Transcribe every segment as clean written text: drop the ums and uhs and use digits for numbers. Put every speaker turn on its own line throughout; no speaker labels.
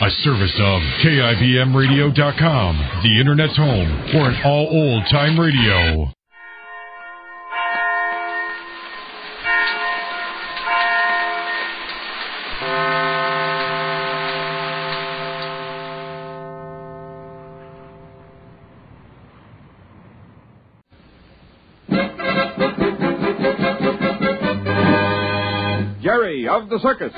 A service of KIBMradio.com, the Internet's home for an all old-time radio.
Jerry of the Circus.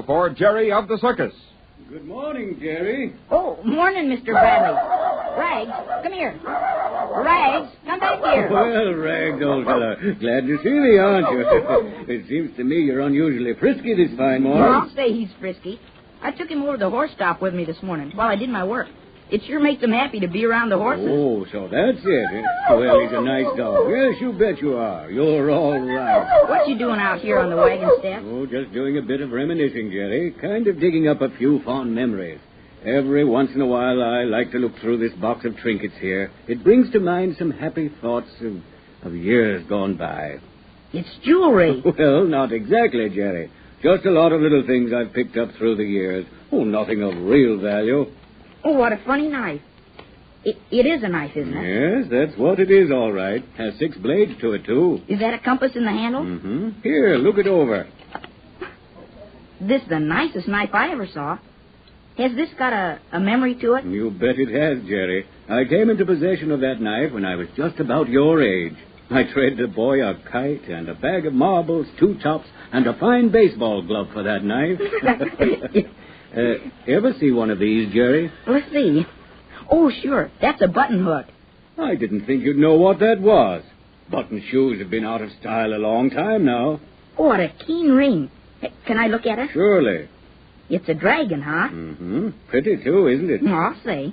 For Jerry of the Circus.
Good morning, Jerry.
Oh, morning, Mr. Bradley. Rags, come here. Rags, come back here.
Well, Rags, old fellow, glad to see me, aren't you? It seems to me you're unusually frisky this fine morning.
Well, I'll say he's frisky. I took him over to the horse stop with me this morning while I did my work. It sure makes him happy to be around the horses.
Oh, so that's it. Eh? Well, he's a nice dog. Yes, you bet you are. You're all right.
What you doing out here on the wagon step?
Oh, just doing a bit of reminiscing, Jerry. Kind of digging up a few fond memories. Every once in a while, I like to look through this box of trinkets here. It brings to mind some happy thoughts of years gone by.
It's jewelry.
Well, not exactly, Jerry. Just a lot of little things I've picked up through the years. Oh, nothing of real value.
Oh, what a funny knife. It is a knife, isn't it?
Yes, that's what it is, all right. Has 6 blades to it, too.
Is that a compass in the handle?
Mm-hmm. Here, look it over.
This is the nicest knife I ever saw. Has this got a memory to it?
You bet it has, Jerry. I came into possession of that knife when I was just about your age. I traded a boy a kite and a bag of marbles, 2 tops, and a fine baseball glove for that knife. Ever see one of these, Jerry?
Let's see. Oh, sure. That's a button hook.
I didn't think you'd know what that was. Button shoes have been out of style a long time now.
Oh, what a keen ring. Hey, can I look at it?
Surely.
It's a dragon, huh?
Mm-hmm. Pretty, too, isn't it?
I'll say.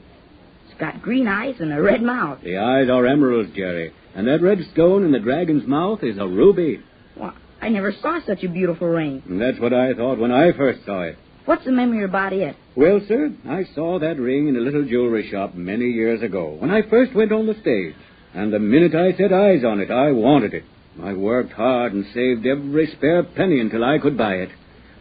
It's got green eyes and a red mouth.
The eyes are emeralds, Jerry. And that red stone in the dragon's mouth is a ruby.
Well, I never saw such a beautiful ring.
And that's what I thought when I first saw it.
What's the memory about it?
Well, sir, I saw that ring in a little jewelry shop many years ago when I first went on the stage. And the minute I set eyes on it, I wanted it. I worked hard and saved every spare penny until I could buy it.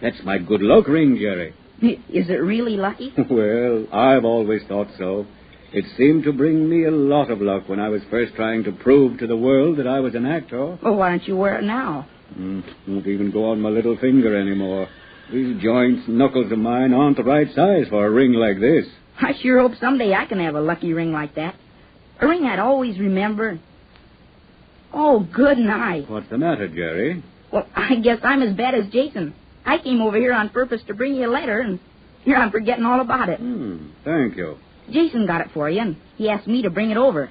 That's my good luck ring, Jerry.
Is it really lucky?
Well, I've always thought so. It seemed to bring me a lot of luck when I was first trying to prove to the world that I was an actor.
Well, why don't you wear it now?
Won't even go on my little finger anymore. These joints, knuckles of mine aren't the right size for a ring like this.
I sure hope someday I can have a lucky ring like that. A ring I'd always remember. Oh, good night.
What's the matter, Jerry?
Well, I guess I'm as bad as Jason. I came over here on purpose to bring you a letter, and here I'm forgetting all about it.
Thank you.
Jason got it for you, and he asked me to bring it over.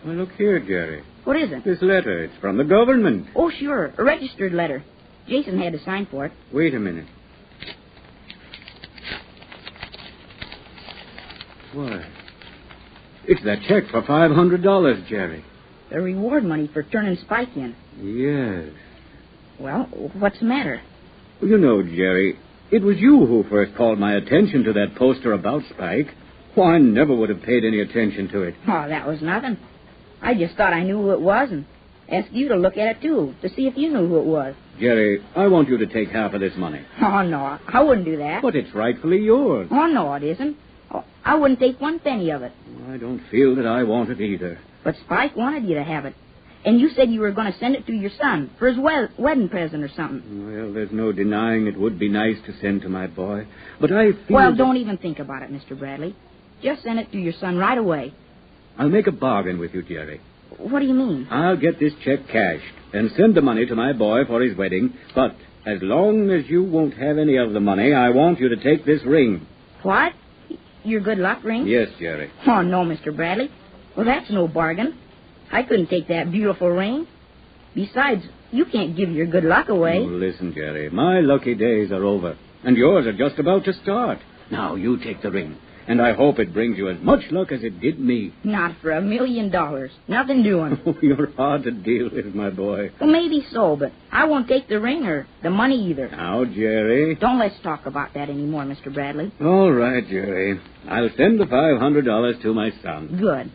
Well, look here, Jerry.
What is it?
This letter. It's from the government.
Oh, sure. A registered letter. Jason had to sign for it.
Wait a minute. Why, it's that check for $500, Jerry.
The reward money for turning Spike in.
Yes.
Well, what's the matter?
You know, Jerry, it was you who first called my attention to that poster about Spike. Oh, I never would have paid any attention to it.
Oh, that was nothing. I just thought I knew who it was and asked you to look at it, too, to see if you knew who it was.
Jerry, I want you to take half of this money.
Oh, no, I wouldn't do that.
But it's rightfully yours.
Oh, no, it isn't. Oh, I wouldn't take one penny of it.
I don't feel that I want it either.
But Spike wanted you to have it. And you said you were going to send it to your son for his wedding present or something.
Well, there's no denying it would be nice to send to my boy. But I feel...
Well, don't even think about it, Mr. Bradley. Just send it to your son right away.
I'll make a bargain with you, Jerry.
What do you mean?
I'll get this check cashed and send the money to my boy for his wedding. But as long as you won't have any of the money, I want you to take this ring.
What? Your good luck ring?
Yes, Jerry.
Oh, no, Mr. Bradley. Well, that's no bargain. I couldn't take that beautiful ring. Besides, you can't give your good luck away.
Oh, listen, Jerry, my lucky days are over, and yours are just about to start. Now, you take the ring, and I hope it brings you as much luck as it did me.
Not for $1 million. Nothing doing.
Oh, you're hard to deal with, my boy.
Well, maybe so, but I won't take the ring or the money either.
Now, Jerry.
Don't let's talk about that anymore, Mr. Bradley.
All right, Jerry. I'll send the $500 to my son.
Good.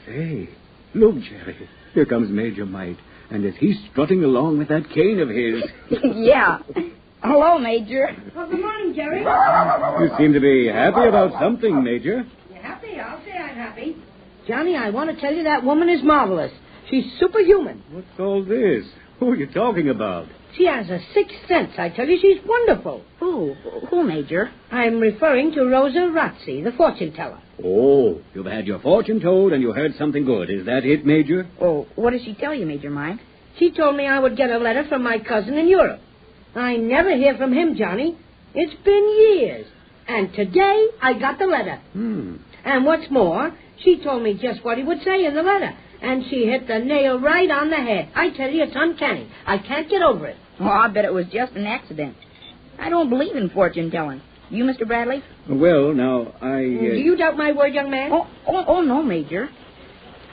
Say, look, Jerry. Here comes Major Mite. And as he's strutting along with that cane of his...
Yeah. Hello, Major.
Well, good morning, Jerry.
You seem to be happy about something, Major.
You happy? I'll say I'm happy. Johnny, I want to tell you that woman is marvelous. She's superhuman.
What's all this? Who are you talking about?
She has a sixth sense. I tell you, she's wonderful.
Who, Major?
I'm referring to Rosa Razzi, the fortune teller.
Oh, you've had your fortune told and you heard something good. Is that it, Major?
Oh, what did she tell you, Major Mike?
She told me I would get a letter from my cousin in Europe. I never hear from him, Johnny. It's been years. And today I got the letter. And what's more, she told me just what he would say in the letter. And she hit the nail right on the head. I tell you, it's uncanny. I can't get over it.
Oh, I bet it was just an accident. I don't believe in fortune telling. You, Mr. Bradley?
Well, now,
Do you doubt my word, young man?
Oh, no, Major.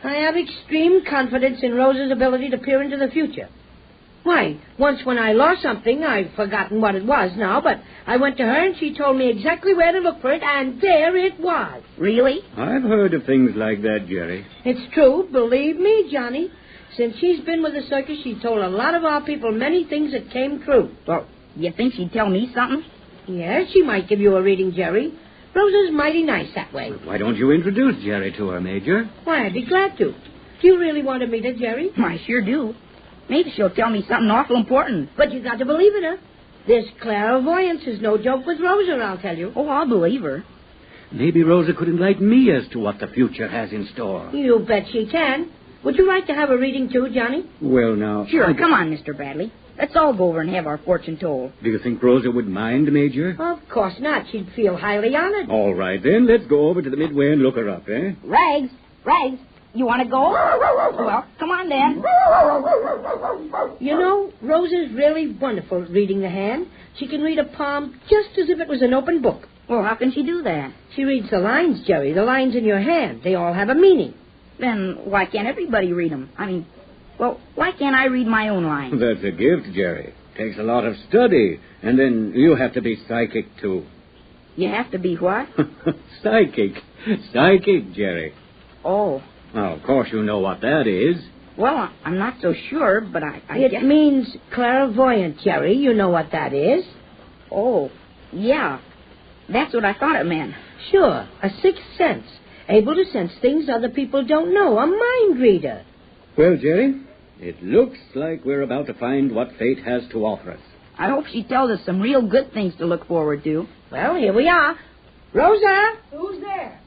I have extreme confidence in Rosa's ability to peer into the future. Why, once when I lost something, I've forgotten what it was now, but I went to her and she told me exactly where to look for it, and there it was.
Really?
I've heard of things like that, Jerry.
It's true, believe me, Johnny. Since she's been with the circus, she told a lot of our people many things that came true.
Well, you think she'd tell me something?
Yes, she might give you a reading, Jerry. Rosa's mighty nice that way.
Why don't you introduce Jerry to her, Major?
Why, I'd be glad to. Do you really want to meet her, Jerry?
I sure do. Maybe she'll tell me something awful important.
But you got to believe in her. This clairvoyance is no joke with Rosa, I'll tell you.
Oh, I'll believe her.
Maybe Rosa could enlighten me as to what the future has in store.
You bet she can. Would you like to have a reading, too, Johnny?
Well, now...
Sure, come on, Mr. Bradley. Let's all go over and have our fortune told.
Do you think Rosa would mind, Major?
Of course not. She'd feel highly honored.
All right, then. Let's go over to the Midway and look her up, eh?
Rags, you want to go? Well, come on, then.
You know, Rosa's really wonderful at reading the hand. She can read a palm just as if it was an open book.
Well, how can she do that?
She reads the lines, Jerry, the lines in your hand. They all have a meaning.
Then why can't everybody read them? Why can't I read my own lines?
That's a gift, Jerry. Takes a lot of study. And then you have to be psychic, too.
You have to be what?
Psychic. Psychic, Jerry.
Oh.
Now, of course, you know what that is.
Well, I'm not so sure, but I
It
guess...
means clairvoyant, Jerry. You know what that is.
Oh, yeah. That's what I thought it meant.
Sure, a sixth sense. Able to sense things other people don't know. A mind reader.
Well, Jerry, it looks like we're about to find what fate has to offer us.
I hope she tells us some real good things to look forward to.
Well, here we are. Rosa?
Who's there?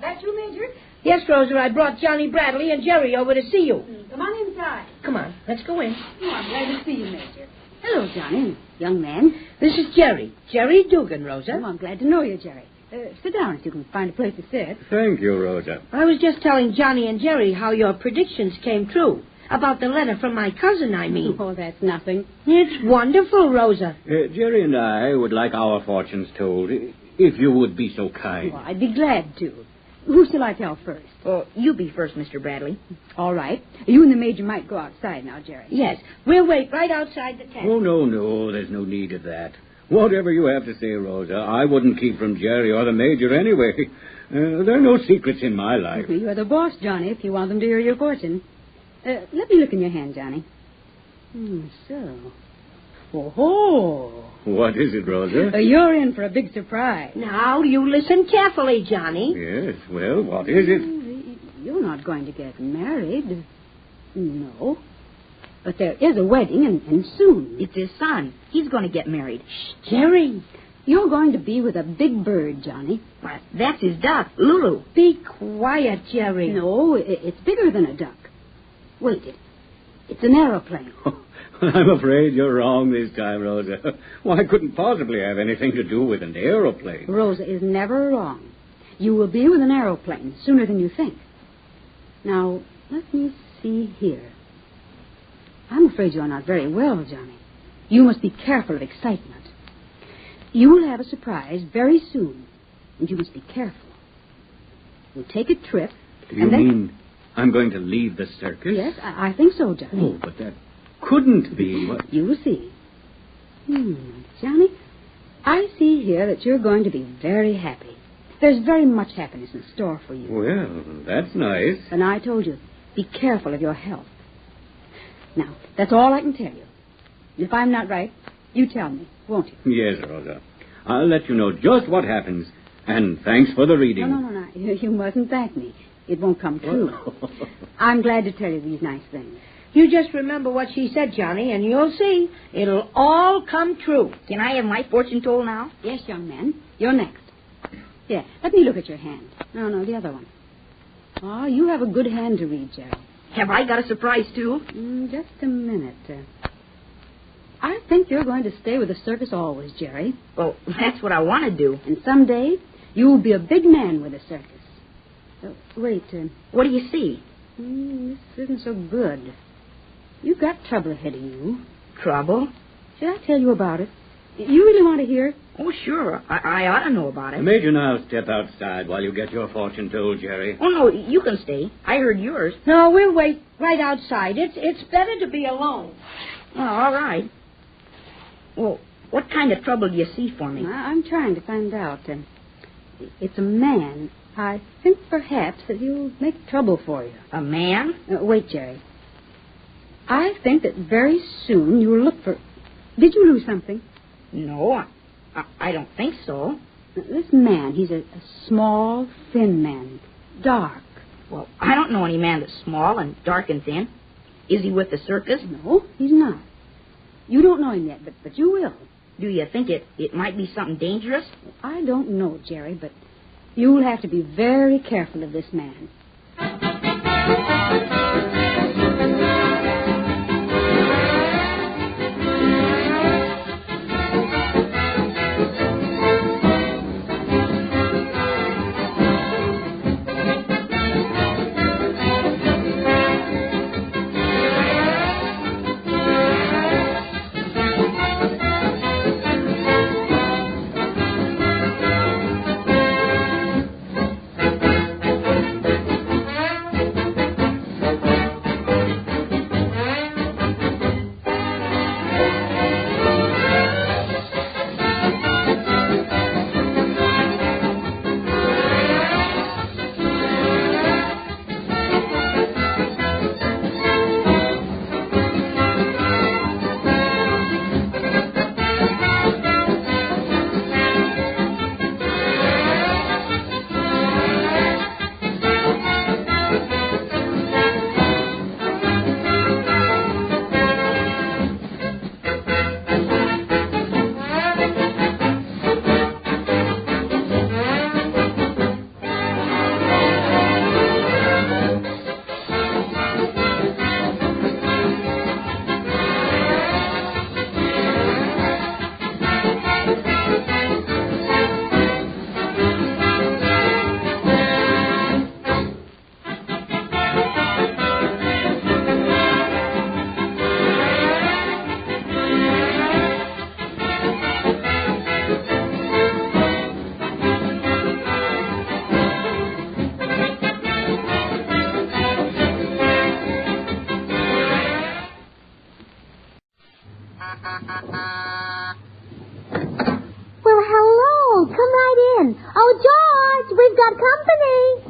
That's you, Major?
Yes, Rosa, I brought Johnny Bradley and Jerry over to see you.
Come on inside.
Come on, let's go in.
Oh, I'm glad to see you, Major. Hello, Johnny. Young man.
This is Jerry. Jerry Dugan, Rosa.
Oh, I'm glad to know you, Jerry. Sit down if you can find a place to sit.
Thank you, Rosa.
I was just telling Johnny and Jerry how your predictions came true. About the letter from my cousin, I mean.
Oh, that's nothing.
It's wonderful, Rosa.
Jerry and I would like our fortunes told, if you would be so kind.
Oh, I'd be glad to. Who shall I tell first?
Well, you be first, Mr. Bradley.
All right. You and the Major might go outside now, Jerry.
Yes, we'll wait right outside the tent.
Oh, no, there's no need of that. Whatever you have to say, Rosa, I wouldn't keep from Jerry or the Major anyway. There are no secrets in my life.
You're the boss, Johnny, if you want them to hear your fortune. Let me look in your hand, Johnny. So. Oh.
What is it, Rosa?
You're in for a big surprise.
Now, you listen carefully, Johnny.
Yes, well, what is it?
You're not going to get married. No. But there is a wedding, and soon.
It's his son. He's going to get married.
Shh, Jerry.
You're going to be with a big bird, Johnny.
But that's his duck, Lulu.
Be quiet, Jerry.
No, it's bigger than a duck. Wait, it's an aeroplane.
I'm afraid you're wrong this time, Rosa. Why, couldn't possibly have anything to do with an aeroplane.
Rosa is never wrong. You will be with an aeroplane sooner than you think. Now, let me see here. I'm afraid you're not very well, Johnny. You must be careful of excitement. You will have a surprise very soon, and you must be careful. We'll take a trip.
Do you mean I'm going to leave the circus?
Yes, I think so, Johnny.
Oh, but that couldn't be. What?
You will see. Johnny, I see here that you're going to be very happy. There's very much happiness in store for you.
Well, that's nice.
And I told you, be careful of your health. Now, that's all I can tell you. If I'm not right, you tell me, won't you?
Yes, Rosa. I'll let you know just what happens. And thanks for the reading.
No. You mustn't thank me. It won't come true. I'm glad to tell you these nice things.
You just remember what she said, Johnny, and you'll see. It'll all come true.
Can I have my fortune told now?
Yes, young man. You're next. Yeah, let me look at your hand. No, the other one. Oh, you have a good hand to read, Jerry.
Have I got a surprise, too?
Just a minute. I think you're going to stay with the circus always, Jerry.
Well, that's what I want to do.
And someday, you will be a big man with the circus. Wait.
What do you see?
This isn't so good. You've got trouble ahead of you.
Trouble?
Should I tell you about it? You really want to hear?
Oh, sure. I ought to know about it.
The Major now step outside while you get your fortune told, Jerry.
Oh, no, you can stay. I heard yours.
No, we'll wait right outside. It's better to be alone.
Oh, all right. Well, what kind of trouble do you see for me?
I'm trying to find out. It's a man. I think perhaps that he'll make trouble for you.
A man?
Wait, Jerry. I think that very soon you'll look for... Did you lose something?
No, I don't think so.
This man, he's a small, thin man. Dark.
Well, I don't know any man that's small and dark and thin. Is he with the circus?
No, he's not. You don't know him yet, but you will.
Do you think it might be something dangerous?
I don't know, Jerry, but you'll have to be very careful of this man.
got company.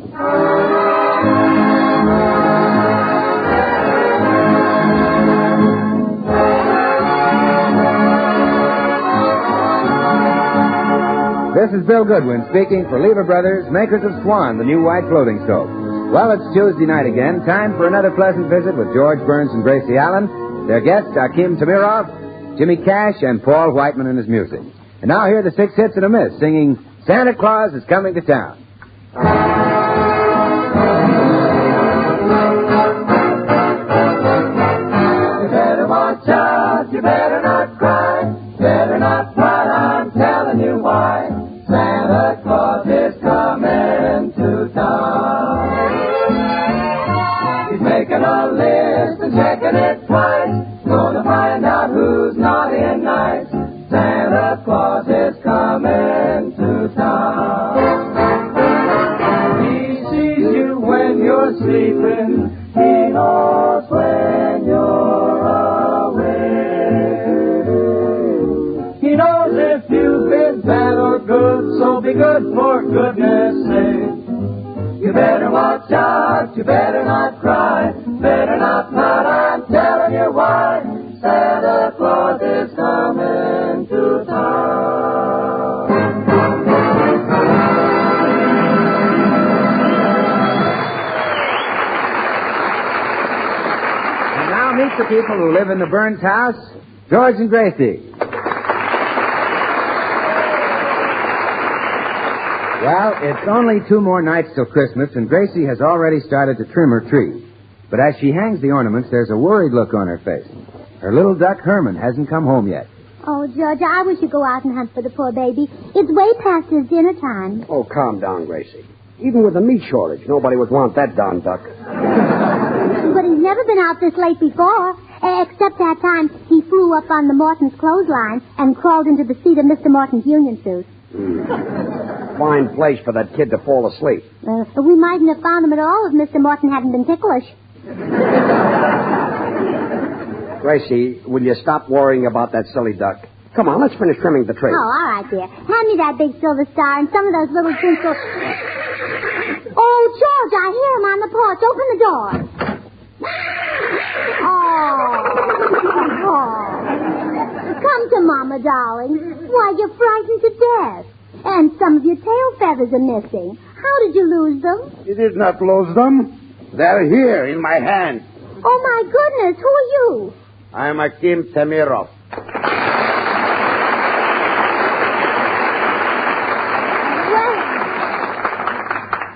This is Bill Goodwin speaking for Lever Brothers, makers of Swan, the new white floating soap. Well, it's Tuesday night again. Time for another pleasant visit with George Burns and Gracie Allen. Their guests are Kim Tamirov, Jimmy Cash, and Paul Whiteman and his music. And now here are the 6 hits and a miss, singing Santa Claus is Coming to Town.
You better watch out, you better not cry, better not cry, I'm telling you why. Santa Claus is coming to town. He's making a list and checking it twice, gonna find out who's naughty and nice. Santa Claus is coming to town. He sees you when you're sleeping, he knows when you're awake. He knows if you've been bad or good, so be good for goodness sake. You better watch out, you better not cry, better not pout, I'm telling you why. Santa Claus is coming to town.
And now meet the people who live in the Burns house, George and Gracie. Well, it's only 2 more nights till Christmas, and Gracie has already started to trim her tree. But as she hangs the ornaments, there's a worried look on her face. Her little duck, Herman, hasn't come home yet.
Oh, George, I wish you'd go out and hunt for the poor baby. It's way past his dinner time.
Oh, calm down, Gracie. Even with the meat shortage, nobody would want that darn duck.
But he's never been out this late before, except that time he flew up on the Morton's clothesline and crawled into the seat of Mr. Morton's union suit.
Fine place for that kid to fall asleep.
We mightn't have found him at all if Mr. Morton hadn't been ticklish.
Gracie, will you stop worrying about that silly duck? Come on, let's finish trimming the tree.
Oh, all right, dear. Hand me that big silver star and some of those little tinsel... Oh, George, I hear him on the porch. Open the door. Oh. Come to Mama, darling. Why, you're frightened to death. And some of your tail feathers are missing. How did you lose them?
You did not lose them. They're here in my hand.
Oh, my goodness. Who are you?
I'm Kim Tamirov.
Well,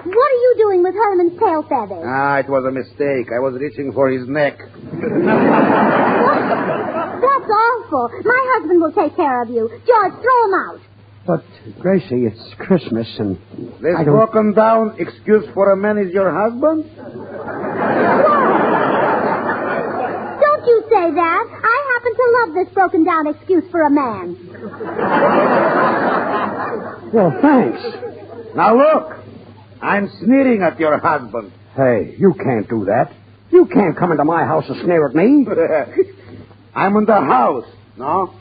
what are you doing with Herman's tail feathers?
It was a mistake. I was reaching for his neck.
That's awful. My husband will take care of you. George, throw him out.
But, Gracie, it's Christmas and...
This broken down excuse for a man is your husband?
Don't you say that. I happen to love this broken down excuse for a man.
Well, thanks.
Now look, I'm sneering at your husband.
Hey, you can't do that. You can't come into my house and sneer at me.
I'm in the house, no?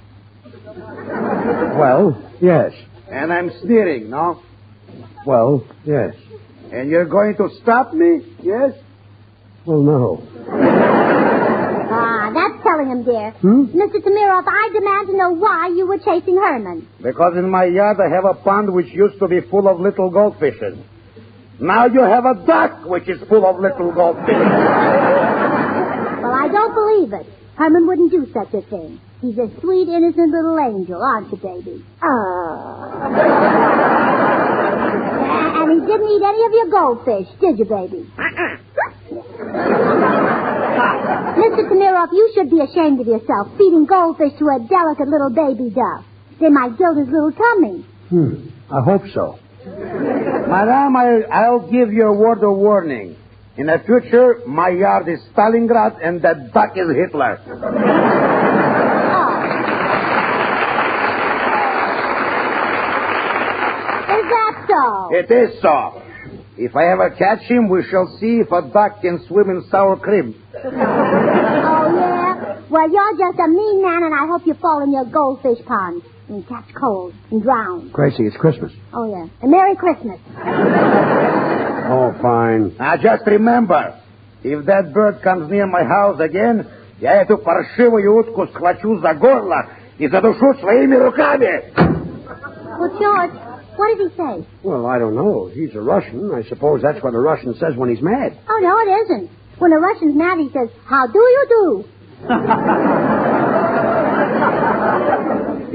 Well, yes.
And I'm sneering, no?
Well, yes.
And you're going to stop me, yes?
Well, no.
That's telling him, dear.
Mr.
Tamirov, I demand to know why you were chasing Herman.
Because in my yard I have a pond which used to be full of little goldfishes. Now you have a duck which is full of little goldfishes.
Well, I don't believe it. Herman wouldn't do such a thing. He's a sweet, innocent little angel, aren't you, baby? And he didn't eat any of your goldfish, did you, baby? Mr. Tamirov, you should be ashamed of yourself, feeding goldfish to a delicate little baby duck. They might gild his little tummy.
I hope so.
Madame, I'll give you a word of warning. In the future, my yard is Stalingrad and that duck is Hitler.
Is that so?
It is so. If I ever catch him, we shall see if a duck can swim in sour cream.
Oh, yeah? Well, you're just a mean man, and I hope you fall in your goldfish pond and catch cold and drown.
Gracie, it's Christmas.
Oh, yeah. And Merry Christmas.
Oh, fine.
Now, just remember, if that bird comes near my house again, я эту паршивую утку схвачу за горло и задушу своими руками.
Well, George, what did he say?
Well, I don't know. He's a Russian. I suppose that's what a Russian says when he's mad.
Oh, no, it isn't. When a Russian's mad, he says, how do you do?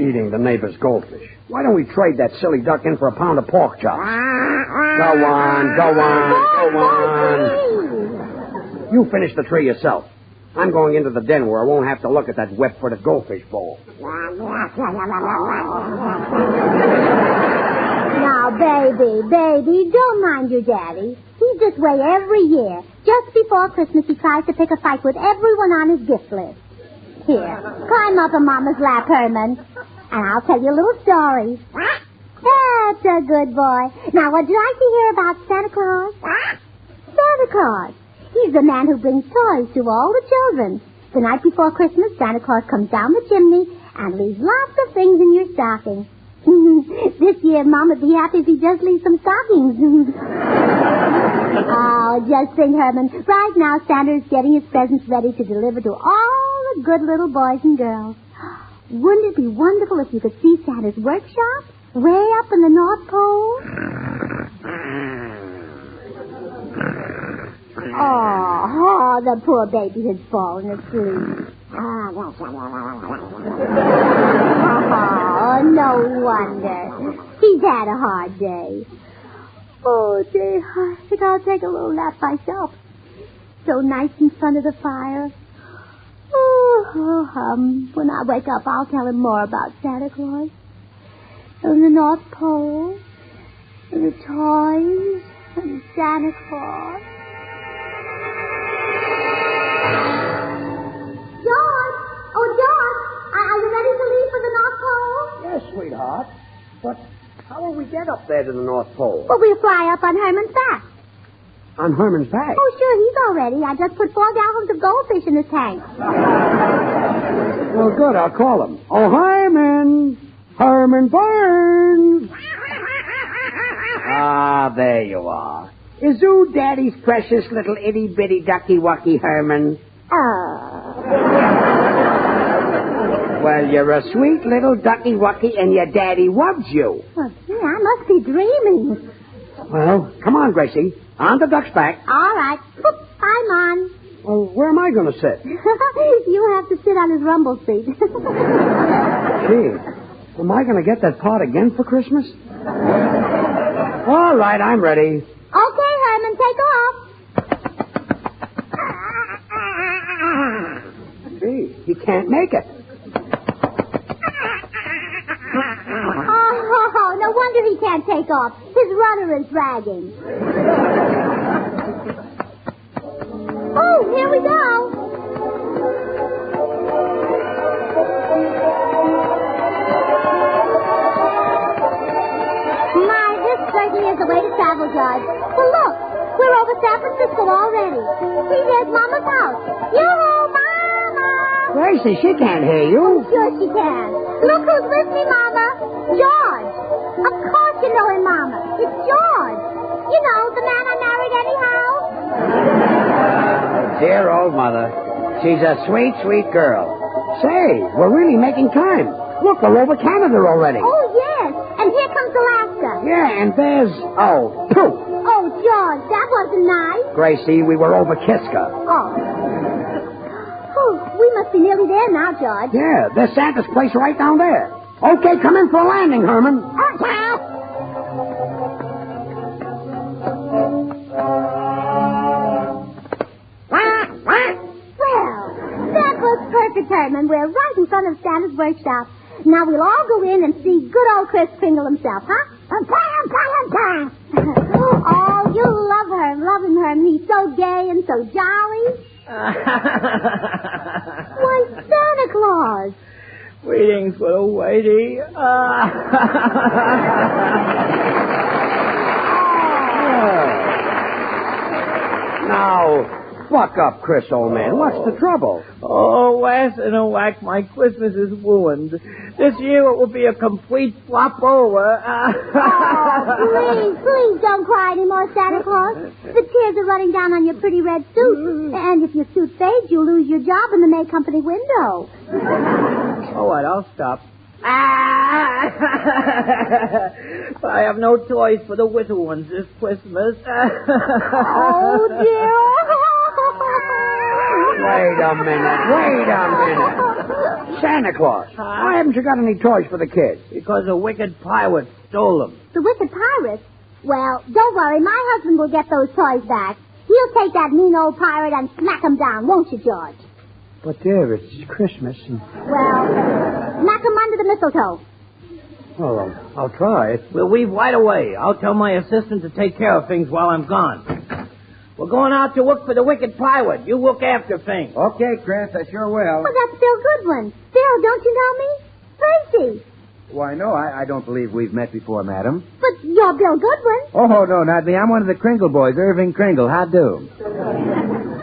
Eating the neighbor's goldfish. Why don't we trade that silly duck in for a pound of pork chops? Go on. You finish the tree yourself. I'm going into the den where I won't have to look at that wet-footed goldfish bowl.
Now, baby, don't mind your daddy. He's this way every year. Just before Christmas, he tries to pick a fight with everyone on his gift list. Here, climb up on Mama's lap, Herman, and I'll tell you a little story. That's a good boy. Now, would you like to hear about Santa Claus? Santa Claus. He's the man who brings toys to all the children. The night before Christmas, Santa Claus comes down the chimney and leaves lots of things in your stocking. This year, Mom would be happy if he just leaves some stockings. Oh, just think, Herman. Right now, Santa is getting his presents ready to deliver to all the good little boys and girls. Wouldn't it be wonderful if you could see Santa's workshop way up in the North Pole? Oh, the poor baby has fallen asleep. Oh, no wonder. He's had a hard day. Oh, dear, I think I'll take a little nap myself. So nice in front of the fire. When I wake up, I'll tell him more about Santa Claus. And the North Pole. And the toys. And Santa Claus. George! Oh, George! Are you ready to leave for the North Pole?
Yes, sweetheart. But how will we get up there to the North Pole?
Well, we'll fly up on Herman's back.
On Herman's back?
Oh, sure, he's all ready. I just put 4 gallons of goldfish in his tank.
Well, good. I'll call him. Oh, Herman! Herman Burns! Ah, there you are. Is you Daddy's precious little itty-bitty ducky-wucky Herman? Well, you're a sweet little ducky-wucky, and your daddy loves you.
Well, gee, I must be dreaming.
Well, come on, Gracie. On the duck's back.
All right. Boop, I'm on.
Well, where am I going to sit?
You have to sit on his rumble seat.
Gee, am I going to get that pot again for Christmas? All right, I'm ready.
Okay, Herman, take off.
Gee, he can't make it.
Oh, no wonder he can't take off. His rudder is dragging. Oh, here we go. My, this certainly is the way to travel, George. Well, look, we're over San Francisco already. See, there's Mama's house. Yoo-hoo, Mama!
Gracie, she can't hear you.
Oh, sure she can. Look who's with me, Mama. George. Of course you know him, Mama. It's George. You know, the man I married anyhow.
Dear old mother. She's a sweet, sweet girl. Say, we're really making time. Look, we're over Canada already.
Oh, yes. And here comes Alaska.
Yeah, and there's... Oh, poof.
Oh, George, that wasn't nice.
Gracie, we were over Kiska.
Oh. We must be nearly there now, George.
Yeah, there's Santa's place right down there. Okay, come in for a landing, Herman.
Okay. Well, that was perfect, Herman. We're right in front of Santa's workshop. Now we'll all go in and see good old Chris Kringle himself, huh? Oh, you'll love him, Herman. He's so gay and so jolly. Why, Santa Claus.
Greetings, little Whitey.
Now, buck up, Chris, old man. What's the trouble?
Oh, once in a whack, my Christmas is ruined. This year it will be a complete flop over.
Oh, please don't cry anymore, Santa Claus. The tears are running down on your pretty red suit. And if your suit fades, you'll lose your job in the May Company window.
All right, I'll stop. I have no toys for the little ones this Christmas.
Oh, dear.
Wait a minute. Santa Claus, why haven't you got any toys for the kids?
Because a wicked pirate stole them.
The wicked pirate? Well, don't worry. My husband will get those toys back. He'll take that mean old pirate and smack him down, won't you, George?
But, dear, it's Christmas.
Well, smack him under the mistletoe.
Oh, I'll try it.
We'll leave right away. I'll tell my assistant to take care of things while I'm gone. We're going out to look for the wicked pirate. You look after things.
Okay, Chris, I sure will.
Well, that's Bill Goodwin. Bill, don't you know me? Percy.
Why, no, I don't believe we've met before, madam.
But you're Bill Goodwin.
Oh, no, not me. I'm one of the Kringle boys, Irving Kringle. How do?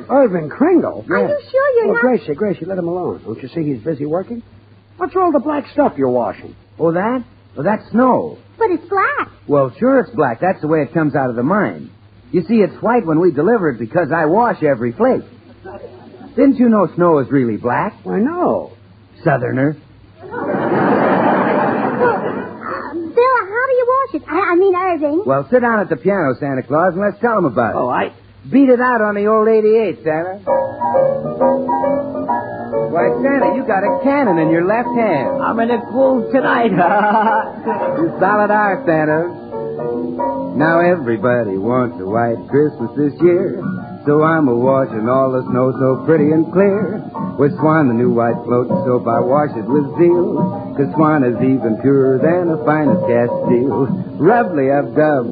Irving Kringle?
Are you sure you're not...
Gracie, let him alone. Don't you see he's busy working? What's all the black stuff you're washing?
Oh, that? Well, that's snow.
But it's black.
Well, sure it's black. That's the way it comes out of the mine. You see, it's white when we deliver it because I wash every flake. Didn't you know snow is really black?
Why, no.
Southerner.
Bill, how do you wash it? I mean, Irving.
Well, sit down at the piano, Santa Claus, and let's tell him about it.
Oh, I...
Beat it out on the old 88, Santa. Why, Santa, you got a cannon in your left hand.
I'm in a groove tonight.
You solid are, Santa. Now everybody wants a white Christmas this year, so I'm a-washing all the snow so pretty and clear. With Swan, the new white floating soap, I wash it with zeal, 'cause Swan is even purer than the finest cast steel. Rubly-up-dub.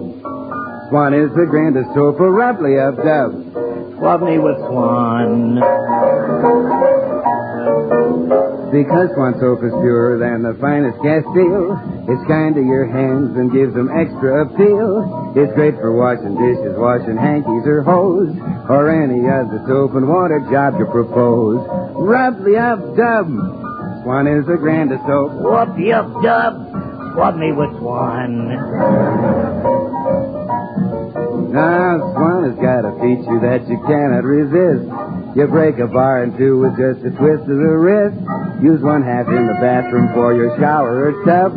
Swan is the grandest soap, a rubly-up-dub.
Swab me with Swan.
Because Swan soap is purer than the finest cast steel, it's kind to your hands and gives them extra appeal. It's great for washing dishes, washing hankies or hose, or any other soap and water job you propose. Rubly-up-dub. Swan is the grandest soap.
Whoop-de-up-dub. Swab me with Swan.
Now, Swan has got a feature that you cannot resist. You break a bar in two with just a twist of the wrist. Use one half in the bathroom for your shower or tub,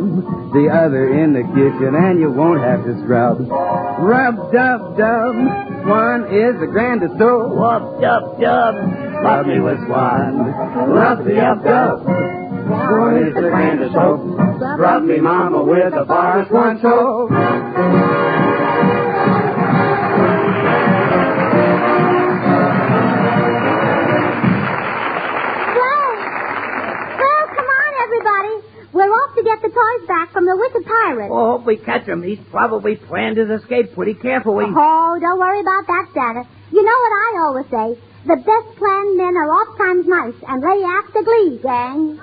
the other in the kitchen, and you won't have to scrub. Rub-dub-dub. Swan is the grandest soap.
Whoop-dub-dub.
Rub me with Swan. Rub-de-up-dub. Swan is the grandest soap. Rub me, mama, with a bar of Swan soap.
We're off to get the toys back from the wicked pirate.
Oh, hope we catch him. He's probably planned his escape pretty carefully.
Oh, don't worry about that, Santa. You know what I always say? The best planned men are oft times nice and lay after glee, gang.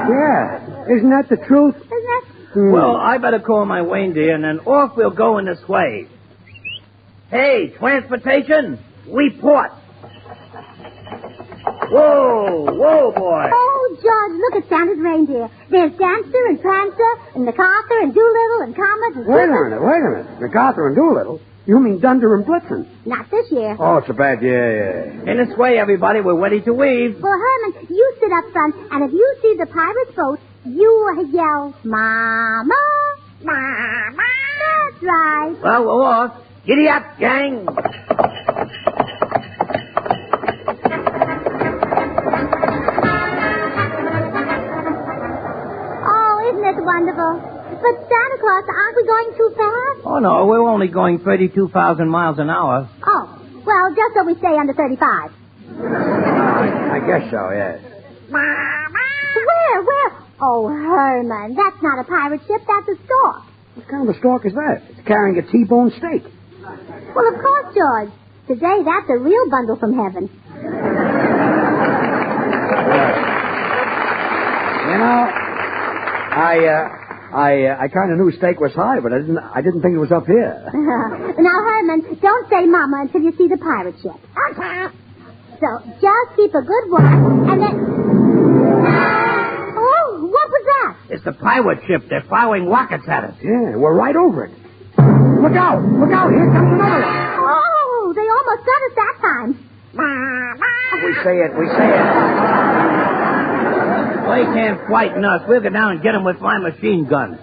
Yeah. Isn't that the truth?
Isn't that?
Well, I better call my reindeer, and then off we'll go in the sleigh. Hey, transportation, report. Whoa, boy.
Oh, George, look at Santa's reindeer. There's Dancer and Prancer and MacArthur and Doolittle and Comet and...
Wait a minute. MacArthur and Doolittle? You mean Dunder and Blitzen?
Not this year.
Oh, it's a bad year.
In this way, everybody, we're ready to leave.
Well, Herman, you sit up front, and if you see the pirate's boat, you yell, Mama, Mama. That's right.
Well, we're off. Giddy up, gang.
Wonderful. But Santa Claus, aren't we going too fast?
Oh, no, we're only going 32,000 miles an hour.
Oh, well, just so we stay under 35.
I guess so, yes.
Where? Oh, Herman, that's not a pirate ship, that's a stork.
What kind of a stork is that? It's carrying a T-bone steak.
Well, of course, George. Today, that's a real bundle from heaven.
You know... I kind of knew steak was high, but I didn't think it was up here.
Now, Herman, don't say Mama until you see the pirate ship. So, just keep a good watch, and then... Oh, what was that?
It's the pirate ship. They're firing rockets at us.
Yeah, we're right over it. Look out! Look out! Here comes another one.
Oh, they almost got us that time.
We say it.
They can't frighten us. We'll go down and get them with my machine gun.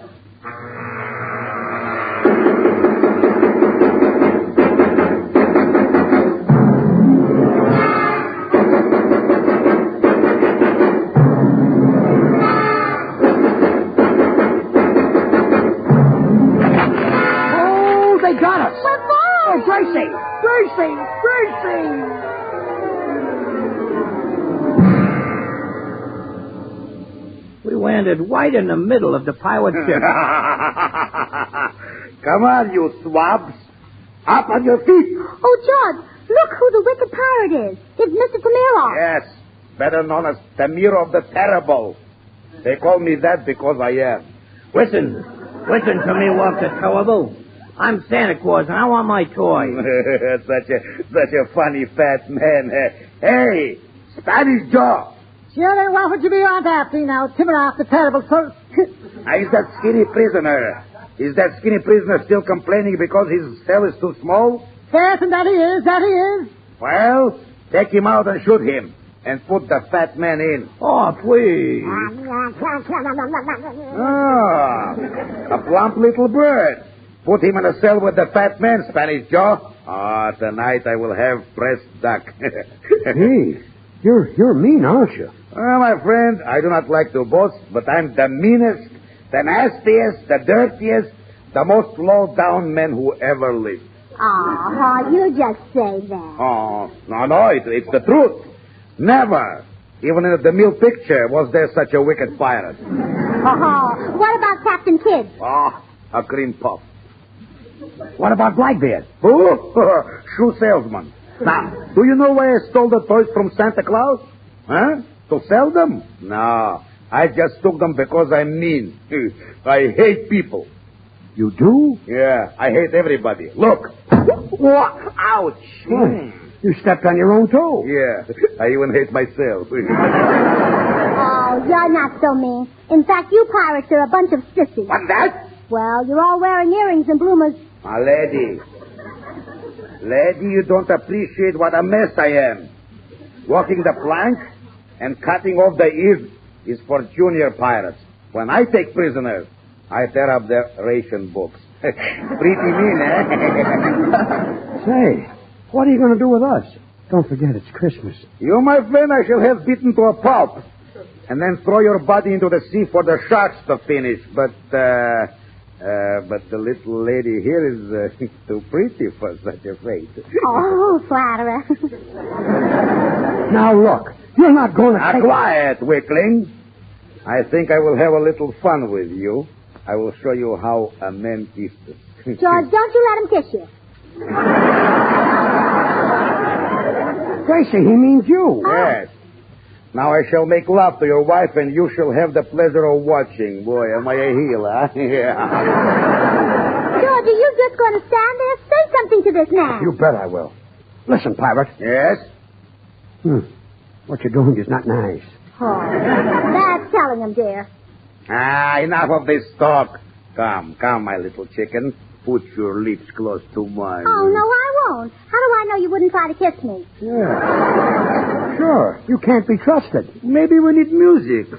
Oh, they got us.
We're full.
Oh, Gracie!
We landed right in the middle of the pirate ship.
Come on, you swabs. Up on your feet.
Oh, George, look who the wicked pirate is. It's Mr. Tamirov.
Yes, better known as Tamir of the Terrible. They call me that because I am.
Listen to me, Walk the Terrible. I'm Santa Claus, and I want my toy.
such a funny fat man. Hey, Spanish Joe.
Sure, then what would you be on after now? Tamirov the Terrible, sir.
Is that skinny prisoner? Is that skinny prisoner still complaining because his cell is too small?
Yes, and that he is.
Well, take him out and shoot him. And put the fat man in.
Oh, please.
Ah, a plump little bird. Put him in a cell with the fat man, Spanish Joe. Tonight I will have pressed duck.
Hey, you're mean, aren't you?
Well, my friend, I do not like to boast, but I'm the meanest, the nastiest, the dirtiest, the most low-down man who ever lived.
Oh, you just say that.
Oh, no, it's the truth. Never, even in the mill picture, was there such a wicked pirate.
Oh, what about Captain Kidd?
Oh, a cream puff.
What about Blackbeard?
Who? Shoe salesman. Now, do you know why I stole the toys from Santa Claus? Huh? To sell them? No, I just took them because I'm mean. I hate people.
You do?
Yeah, I hate everybody. Look. Ouch.
You stepped on your own toe.
Yeah, I even hate myself.
Oh, you're not so mean. In fact, you pirates are a bunch of sissies.
What's that?
Well, you're all wearing earrings and bloomers.
Lady, you don't appreciate what a mess I am. Walking the plank and cutting off the ears is for junior pirates. When I take prisoners, I tear up their ration books. Pretty mean, eh?
Say, what are you going to do with us? Don't forget it's Christmas.
You, my friend, I shall have beaten to a pulp. And then throw your body into the sea for the sharks to finish. But the little lady here is too pretty for such a fate.
Oh, flatterer.
Now, look, you're not going to take...
Quiet, weakling. I think I will have a little fun with you. I will show you how a man kisses.
George, don't you let him kiss you.
Gracie, he means you.
Yes. Now I shall make love to your wife, and you shall have the pleasure of watching. Boy, am I a heel, huh? Yeah.
George, are you just going to stand there? Say something to this man.
You bet I will. Listen, pirate.
Yes?
What you're doing is not nice.
Oh, that's telling him, dear.
Enough of this talk. Come, my little chicken. Put your lips close to mine.
Oh, no, I won't. How do I know you wouldn't try to kiss me?
Yeah. Sure. You can't be trusted.
Maybe we need music,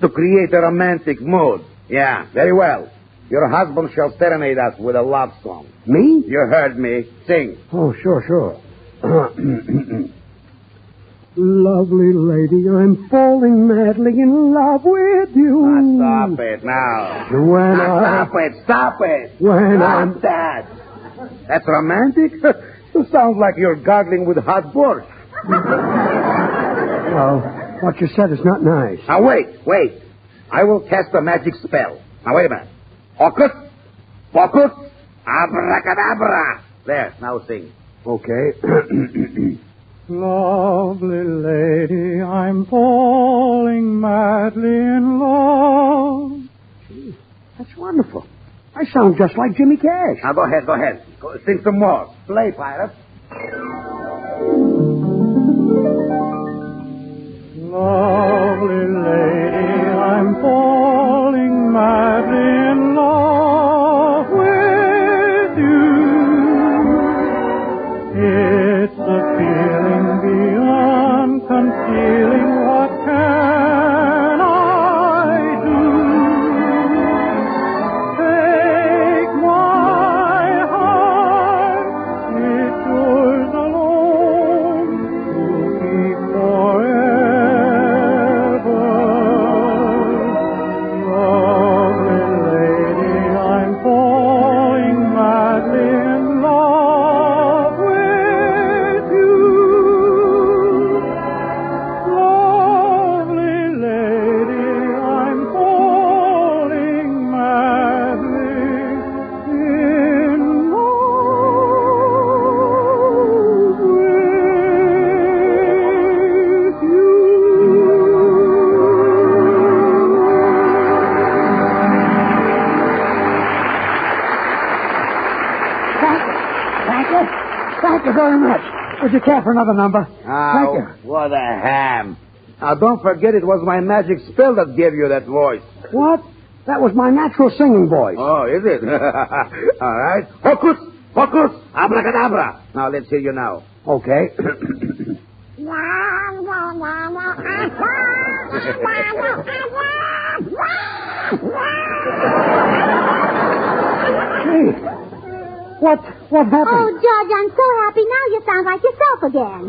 to create a romantic mood. Yeah, very well. Your husband shall serenade us with a love song.
Me?
You heard me. Sing.
Oh, sure. Lovely lady, I'm falling madly in love with you.
Stop it now. Stop it.
When
I'm that. That's romantic? You sound like you're gargling with hot borscht.
Well, what you said is not nice.
Now, wait. I will cast a magic spell. Now, wait a minute. Focus, abracadabra. There, now sing.
Okay.
Lovely lady, I'm falling madly in love.
Gee, that's wonderful. I sound just like Jimmy Cash.
Now, go ahead. Go, sing some more. Play, pirate.
Lovely lady, I'm falling madly in love with you.
Thank you. Thank you very much. Would you care for another number? Thank you.
What a ham. Now, don't forget it was my magic spell that gave you that voice.
What? That was my natural singing voice.
Oh, is it? All right. Hocus, pocus, abracadabra. Now, let's hear you now.
Okay. Hey, what happened?
Oh, George, I'm so happy now you sound like yourself again.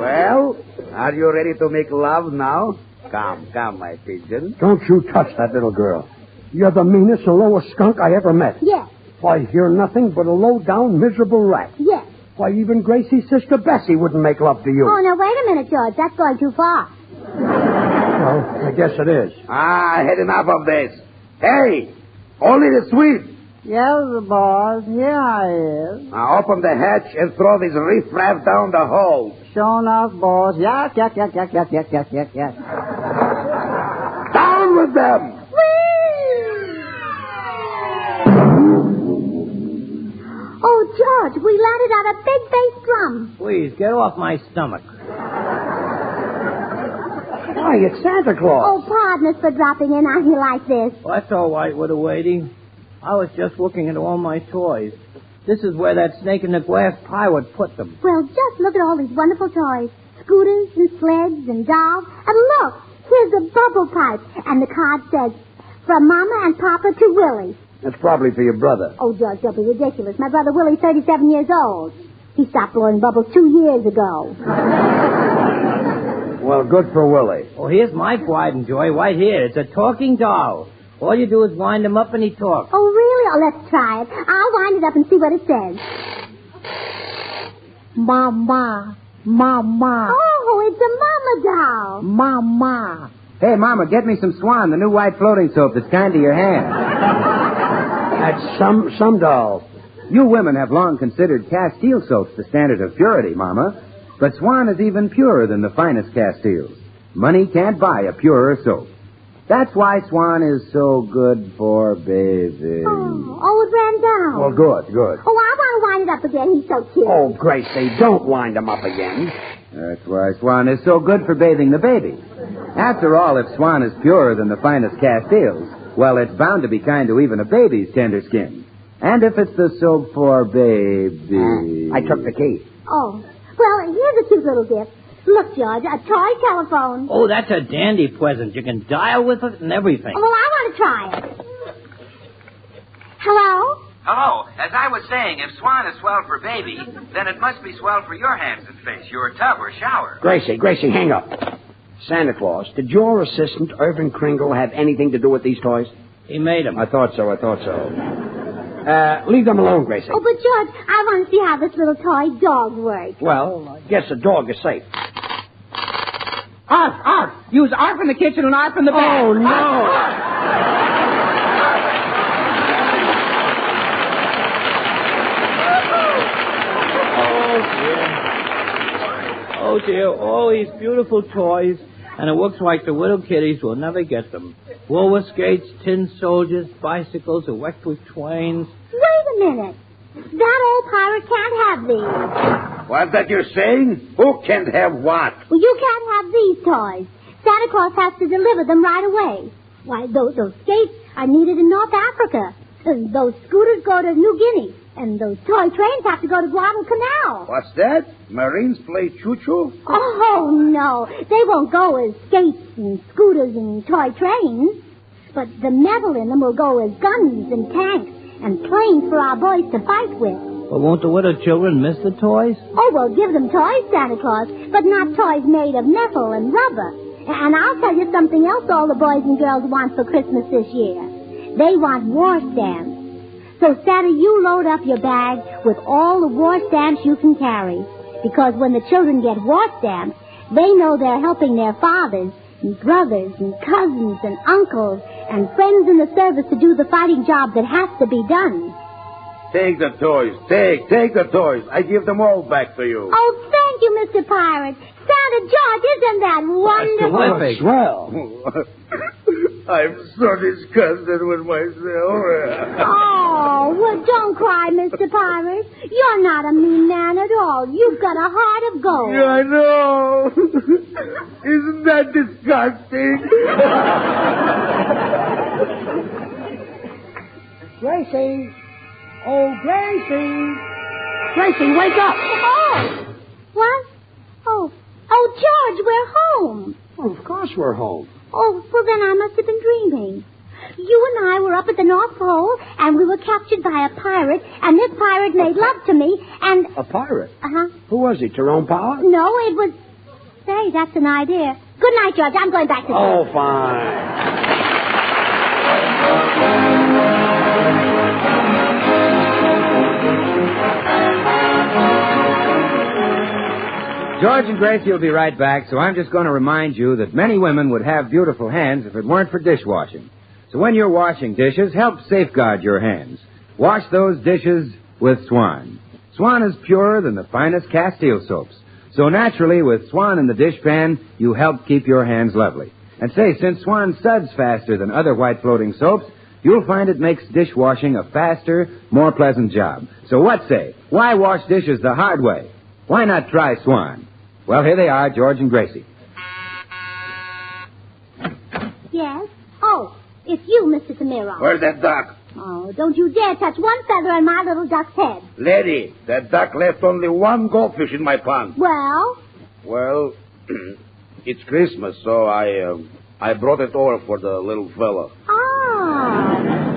Well, are you ready to make love now? Come, my pigeon.
Don't you touch that little girl. You're the meanest and lowest skunk I ever met.
Yes.
Why, you're nothing but a low-down, miserable rat.
Yes.
Why, even Gracie's sister Bessie wouldn't make love to you.
Oh, now, wait a minute, George. That's going too far.
Well, I guess it is.
I had enough of this. Hey, only the sweet.
Yes, boss. Here I is.
Now open the hatch and throw this riffraff down the hole.
Sure enough, boss. Yes.
Down with them!
Oh, George, we landed on a big bass drum.
Please, get off my stomach.
Why, it's Santa Claus.
Oh, pardon us for dropping in on you like this.
Well, that's all right, Widow Wadey. I was just looking at all my toys. This is where that snake in the glass pirate put them.
Well, just look at all these wonderful toys. Scooters and sleds and dolls. And look, here's a bubble pipe. And the card says, from Mama and Papa to Willie.
That's probably for your brother.
Oh, George, don't be ridiculous. My brother Willie's 37 years old. He stopped blowing bubbles 2 years ago.
Well, good for Willie.
Oh, here's my pride and joy right here. It's a talking doll. All you do is wind him up and he talks.
Oh, really? Oh, let's try it. I'll wind it up and see what it says.
Mama. Mama.
Oh, it's a mama doll.
Mama.
Hey, Mama, get me some Swan, the new white floating soap that's kind to your hand.
That's some dolls.
You women have long considered Castile soaps the standard of purity, Mama. But Swan is even purer than the finest Castiles. Money can't buy a purer soap. That's why Swan is so good for bathing.
Oh, it ran down.
Well, good.
Oh, I want to wind it up again. He's so cute.
Oh, Gracie, don't wind him up again.
That's why Swan is so good for bathing the baby. After all, if Swan is purer than the finest Castiles, well, it's bound to be kind to even a baby's tender skin. And if it's the soap for baby...
I took the key.
Oh, well, here's a cute little gift. Look, George, a toy telephone.
Oh, that's a dandy present. You can dial with it and everything.
Oh, well, I want to try it. Hello?
Hello. As I was saying, if Swan is swell for baby, then it must be swell for your hands and face, your tub or shower.
Gracie, hang up. Santa Claus, did your assistant, Irvin Kringle, have anything to do with these toys?
He made them.
I thought so. Leave them alone, Gracie.
Oh, but, George, I want to see how this little toy dog works.
Well, I guess a dog is safe.
Arf. Use Arf in the kitchen and Arf in the bath.
Oh, no.
Arf.
Oh, dear. All these beautiful toys. And it looks like the little kiddies will never get them. Roller skates, tin soldiers, bicycles, electric trains.
Wait a minute. That old pirate can't have these.
What's that you're saying? Who can't have what?
Well, you can't have these toys. Santa Claus has to deliver them right away. Why, those skates are needed in North Africa. And those scooters go to New Guinea. And those toy trains have to go to Guadalcanal.
What's that? Marines play choo-choo?
Oh, no. They won't go as skates and scooters and toy trains. But the metal in them will go as guns and tanks and planes for our boys to fight with.
But won't the little children miss the toys?
Oh, well, give them toys, Santa Claus, but not toys made of metal and rubber. And I'll tell you something else all the boys and girls want for Christmas this year. They want war stamps. So, Santa, you load up your bag with all the war stamps you can carry. Because when the children get war stamps, they know they're helping their fathers and brothers and cousins and uncles and friends in the service to do the fighting job that has to be done.
Take the toys. Take the toys. I give them all back to you.
Oh, thank you, Mr. Pirate. Santa George, isn't that wonderful?
That's terrific.
Swell.
I'm so disgusted with myself.
Oh, well, don't cry, Mr. Pirate. You're not a mean man at all. You've got a heart of gold.
I know. Isn't that disgusting?
Gracie. Oh, Gracie. Gracie, wake up.
Oh. What? Oh, George, we're home.
Oh, of course we're home.
Oh, well, then I must have been dreaming. You and I were up at the North Pole, and we were captured by a pirate, and this pirate made love to me, and...
A pirate?
Uh-huh.
Who was he, Tyrone Power?
No, it was... Say, that's an idea. Good night, George. I'm going back to...
Oh, fine.
George and Gracie will be right back, so I'm just going to remind you that many women would have beautiful hands if it weren't for dishwashing. So when you're washing dishes, help safeguard your hands. Wash those dishes with Swan. Swan is purer than the finest Castile soaps. So naturally, with Swan in the dishpan, you help keep your hands lovely. And say, since Swan suds faster than other white floating soaps, you'll find it makes dishwashing a faster, more pleasant job. So what say? Why wash dishes the hard way? Why not try Swan? Well, here they are, George and Gracie.
Yes? Oh, it's you, Mr. Tamiro.
Where's that duck?
Oh, don't you dare touch one feather on my little duck's head.
Lady, that duck left only one goldfish in my pond.
Well?
Well, it's Christmas, so I brought it over for the little fella.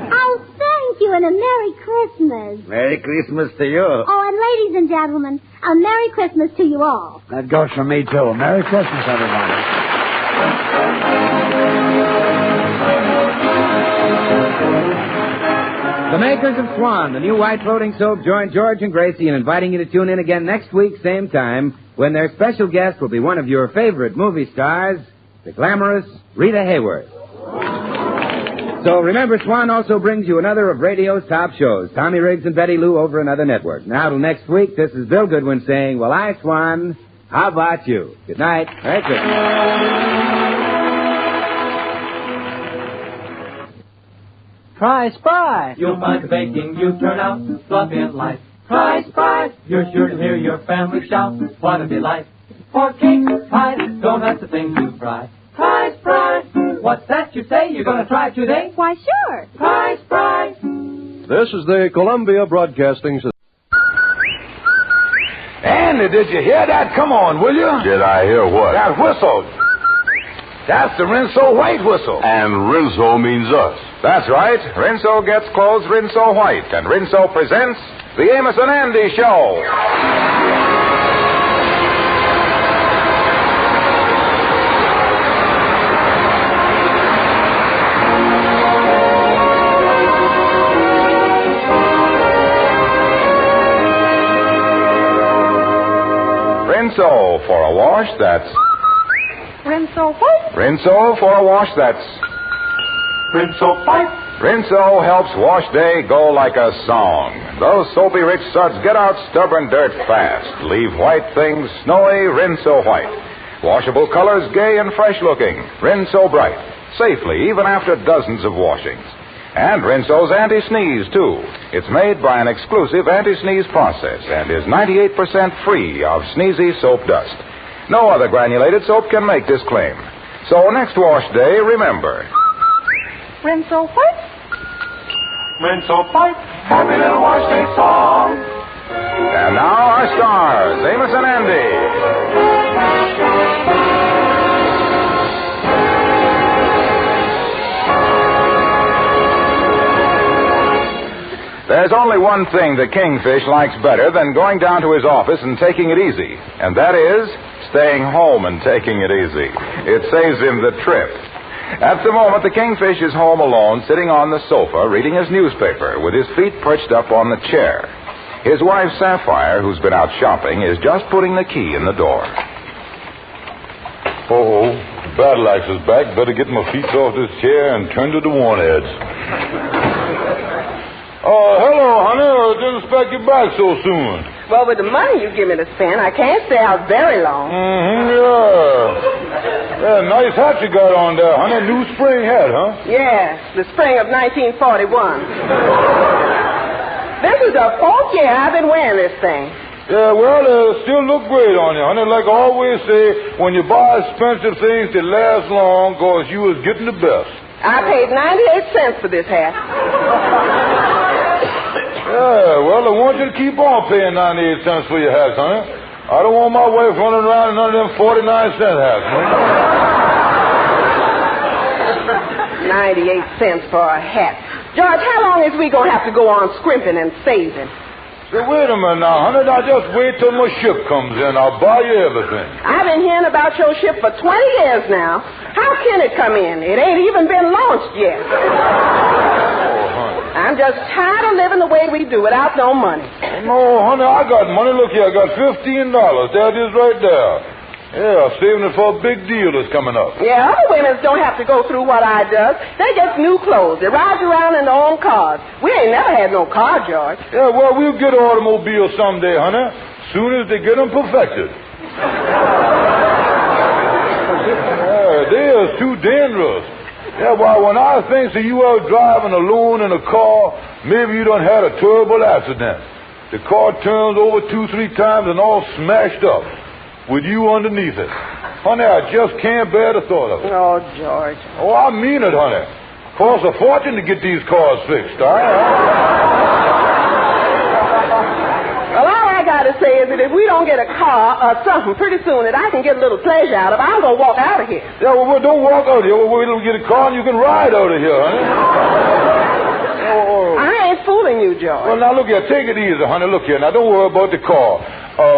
Oh, thank you, and a Merry Christmas.
Merry Christmas to you.
Oh, and ladies and gentlemen, a Merry Christmas to you all.
That goes for me, too. Merry Christmas, everybody.
The makers of Swan, the new white floating soap, join George and Gracie in inviting you to tune in again next week, same time, when their special guest will be one of your favorite movie stars, the glamorous Rita Hayworth. So remember, Swan also brings you another of radio's top shows, Tommy Riggs and Betty Lou over another network. Now till next week, this is Bill Goodwin saying, well, I, Swan, how about you? Good night. Merry Christmas.
Try Sprite. You'll find the baking you turn out fluffy and light. Try Sprite. You're sure to hear your family shout, what a delight. For cake, pies, donuts, the things you fry. Try Sprite. What's that you say? You're going to try it today?
Why, sure.
Try Sprite.
This is the Columbia Broadcasting System.
Andy, did you hear that? Come on, will you?
Did I hear what?
That whistle. That's the Rinso White whistle.
And Rinso means us.
That's right. Rinso gets clothes Rinso White. And Rinso presents the Amos and Andy Show. Rinso for a wash that's...
Rinso what?
Rinso for a wash that's...
Rinso White.
Rinso helps wash day go like a song. Those soapy rich suds get out stubborn dirt fast. Leave white things snowy, Rinso White. Washable colors gay and fresh looking, Rinso Bright. Safely, even after dozens of washings. And Rinso's anti-sneeze, too. It's made by an exclusive anti-sneeze process and is 98% free of sneezy soap dust. No other granulated soap can make this claim. So next wash day, remember...
Rinso what?
Rinso White. Happy little wash day song.
And now our stars, Amos and Andy. There's only one thing the Kingfish likes better than going down to his office and taking it easy, and that is staying home and taking it easy. It saves him the trip. At the moment, the Kingfish is home alone, sitting on the sofa, reading his newspaper, with his feet perched up on the chair. His wife, Sapphire, who's been out shopping, is just putting the key in the door.
Oh, battle axe is back. Better get my feet off this chair and turn to the want ads. Hello, honey. I didn't expect you back so soon.
Well, with the money you give me to spend, I can't stay out very long.
Yeah. Yeah, nice hat you got on there, honey. New spring hat, huh?
Yes, the spring of 1941. This is the 4th year I've been wearing this thing.
Yeah, well, still look great on you, honey. Like I always say, when you buy expensive things, they last long because you was getting the best.
I paid 98 cents for this hat.
Yeah, well, I want you to keep on paying 98 cents for your hats, honey. I don't want my wife running around in none of them 49-cent hats, honey.
98 cents for a hat. George, how long is we going to have to go on scrimping and saving?
So wait a minute now, honey. Now just wait till my ship comes in. I'll buy you everything.
I've been hearing about your ship for 20 years now. How can it come in? It ain't even been launched yet. I'm just tired of living the way we do without no money.
No, honey, I got money. Look here, I got $15. That is right there. Yeah, saving it for a big deal that's coming up.
Yeah, other women don't have to go through what I does. They get new clothes. They ride around in their own cars. We ain't never had no car, George.
Yeah, well, we'll get automobiles someday, honey. Soon as they get them perfected. Yeah, they are too dangerous. Yeah, well, when I think that you are driving alone in a car, maybe you done had a terrible accident. The car turns over 2-3 times and all smashed up with you underneath it. Honey, I just can't bear the thought of it.
Oh, George.
Oh, I mean it, honey. Costs a fortune to get these cars fixed, all right?
Well, all I got to say is that if we don't get a car or something pretty soon that I can get a little pleasure out of, I'm going to walk out of here.
Yeah, well, don't walk out of here. We'll wait till we get a car and you can ride out of here, honey.
I ain't fooling you, George.
Well, now, look here. Take it easy, honey. Look here. Now, don't worry about the car.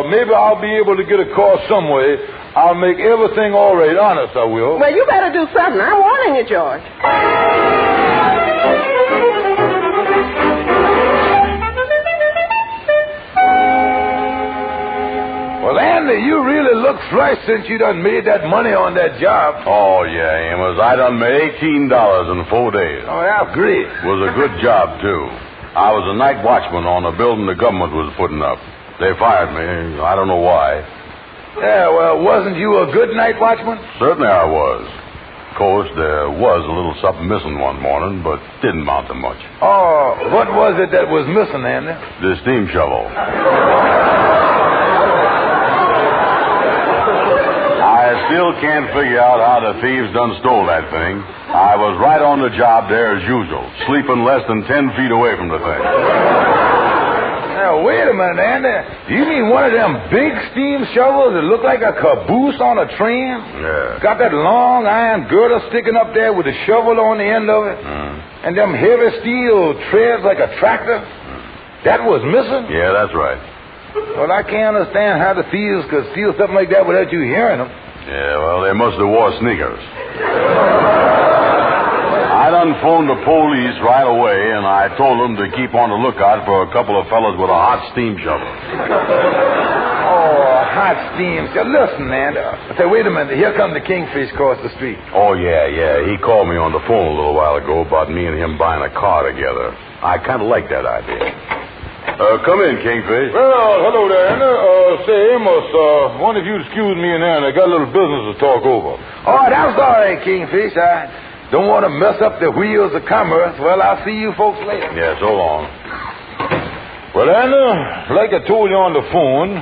Maybe I'll be able to get a car some way. I'll make everything all right. Honest, I will.
Well, you better do something. I'm warning you, George.
Well, Andy, you really look fresh since you done made that money on that job.
Oh, yeah, Amos. I done made $18 in 4 days.
Oh, that's great.
Was a good job, too. I was a night watchman on a building the government was putting up. They fired me. I don't know why.
Yeah, well, wasn't you a good night watchman?
Certainly I was. Of course, there was a little something missing one morning, but didn't amount to much.
Oh, what was it that was missing, Andy?
The steam shovel. I still can't figure out how the thieves done stole that thing. I was right on the job there as usual, sleeping less than 10 feet away from the thing.
Now, wait a minute, Andy. You mean one of them big steam shovels that look like a caboose on a train?
Yeah.
Got that long iron girder sticking up there with a shovel on the end of it? And them heavy steel treads like a tractor? That was missing?
Yeah, that's right.
Well, I can't understand how the thieves could steal something like that without you hearing them.
Yeah, well, they must have wore sneakers. I done phoned the police right away, and I told them to keep on the lookout for a couple of fellas with a hot steam shovel.
Oh, hot steam shovel. Listen, man. Say, wait a minute. Here come the Kingfish across the street.
Oh, yeah. He called me on the phone a little while ago about me and him buying a car together. I kind of like that idea. Come in, Kingfish.
Well, hello there, Anna. Say, Amos, why don't you excuse me and Anna? I got a little business to talk over. Oh, that's all right, Kingfish. I don't want to mess up the wheels of commerce. Well, I'll see you folks later.
Yeah, so long.
Well, Anna, like I told you on the phone,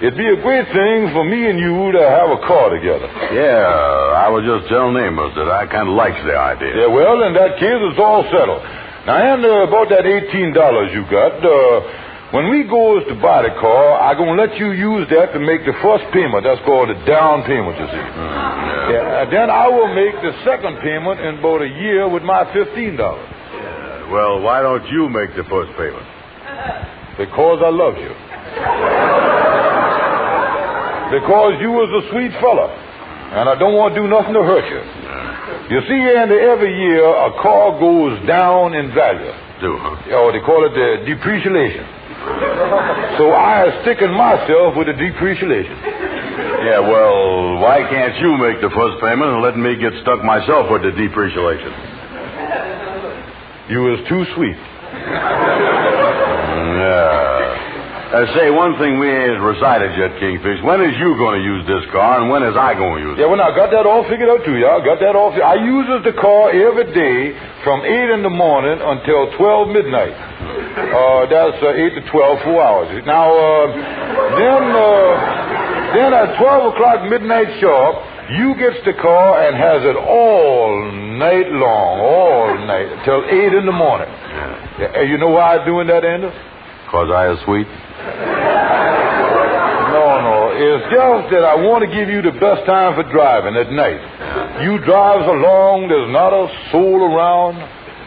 it'd be a great thing for me and you to have a car together.
Yeah, I was just telling Amos that I kind of likes the idea.
Yeah, well, in that case, it's all settled. Now, Anna, about that $18 you got, when we goes to buy the car, I'm going to let you use that to make the first payment. That's called the down payment, you see. Yeah, then I will make the second payment in about a year with my $15.
Yeah, well, why don't you make the first payment?
Because I love you. Because you was a sweet fella, and I don't want to do nothing to hurt you. You see, Andy, every year a car goes down in value. Oh, they call it the depreciation. So I am sticking myself with the depreciation.
Yeah, well, why can't you make the first payment and let me get stuck myself with the depreciation?
You was too sweet.
Yeah. Say, one thing we ain't recited yet, Kingfish. When is you going to use this car, and when is I going to use it?
Yeah, well, I got that all figured out, too, y'all. Got that all I uses the car every day from 8 in the morning until 12 midnight. That's 8 to 12, 4 hours. Now, then at 12 o'clock midnight sharp, you gets the car and has it all night long, all night, till 8 in the morning. Yeah. You know why I'm doing that, Anders?
Because I is sweet?
No. It's just that I want to give you the best time for driving at night. Yeah. You drives along, there's not a soul around,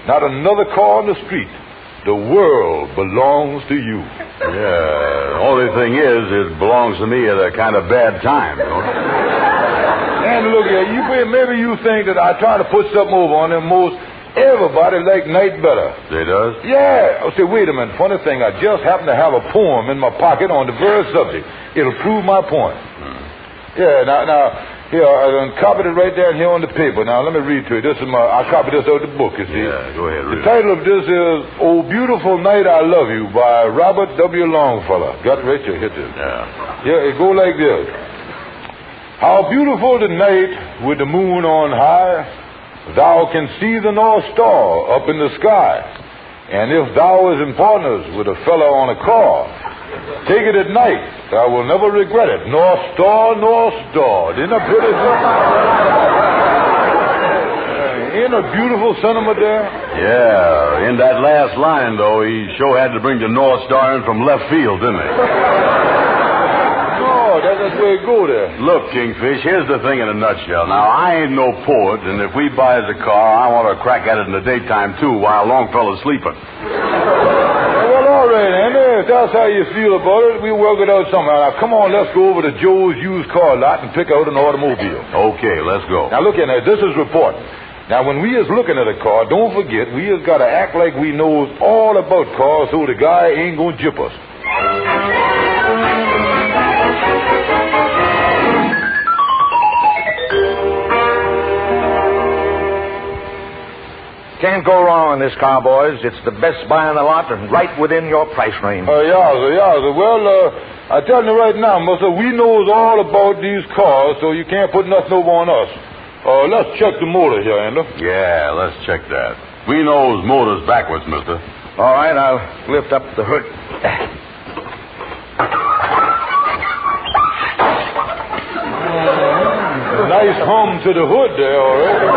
not another car on the street. The world belongs to you.
Yeah, the only thing is, it belongs to me at a kind of bad time, don't it?
And look here, maybe you think that I try to put something over on them. Most everybody like night better.
They does?
Yeah. Oh, say, wait a minute. Funny thing, I just happen to have a poem in my pocket on the very subject. It'll prove my point. Yeah, now, here, I done copied it right down here on the paper. Now, let me read to you. I copied this out of the book, you see.
Yeah, go ahead, read.
The title of this is, Oh, Beautiful Night, I Love You, by Robert W. Longfellow. Got right here. Hit this. Yeah, it go like this. How beautiful the night with the moon on high, thou can see the North Star up in the sky. And if thou is in partners with a fellow on a car, take it at night. Thou will never regret it. North Star, North Star. Isn't that pretty? Ain't a beautiful sentiment there?
Yeah. In that last line, though, he sure had to bring the North Star in from left field, didn't he?
That's the way it go there.
Look, Kingfish, here's the thing in a nutshell. Now, I ain't no poet, and if we buys a car, I want to crack at it in the daytime, too, while Longfellow's sleeping.
Well, all right, Andy. If that's how you feel about it, we'll work it out somehow. Now, come on, let's go over to Joe's used car lot and pick out an automobile.
Okay, let's go.
Now, look here, this is reporting. Now, when we is looking at a car, don't forget, we has got to act like we knows all about cars so the guy ain't going to jip us.
Can't go wrong in this car, boys. It's the best buy in the lot and right within your price range.
Yowza. Well, I tell you right now, mister, we knows all about these cars, so you can't put nothing over on us. Let's check the motor here, Andy.
Yeah, let's check that. We knows motors backwards, mister.
All right, I'll lift up the hood.
Nice hum to the hood there, all right.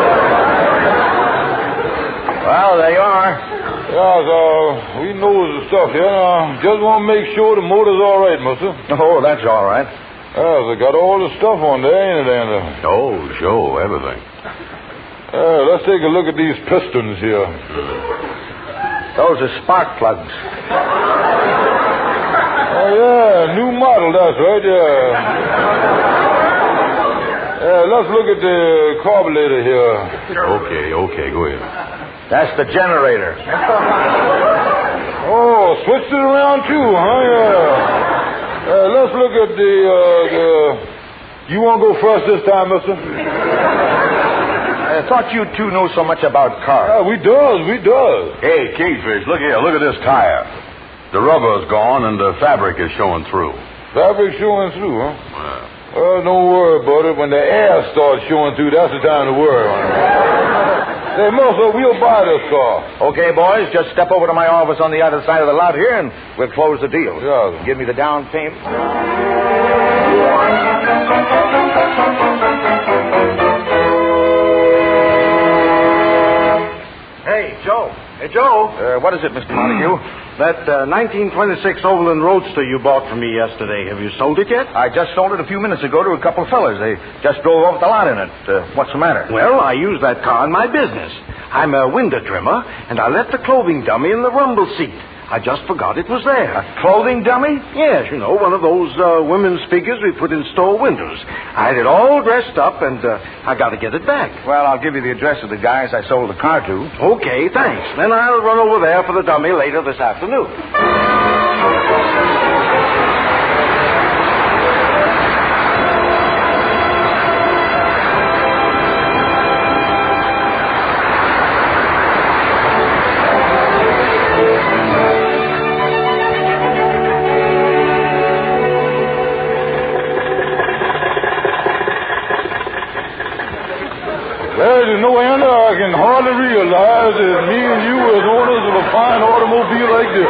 Well, there you are.
Yeah, so we know the stuff here. Just want to make sure the motor's all right, mister.
Oh, that's all right.
Yeah, they got all the stuff on there, ain't it, Andy?
Oh, sure, everything.
Let's take a look at these pistons here.
Those are spark plugs.
Oh, yeah, new model, that's right, yeah. Let's look at the carburetor here.
Okay, go ahead.
That's the generator.
Oh, switched it around too, huh? Yeah. Let's look at the. You want to go first this time, mister?
I thought you two know so much about cars.
Yeah, we does.
Hey, Kingfish, look here. Look at this tire. The rubber's gone and the fabric is showing through.
Fabric showing through, huh?
Yeah.
Well, don't worry about it. When the air starts showing through, that's the time to worry. Hey, Martha, we'll buy this car.
Okay, boys, just step over to my office on the other side of the lot here, and we'll close the deal.
Yeah.
Give me the down payment. Hey, Joe. What is it, Mr. Montague?
That 1926 Overland Roadster you bought from me yesterday, have you sold it yet?
I just sold it a few minutes ago to a couple of fellas. They just drove off the lot in it. What's the matter?
Well, I use that car in my business. I'm a window trimmer, and I left the clothing dummy in the rumble seat. I just forgot it was there.
A clothing dummy?
Yes, you know, one of those women's figures we put in store windows. I had it all dressed up, and I got to get it back.
Well, I'll give you the address of the guys I sold the car to.
Okay, thanks. Then I'll run over there for the dummy later this afternoon.
hardly realize that me and you as owners of a fine automobile like this.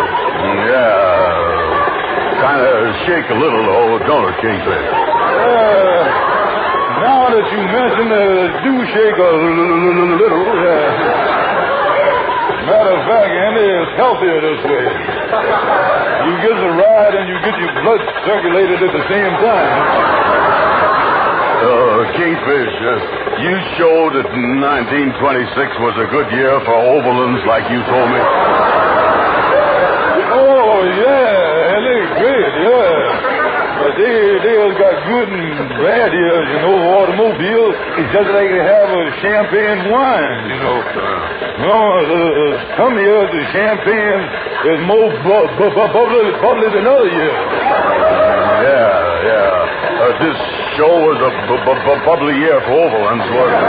Yeah. Kind of shake a little, though, don't it, Kingfish?
Now that you mention it, do shake a little. Matter of fact, Andy, it's healthier this way. You get the ride and you get your blood circulated at the same time.
Kingfish, you showed that 1926 was a good year for Overlands, like you told me.
Oh, yeah, they're great, yeah. But they got good and bad years, you know, automobiles. It's just like they have a champagne wine, you know. Some years the champagne is more bubbly than other years.
Yeah. This show was a bubbly year for Overlands, wasn't it?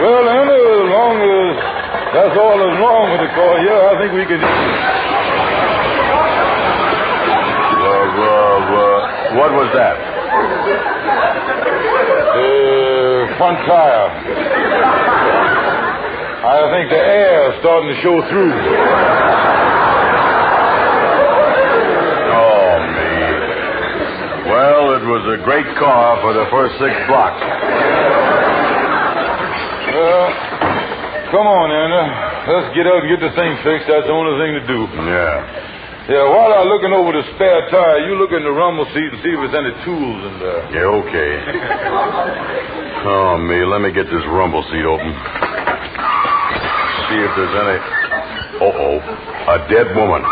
Well, Andy, as long as that's all that's wrong with the car here, I think we can...
What was that?
Front tire. I think the air is starting to show through.
Oh, me. Well, it was a great car for the first 6 blocks.
Come on, Anna. Let's get out and get the thing fixed. That's the only thing to do. Yeah, while I'm looking over the spare tire, you look in the rumble seat and see if there's any tools in there.
Yeah, okay. Oh, me, let me get this rumble seat open. See if there's any... a dead woman.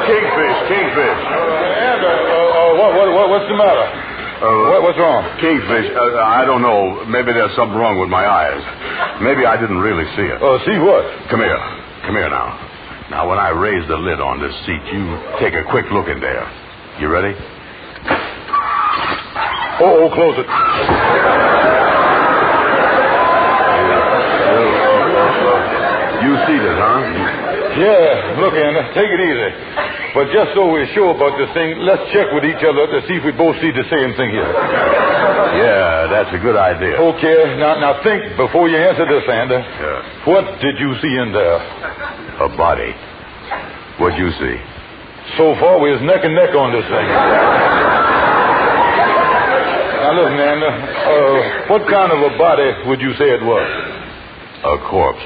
Kingfish.
What's the matter? What's wrong?
Kingfish, I don't know. Maybe there's something wrong with my eyes. Maybe I didn't really see it.
See what?
Come here now. Now, when I raise the lid on this seat, you take a quick look in there. You ready?
Close it.
You see this, huh?
Yeah, look, Anna, take it easy. But just so we're sure about this thing, let's check with each other to see if we both see the same thing here.
Yeah, that's a good idea.
Okay, now think before you answer this, Andy.
Yeah.
What did you see in there?
A body. What'd you see?
So far, we're neck and neck on this thing. Now, listen, Andy, what kind of a body would you say it was?
A corpse.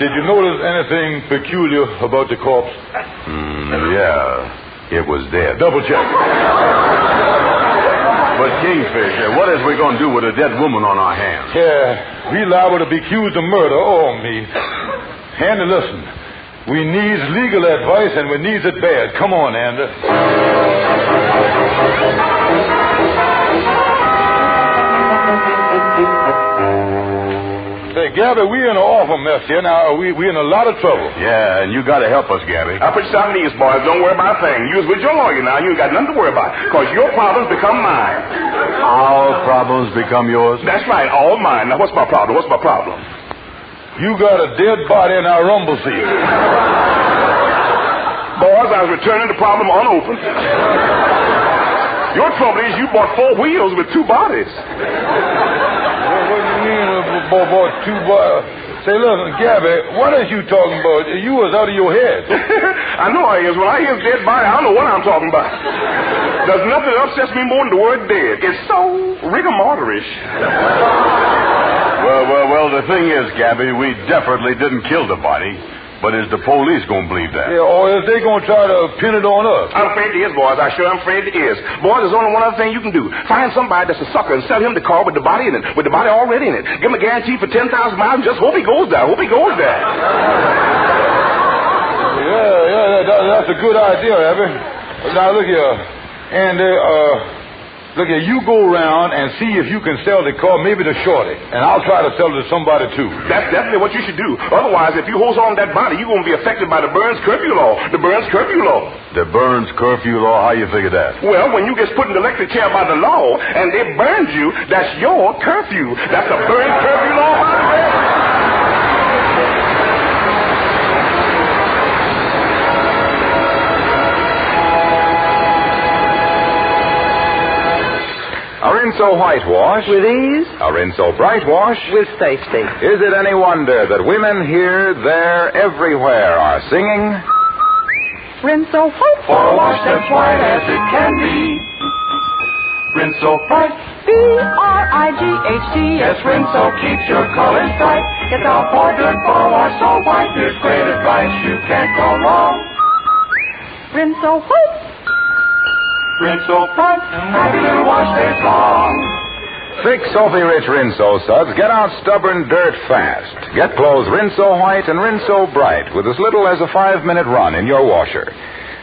Did you notice anything peculiar about the corpse?
Yeah. It was dead.
Double check.
But, Kingfish, what is we going to do with a dead woman on our hands?
Yeah, we liable to be accused of murder. Oh, me. Andy, listen. We needs legal advice, and we needs it bad. Come on, Andy. Say, Gabby, we're in an awful mess here. Now, we're in a lot of trouble.
Yeah, and you got to help us, Gabby.
I put you on these, boys. Don't worry about a thing. You was with your lawyer now. You ain't got nothing to worry about. Because your problems become mine.
Our problems become yours?
That's right, all mine. Now, what's my problem?
You got a dead body in our rumble seat.
Boys, I was returning the problem unopened. Your trouble is you bought 4 wheels with 2 bodies.
What do you mean, bought 2 bodies? Say, listen, Gabby, what is you talking about? You was out of your head.
I know I is. When I hear dead body, I don't know what I'm talking about. There's nothing that upsets me more than the word dead. It's so rigor-mortis-ish.
Well, the thing is, Gabby, we definitely didn't kill the body. But is the police going to believe that?
Yeah, or is they going to try to pin it on us?
I'm afraid it is, boys. I'm afraid it is. Boys, there's only one other thing you can do. Find somebody that's a sucker and sell him the car with the body in it, with the body already in it. Give him a guarantee for 10,000 miles and just hope he goes there.
Yeah, that's a good idea, Abby. Now, look here. Andy, look here, you go around and see if you can sell the car, maybe to Shorty. And I'll try to sell it to somebody, too.
That's definitely what you should do. Otherwise, if you hold on to that body, you're going to be affected by the Burns curfew law. The Burns curfew law.
The Burns curfew law? How you figure that?
Well, when you get put in the electric chair by the law and they burned you, that's your curfew. That's the Burns curfew law, by the way.
Rinso Whitewash.
With ease.
A Rinso Bright Wash.
With safety.
Is it any wonder that women here, there, everywhere are singing?
Rinso White.
For a wash that's white as it can be. Rinso Bright.
B-R-I-G-H-T.
Yes, Rinso keeps your colors bright. It's our powdered for wash so white. Here's great advice, you can't go wrong.
Rinso White.
Rinso Bright. Happy little wash days long.
Thick, soapy-rich Rinso suds get out stubborn dirt fast. Get clothes Rinso White and Rinso Bright with as little as a 5-minute run in your washer.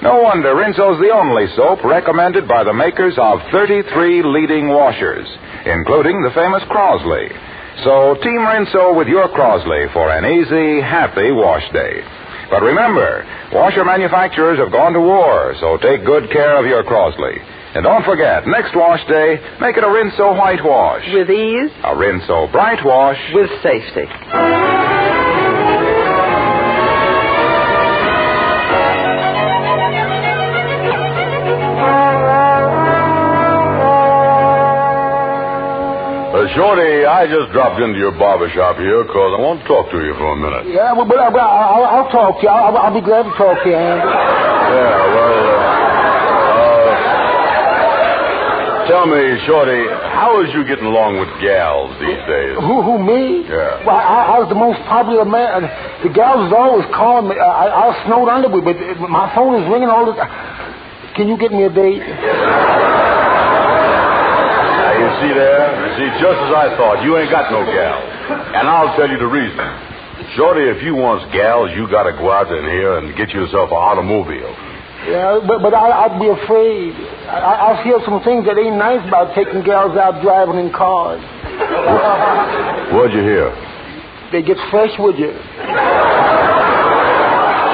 No wonder Rinso's the only soap recommended by the makers of 33 leading washers, including the famous Crosley. So Team Rinso with your Crosley for an easy, happy wash day. But remember, washer manufacturers have gone to war, so take good care of your Crosley. And don't forget, next wash day, make it a Rinso White Wash.
With ease.
A Rinso Bright Wash.
With safety.
Shorty, I just dropped into your barber shop here because I want to talk to you for a minute.
Yeah, but I'll talk to you. I'll be glad to talk to you, Andy.
Yeah, well, tell me, Shorty, how is you getting along with gals these days?
Who, me?
Yeah.
Well, I was the most popular man. The gals is always calling me. I was snowed under, but my phone is ringing all the time. Can you get me a date?
You see there? You see, just as I thought, you ain't got no gal. And I'll tell you the reason. Shorty, if you want gals, you got to go out in here and get yourself an automobile.
Yeah, but I'd be afraid. I feel some things that ain't nice about taking gals out driving in cars.
What'd you hear?
They get fresh with you.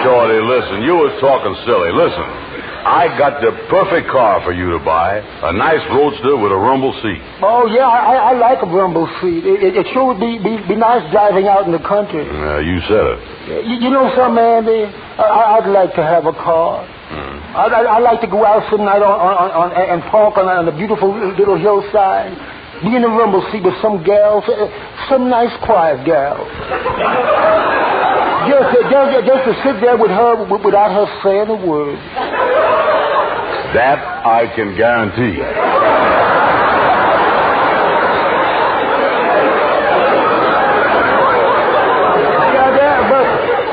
Shorty, listen, you was talking silly. Listen. I got the perfect car for you to buy. A nice roadster with a rumble seat.
Oh, yeah, I like a rumble seat. It sure would be nice driving out in the country.
You said it.
You know something, Andy? I'd like to have a car. I'd like to go out some night and park on a beautiful little hillside. Be in a rumble seat with some gals, some nice quiet gals. Just to sit there with her without her saying a word.
That I can guarantee.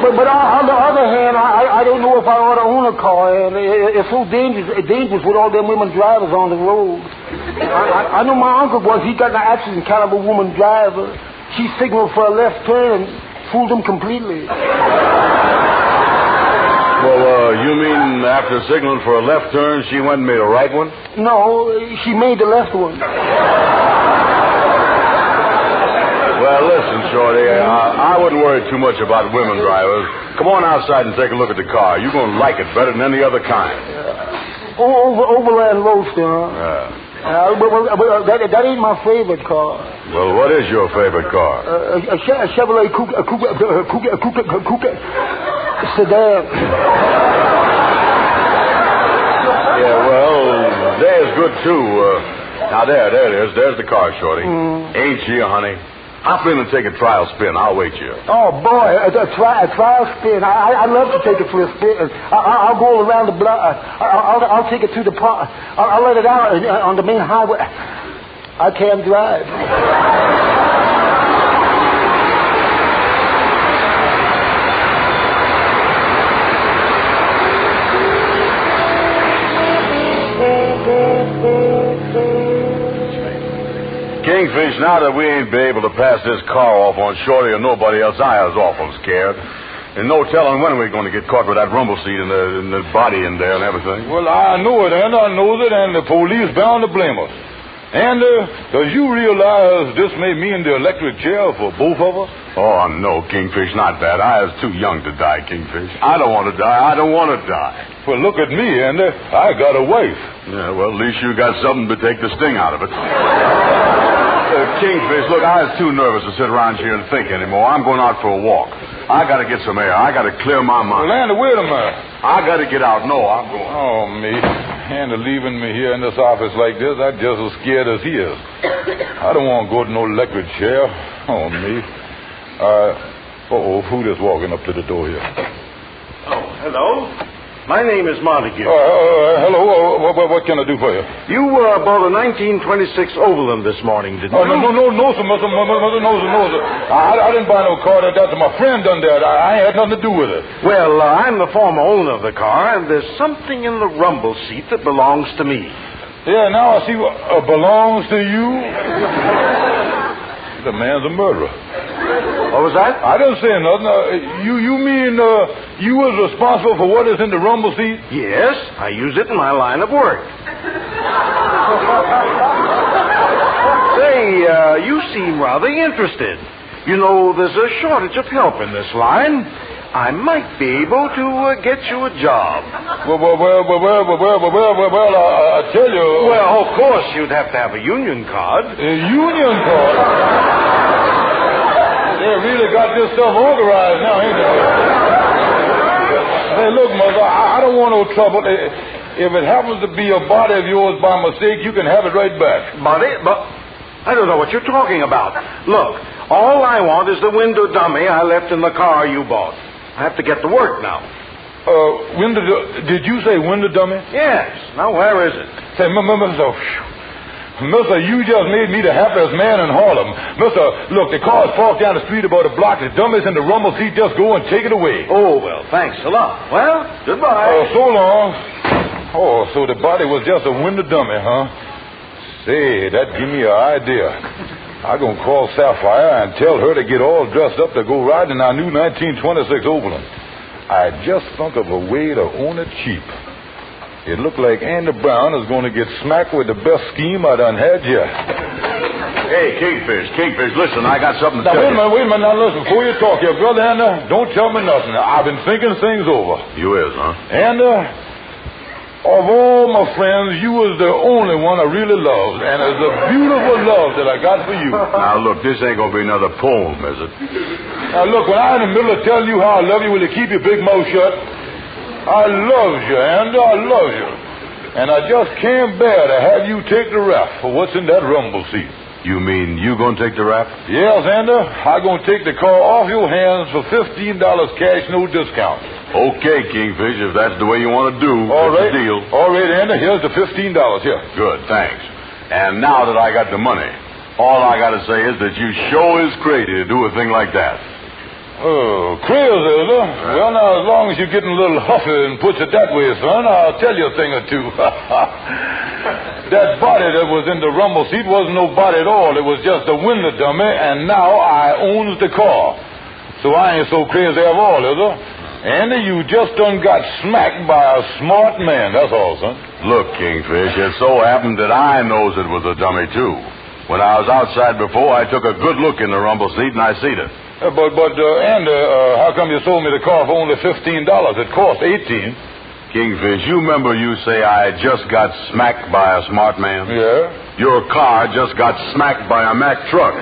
But on the other hand, I don't know if I ought to own a car, and it's so dangerous with all them women drivers on the road. I know my uncle he got in an accident kind of a woman driver. She signaled for a left turn and fooled him completely.
Well, you mean after signaling for a left turn, she went and made a right one?
No, she made the left one.
Well, listen, Shorty, I wouldn't worry too much about women drivers. Come on outside and take a look at the car. You're going to like it better than any other kind.
Overland Roadster, huh?
Yeah.
But that ain't my favorite car.
Well, what is your favorite car?
A Chevrolet Coupe sedan.
Yeah, well, there's good, too. Now, there it is. There's the car, Shorty. Ain't she, honey? Hop in and take a trial spin. I'll wait you.
Oh, boy, a trial spin. I'd love to take it for a spin. I'll go around the block. I'll take it to the park. I'll let it out on the main highway. I can't drive.
Kingfish, now that we ain't be able to pass this car off on Shorty or nobody else, I was awful scared. And no telling when we're going to get caught with that rumble seat and the body in there and everything.
Well, I know it, and I know it, and the police bound to blame us. And does you realize this may mean the electric chair for both of us?
Oh, no, Kingfish, not that. I was too young to die, Kingfish. I don't want to die. I don't want to die.
Well, look at me, Andy. I got a wife.
Yeah, well, at least you got something to take the sting out of it. Kingfish, look, I was too nervous to sit around here and think anymore. I'm going out for a walk. I got to get some air. I got to clear my mind.
Well, Andy, wait a minute.
I got to get out. No, I'm going.
Oh, me. And leaving me here in this office like this, I'm just as scared as he is. I don't want to go to no electric chair. Oh, me. Who just walking up to the door here?
Oh, hello. My name is Montague.
Hello. What can I do for you?
You bought a 1926 Avalon this morning, didn't you?
No, sir. No. I didn't buy no car. That's my friend done that. I had nothing to do with it.
Well, I'm the former owner of the car, and there's something in the rumble seat that belongs to me.
Yeah, now I see what belongs to you. The man's a murderer.
What was that?
I didn't say nothing. You mean you was responsible for what is in the rumble seat?
Yes, I use it in my line of work. Say, you seem rather interested. You know, there's a shortage of help in this line. I might be able to get you a job.
Well, I tell you...
Well, of course, you'd have to have a union card.
A union card? They really got this stuff organized now, ain't they? Hey, look, Mother, I don't want no trouble. If it happens to be a body of yours by mistake, you can have it right back.
Body? But I don't know what you're talking about. Look, all I want is the window dummy I left in the car you bought. I have to get to work now.
Did you say window dummy?
Yes. Now, where is it?
Say, Mister, you just made me the happiest man in Harlem. Mister, look, the car's parked down the street about a block. The dummy's in the rumble seat. Just go and take it away.
Oh, well, thanks a lot. Well, goodbye.
So long. Oh, so the body was just a window dummy, huh? Say, that give me an idea. I'm going to call Sapphire and tell her to get all dressed up to go riding in our new 1926 Avalon. I just thunk of a way to own it cheap. It looked like Andy Brown is going to get smacked with the best scheme I done had yet.
Hey, Kingfish, listen, I got something to tell you.
Wait a minute, now listen, before you talk here, brother Andy, don't tell me nothing. I've been thinking things over.
You is, huh?
And, of all my friends, you was the only one I really loved, and it's a beautiful love that I got for you.
Now, look, this ain't going to be another poem, is it?
Now, look, when I'm in the middle of telling you how I love you, will you keep your big mouth shut? I love you, Andy, I love you. And I just can't bear to have you take the rap for what's in that rumble seat.
You mean you going to take the rap?
Yes, Andy, I'm going to take the car off your hands for $15 cash, no discount.
Okay, Kingfish, if that's the way you want to do,
all right.
It's a deal.
All right, Andy, here's the $15 here.
Good, thanks. And now that I got the money, all I got to say is that you sure is crazy to do a thing like that.
Oh, crazy, is it? Well, now, as long as you're getting a little huffy and puts it that way, son, I'll tell you a thing or two. That body that was in the rumble seat wasn't no body at all. It was just a window dummy, and now I owns the car. So I ain't so crazy at all, is it? Andy, you just done got smacked by a smart man, that's all, son.
Look, Kingfish, it so happened that I knows it was a dummy, too. When I was outside before, I took a good look in the rumble seat, and I seen it.
But Andy, how come you sold me the car for only $15? It cost $18.
Kingfish, you remember you say I just got smacked by a smart man?
Yeah?
Your car just got smacked by a Mack truck.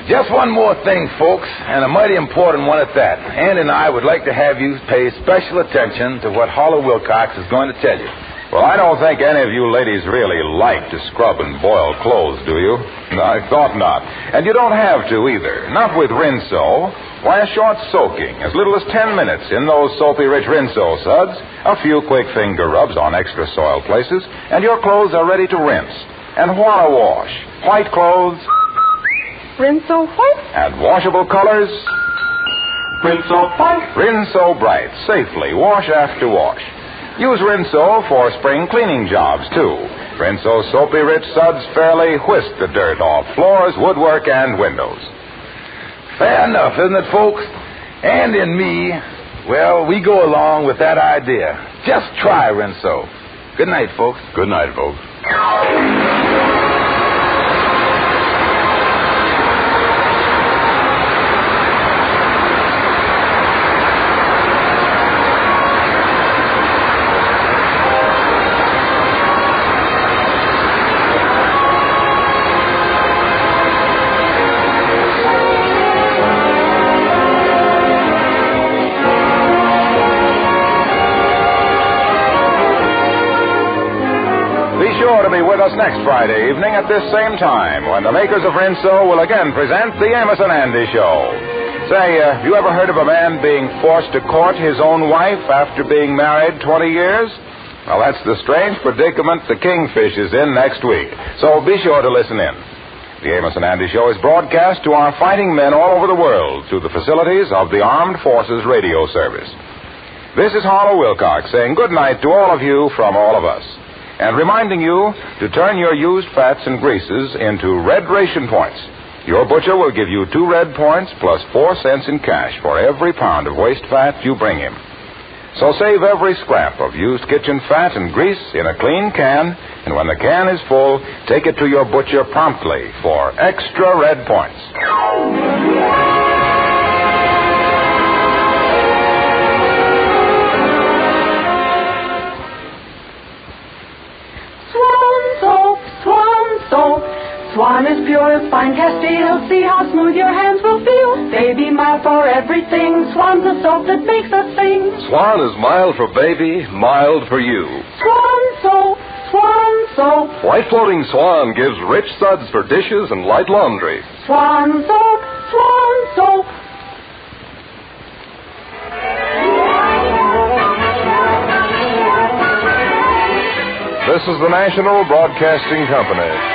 Just one more thing, folks, and a mighty important one at that. Ann and I would like to have you pay special attention to what Hollow Wilcox is going to tell you.
Well, I don't think any of you ladies really like to scrub and boil clothes, do you? I thought not. And you don't have to either. Not with Rinso. Why, a short soaking, as little as 10 minutes in those soapy-rich Rinso suds, a few quick finger rubs on extra soiled places, and your clothes are ready to rinse. And what a wash. White clothes...
Rinso white.
And washable colors.
Rinso white.
Rinso bright. Safely, wash after wash. Use Rinso for spring cleaning jobs, too. Rinso soapy rich suds fairly whisk the dirt off floors, woodwork, and windows.
Fair enough, isn't it, folks? And in me, well, we go along with that idea. Just try Rinso. Good night, folks.
Good night, folks.
to be with us next Friday evening at this same time when the makers of Rinso will again present the Amos and Andy Show. Say, have you ever heard of a man being forced to court his own wife after being married 20 years? Well, that's the strange predicament the Kingfish is in next week. So be sure to listen in. The Amos and Andy Show is broadcast to our fighting men all over the world through the facilities of the Armed Forces Radio Service. This is Harlow Wilcox saying good night to all of you from all of us, and reminding you to turn your used fats and greases into red ration points. Your butcher will give you 2 red points plus 4 cents in cash for every pound of waste fat you bring him. So save every scrap of used kitchen fat and grease in a clean can, and when the can is full, take it to your butcher promptly for extra red points.
Swan is pure as fine Castile. See how smooth your hands will feel. Baby mild for everything. Swan's the soap that makes us sing.
Swan is mild for baby, mild for you.
Swan soap, Swan soap.
White floating Swan gives rich suds for dishes and light laundry.
Swan soap, Swan soap.
This is the National Broadcasting Company.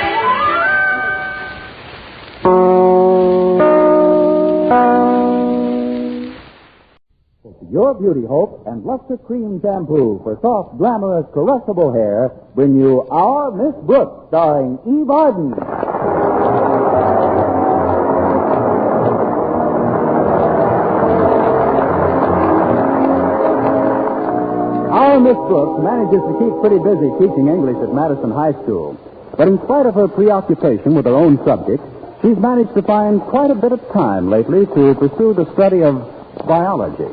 Your Beauty Hope and Luster Cream Shampoo for soft, glamorous, caressable hair bring you Our Miss Brooks, starring Eve Arden. Our Miss Brooks manages to keep pretty busy teaching English at Madison High School. But in spite of her preoccupation with her own subject, she's managed to find quite a bit of time lately to pursue the study of biology.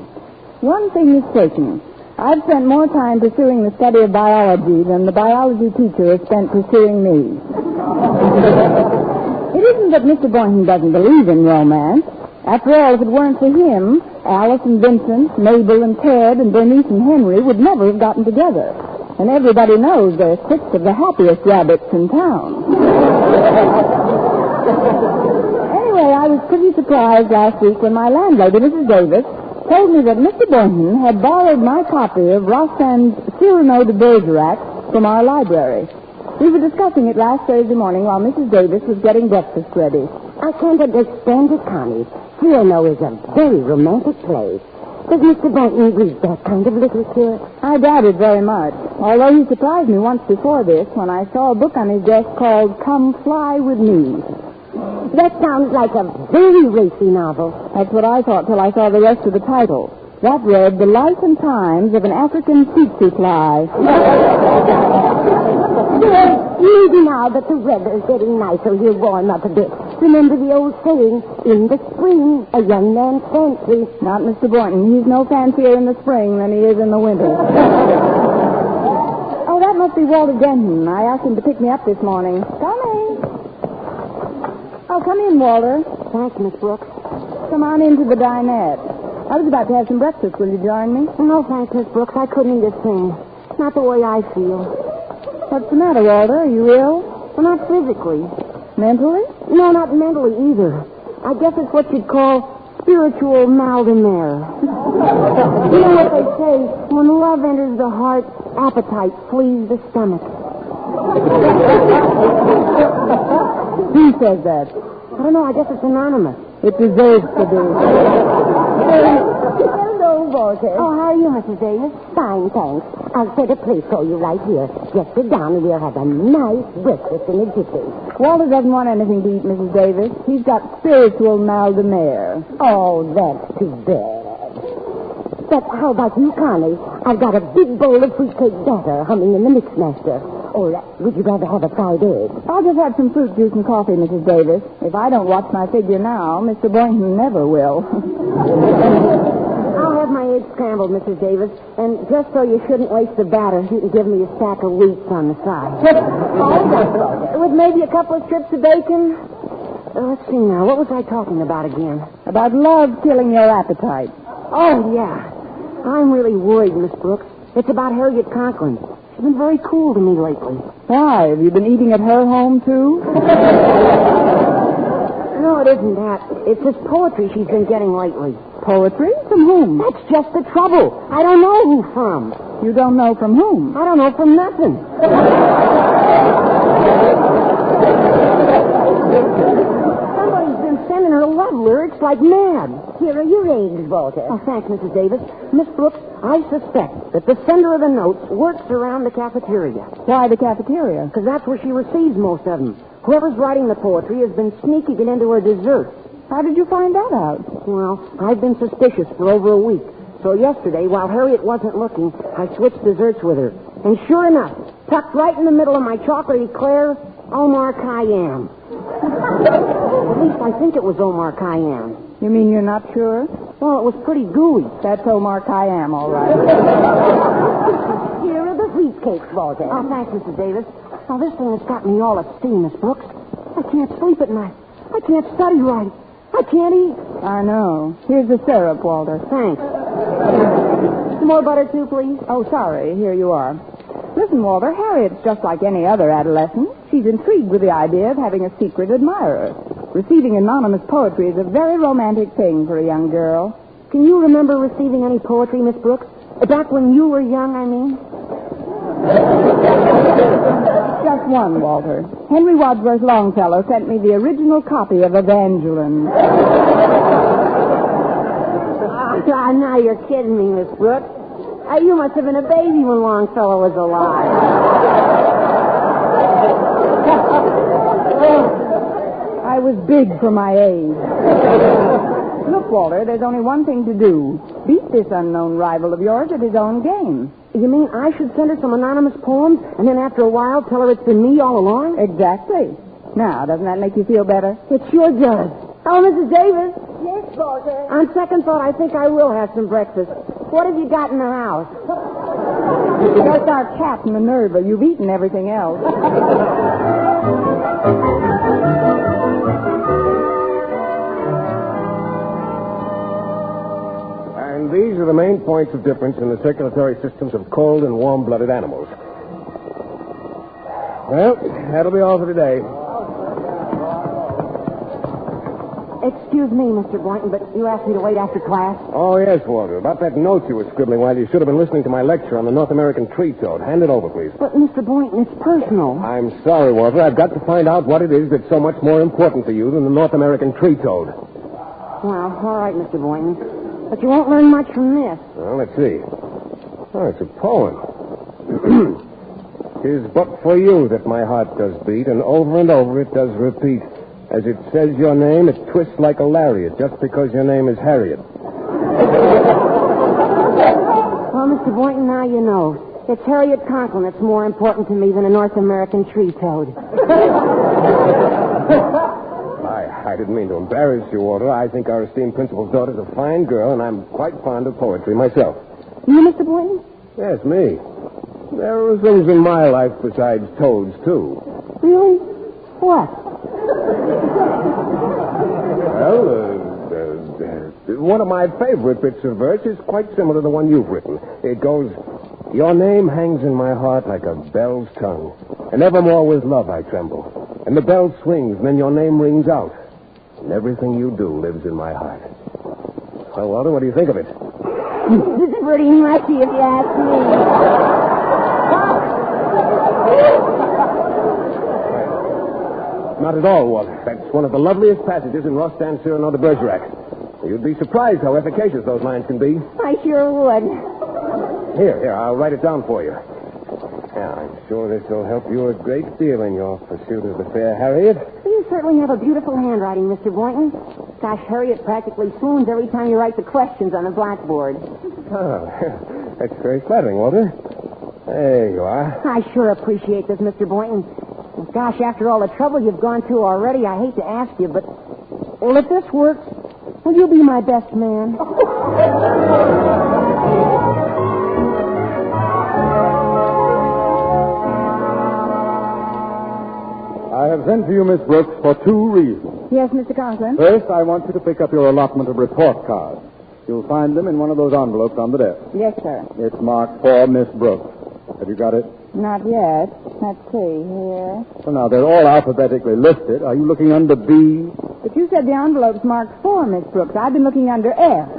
One thing is certain. I've spent more time pursuing the study of biology than the biology teacher has spent pursuing me. It isn't that Mr. Boynton doesn't believe in romance. After all, if it weren't for him, Alice and Vincent, Mabel and Ted, and Bernice and Henry would never have gotten together. And everybody knows they're 6 of the happiest rabbits in town. Anyway, I was pretty surprised last week when my landlady, Mrs. Davis, told me that Mr. Boynton had borrowed my copy of Rossand's Cyrano de Bergerac from our library. We were discussing it last Thursday morning while Mrs. Davis was getting breakfast ready.
I can't understand it, Connie. Cyrano is a very romantic play. Does Mr. Boynton read that kind of literature?
I doubt it very much, although he surprised me once before this when I saw a book on his desk called Come Fly With Me.
That sounds like a very racy novel.
That's what I thought till I saw the rest of the title. That read, The Life and Times of an African Tsetse Fly.
Yes, maybe now that the weather's getting nicer, he'll warm up a bit. Remember the old saying, in the spring, a young man's fancy.
Not Mr. Boynton. He's no fancier in the spring than he is in the winter. Oh, that must be Walter Denton. I asked him to pick me up this morning. Coming. Oh, come in, Walter.
Thanks, Miss Brooks.
Come on into the dinette. I was about to have some breakfast. Will you join me?
No, thanks, Miss Brooks. I couldn't eat a thing. Not the way I feel.
What's the matter, Walter? Are you ill?
Well, not physically.
Mentally?
No, not mentally either. I guess it's what you'd call spiritual mal-de-mer. You know what they say? When love enters the heart, appetite flees the stomach.
Who says that?
I don't know. I guess it's anonymous.
It deserves to be.
Hello, Walter. Oh, how are you, Mrs. Davis? Fine, thanks. I'll set a place for you right here. Just sit down and we'll have a nice breakfast in a jiffy.
Walter doesn't want anything to eat, Mrs. Davis. He's got spiritual mal-de-mer.
Oh, that's too bad. But how about you, Connie? I've got a big bowl of fruitcake batter humming in the mixmaster. Or would you rather have a fried egg?
I'll just have some fruit juice and coffee, Mrs. Davis. If I don't watch my figure now, Mr. Boynton never will.
I'll have my eggs scrambled, Mrs. Davis. And just so you shouldn't waste the batter, you can give me a stack of wheats on the side.
With maybe a couple of strips of bacon.
Let's see now. What was I talking about again?
About love killing your appetite.
Oh, yeah. I'm really worried, Miss Brooks. It's about Harriet Conklin. She's been very cool to me lately.
Why? Have you been eating at her home, too?
No, it isn't that. It's this poetry she's been getting lately.
Poetry? From whom?
That's just the trouble. I don't know who from.
You don't know from whom?
I don't know from nothing. Somebody's been sending her love lyrics like mad.
Here are your eggs, Walter.
Oh, thanks, Mrs. Davis. Miss Brooks, I suspect that the sender of the notes works around the cafeteria.
Why the cafeteria?
Because that's where she receives most of them. Whoever's writing the poetry has been sneaking it into her desserts.
How did you find that out?
Well, I've been suspicious for over a week. So yesterday, while Harriet wasn't looking, I switched desserts with her. And sure enough, tucked right in the middle of my chocolate eclair, Omar Khayyam. At least I think it was Omar Khayyam.
You mean you're not sure?
Well, it was pretty gooey.
That's Omar Khayyam, all right.
Here are the wheat cakes, Walter.
Oh, thanks, Mrs. Davis. Now, this thing has got me all at sea, Miss Brooks. I can't sleep at night. I can't study right. I can't eat.
I know. Here's the syrup, Walter.
Thanks. Some more butter, too, please?
Oh, sorry. Here you are. Listen, Walter, Harriet's just like any other adolescent. She's intrigued with the idea of having a secret admirer. Receiving anonymous poetry is a very romantic thing for a young girl.
Can you remember receiving any poetry, Miss Brooks? Back when you were young, I mean?
Just one, Walter. Henry Wadsworth Longfellow sent me the original copy of Evangeline.
Now you're kidding me, Miss Brooks. You must have been a baby when Longfellow was alive.
I was big for my age. Look, Walter, there's only one thing to do. Beat this unknown rival of yours at his own game.
You mean I should send her some anonymous poems and then after a while tell her it's been me all along?
Exactly. Now, doesn't that make you feel better?
It sure does. Oh, Mrs. Davis.
Yes, Walter.
On second thought, I think I will have some breakfast. What have you got in the house?
Just our cat Minerva. You've eaten everything else.
And these are the main points of difference in the circulatory systems of cold and warm-blooded animals. Well, that'll be all for today.
Excuse me, Mr. Boynton, but you asked me to wait after class?
Oh, yes, Walter. About that note you were scribbling while you should have been listening to my lecture on the North American tree toad. Hand it over, please.
But, Mr. Boynton, it's personal.
I'm sorry, Walter. I've got to find out what it is that's so much more important to you than the North American tree toad.
Well, all right, Mr. Boynton. But you won't learn much from this.
Well, let's see. Oh, it's a poem. 'Tis but for you that my heart does beat, and over it does repeat. As it says your name, it twists like a lariat, just because your name is Harriet.
Well, Mr. Boynton, now you know. It's Harriet Conklin that's more important to me than a North American tree toad.
I didn't mean to embarrass you, Walter. I think our esteemed principal's daughter's a fine girl, and I'm quite fond of poetry myself.
You, Mr. Boynton?
Yes, me. There are things in my life besides toads, too.
Really? What?
Well, one of my favorite bits of verse is quite similar to the one you've written. It goes, your name hangs in my heart like a bell's tongue, and evermore with love I tremble. And the bell swings, and then your name rings out, and everything you do lives in my heart. Well, Walter, what do you think of it?
This is pretty muchy, if you ask me.
Not at all, Walter. That's one of the loveliest passages in Rostand Cyrano de Bergerac. You'd be surprised how efficacious those lines can be.
I sure would.
Here, I'll write it down for you. Now, I'm sure this will help you a great deal in your pursuit of the fair Harriet.
You certainly have a beautiful handwriting, Mr. Boynton. Gosh, Harriet practically swoons every time you write the questions on the blackboard.
Oh, that's very flattering, Walter. There you are.
I sure appreciate this, Mr. Boynton. Gosh, after all the trouble you've gone through already, I hate to ask you, but... Well, if this works, will you be my best man?
I have sent to you, Miss Brooks, for 2 reasons.
Yes, Mr. Conklin?
First, I want you to pick up your allotment of report cards. You'll find them in one of those envelopes on the desk.
Yes, sir.
It's marked for Miss Brooks. Have you got it?
Not yet. Let's see here.
Well, now, they're all alphabetically listed. Are you looking under B?
But you said the envelope's marked 4, Miss Brooks. I've been looking under F.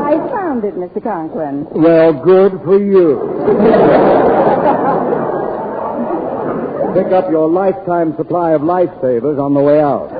I found it, Mr. Conklin.
Well, good for you. Pick up your lifetime supply of lifesavers on the way out.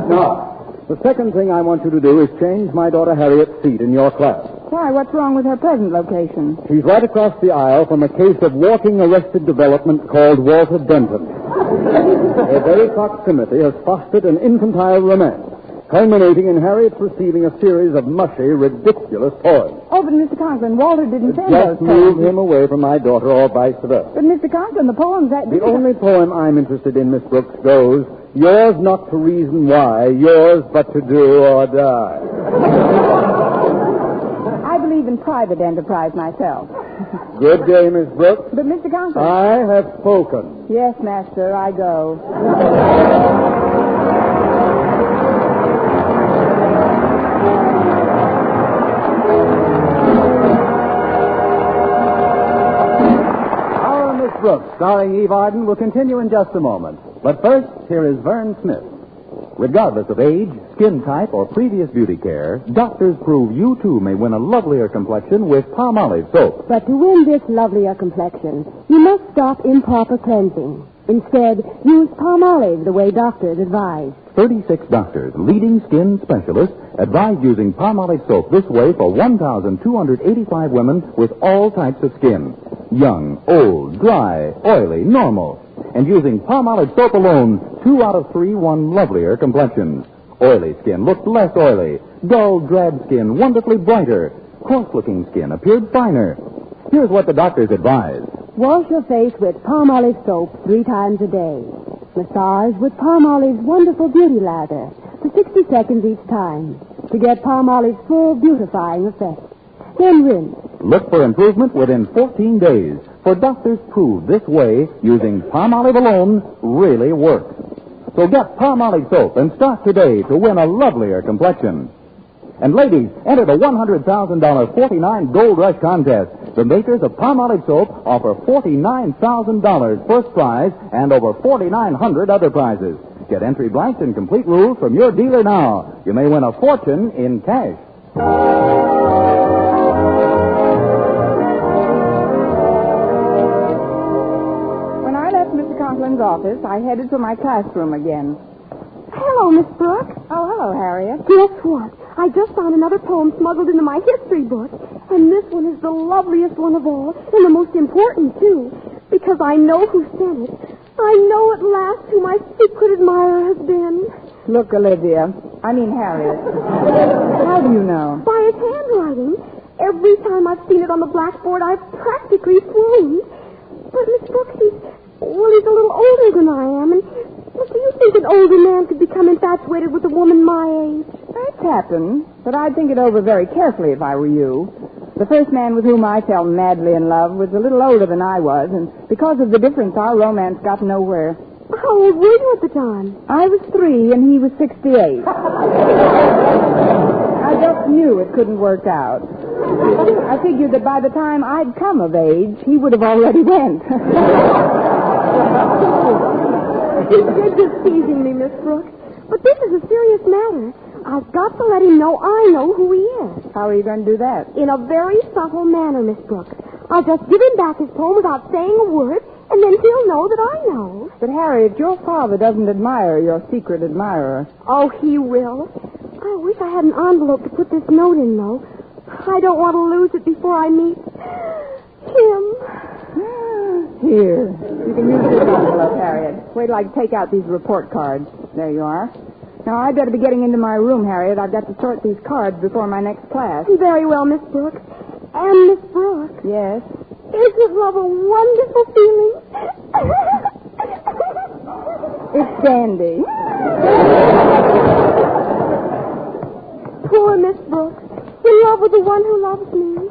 Now, the second thing I want you to do is change my daughter Harriet's seat in your class.
Why, what's wrong with her present location?
She's right across the aisle from a case of walking arrested development called Walter Denton. Their very proximity has fostered an infantile romance, culminating in Harriet's receiving a series of mushy, ridiculous poems.
Oh, but Mr. Conklin, Walter didn't send those
Just move him away from my daughter or vice versa.
But, Mr. Conklin, the poems that...
The only poem I'm interested in, Miss Brooks, goes, yours not to reason why, yours but to do or die.
I believe in private enterprise myself.
Good day, Miss Brooks.
But, Mr. Conklin...
I have spoken.
Yes, Master, I go.
Our Miss Brooks, starring Eve Arden, will continue in just a moment. But first, here is Vern Smith. Regardless of age, skin type, or previous beauty care, doctors prove you, too, may win a lovelier complexion with Palmolive soap.
But to win this lovelier complexion, you must stop improper cleansing. Instead, use Palmolive the way doctors advise.
36 doctors, leading skin specialists, advise using Palmolive soap this way for 1,285 women with all types of skin. Young, old, dry, oily, normal. And using Palmolive soap alone, 2 out of 3 won lovelier complexions. Oily skin looked less oily. Dull, drab skin wonderfully brighter. Cross-looking skin appeared finer. Here's what the doctors advise.
Wash your face with Palmolive soap 3 times a day. Massage with Palmolive's wonderful beauty lather for 60 seconds each time to get Palmolive's full beautifying effect. Then rinse.
Look for improvement within 14 days, for doctors prove this way, using Palmolive alone, really works. So get Palmolive soap and start today to win a lovelier complexion. And ladies, enter the $100,000 49 Gold Rush contest. The makers of Palmolive soap offer $49,000 first prize and over 4,900 other prizes. Get entry blanks and complete rules from your dealer now. You may win a fortune in cash.
When I left Mr. Conklin's office, I headed for my classroom again.
Hello, Miss Brooks.
Oh, hello, Harriet.
Guess what? I just found another poem smuggled into my history book. And this one is the loveliest one of all, and the most important, too. Because I know who sent it. I know at last who my secret admirer has been.
Look, Harriet. How do you know?
By his handwriting. Every time I've seen it on the blackboard, I've practically swooned. But Miss Brooks, he's a little older than I am, and do you think an older man could become infatuated with a woman my age?
That's happened, but I'd think it over very carefully if I were you. The first man with whom I fell madly in love was a little older than I was, and because of the difference, our romance got nowhere.
How old were you at the time?
I was 3, and he was 68. I just knew it couldn't work out. I figured that by the time I'd come of age, he would have already went.
You're just teasing me, Miss Brooks. But this is a serious matter. I've got to let him know I know who he is.
How are you going to do that?
In a very subtle manner, Miss Brooks. I'll just give him back his poem without saying a word, and then he'll know that I know.
But, Harriet, your father doesn't admire your secret admirer.
Oh, he will. I wish I had an envelope to put this note in, though. I don't want to lose it before I meet him.
Here. You can use this envelope, Harriet. Wait till I take out these report cards. There you are. Now, I'd better be getting into my room, Harriet. I've got to sort these cards before my next class.
Very well, Miss Brooks. And Miss Brooks.
Yes?
Isn't love a wonderful feeling?
It's dandy.
Poor Miss Brooks. In love with the one who loves me.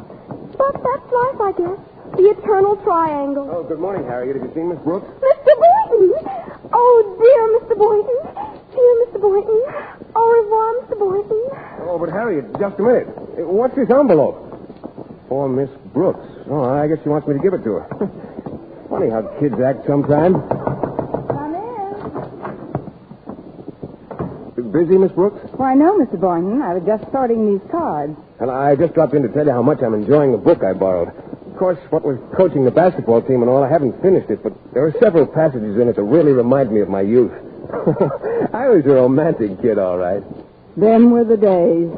But that's life, I guess. The eternal triangle.
Oh, good morning, Harriet. Have you seen Miss Brooks?
Mr. Boynton! Oh, dear Mr. Boynton. Dear Mr. Boynton. Au revoir, Mr. Boynton.
Oh, but Harriet, just a minute. What's this envelope? for Miss Brooks. Oh, I guess she wants me to give it to her. Funny how kids act sometimes.
Come in.
Busy, Miss Brooks?
Why, no, Mr. Boynton. I was just sorting these cards.
And I just dropped in to tell you how much I'm enjoying the book I borrowed. Of course, what with coaching the basketball team and all, I haven't finished it, but there are several passages in it that really remind me of my youth. I was a romantic kid, all right.
Them were the days.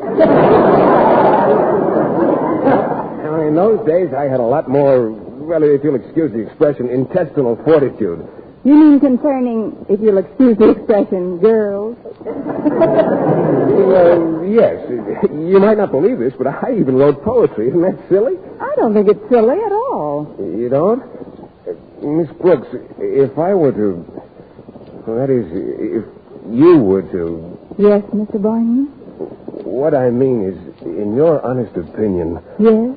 In those days, I had a lot more, well, if you'll excuse the expression, intestinal fortitude.
You mean concerning, if you'll excuse the expression, girls?
Yes. You might not believe this, but I even wrote poetry. Isn't that silly?
I don't think it's silly at all.
You don't? Miss Brooks, if I were to... Well, that is, if you were to...
Yes, Mr. Boynton?
What I mean is, in your honest opinion...
Yes?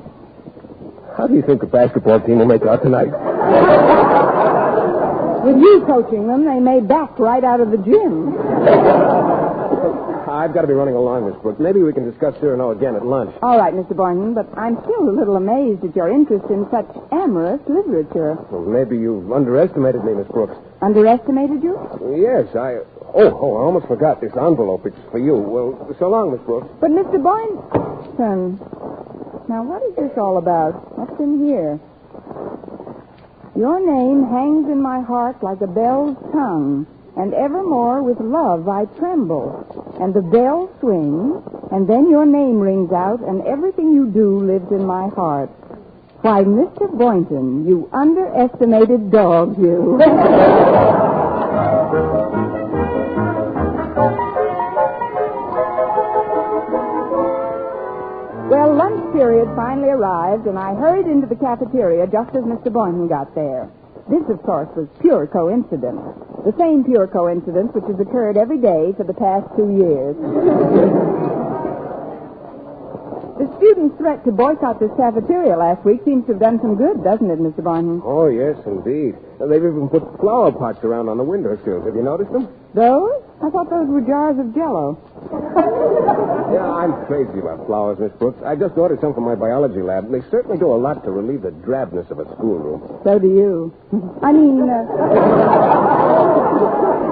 How do you think the basketball team will make out tonight?
With you coaching them, they may back right out of the gym.
I've got to be running along, Miss Brooks. Maybe we can discuss Cyrano again at lunch.
All right, Mr. Boynton, but I'm still a little amazed at your interest in such amorous literature.
Well, maybe you've underestimated me, Miss Brooks.
Underestimated you?
Yes, I almost forgot this envelope. It's for you. Well, so long, Miss Brooks.
But, Mr. Boynton... Now, what is this all about? What's in here? Your name hangs in my heart like a bell's tongue, and evermore with love I tremble. And the bell swings, and then your name rings out, and everything you do lives in my heart. Why, Mr. Boynton, you underestimated dog, you. Well, lunch period finally arrived, and I hurried into the cafeteria just as Mr. Boynton got there. This, of course, was pure coincidence. The same pure coincidence which has occurred every day for the past 2 years. The students' threat to boycott this cafeteria last week seems to have done some good, doesn't it, Mr. Boynton?
Oh, yes, indeed. They've even put flower pots around on the windowsills. Have you noticed them?
Those? I thought those were jars of Jell-O.
Yeah, I'm crazy about flowers, Miss Brooks. I just ordered some for my biology lab, and they certainly do a lot to relieve the drabness of a schoolroom.
So do you. I mean,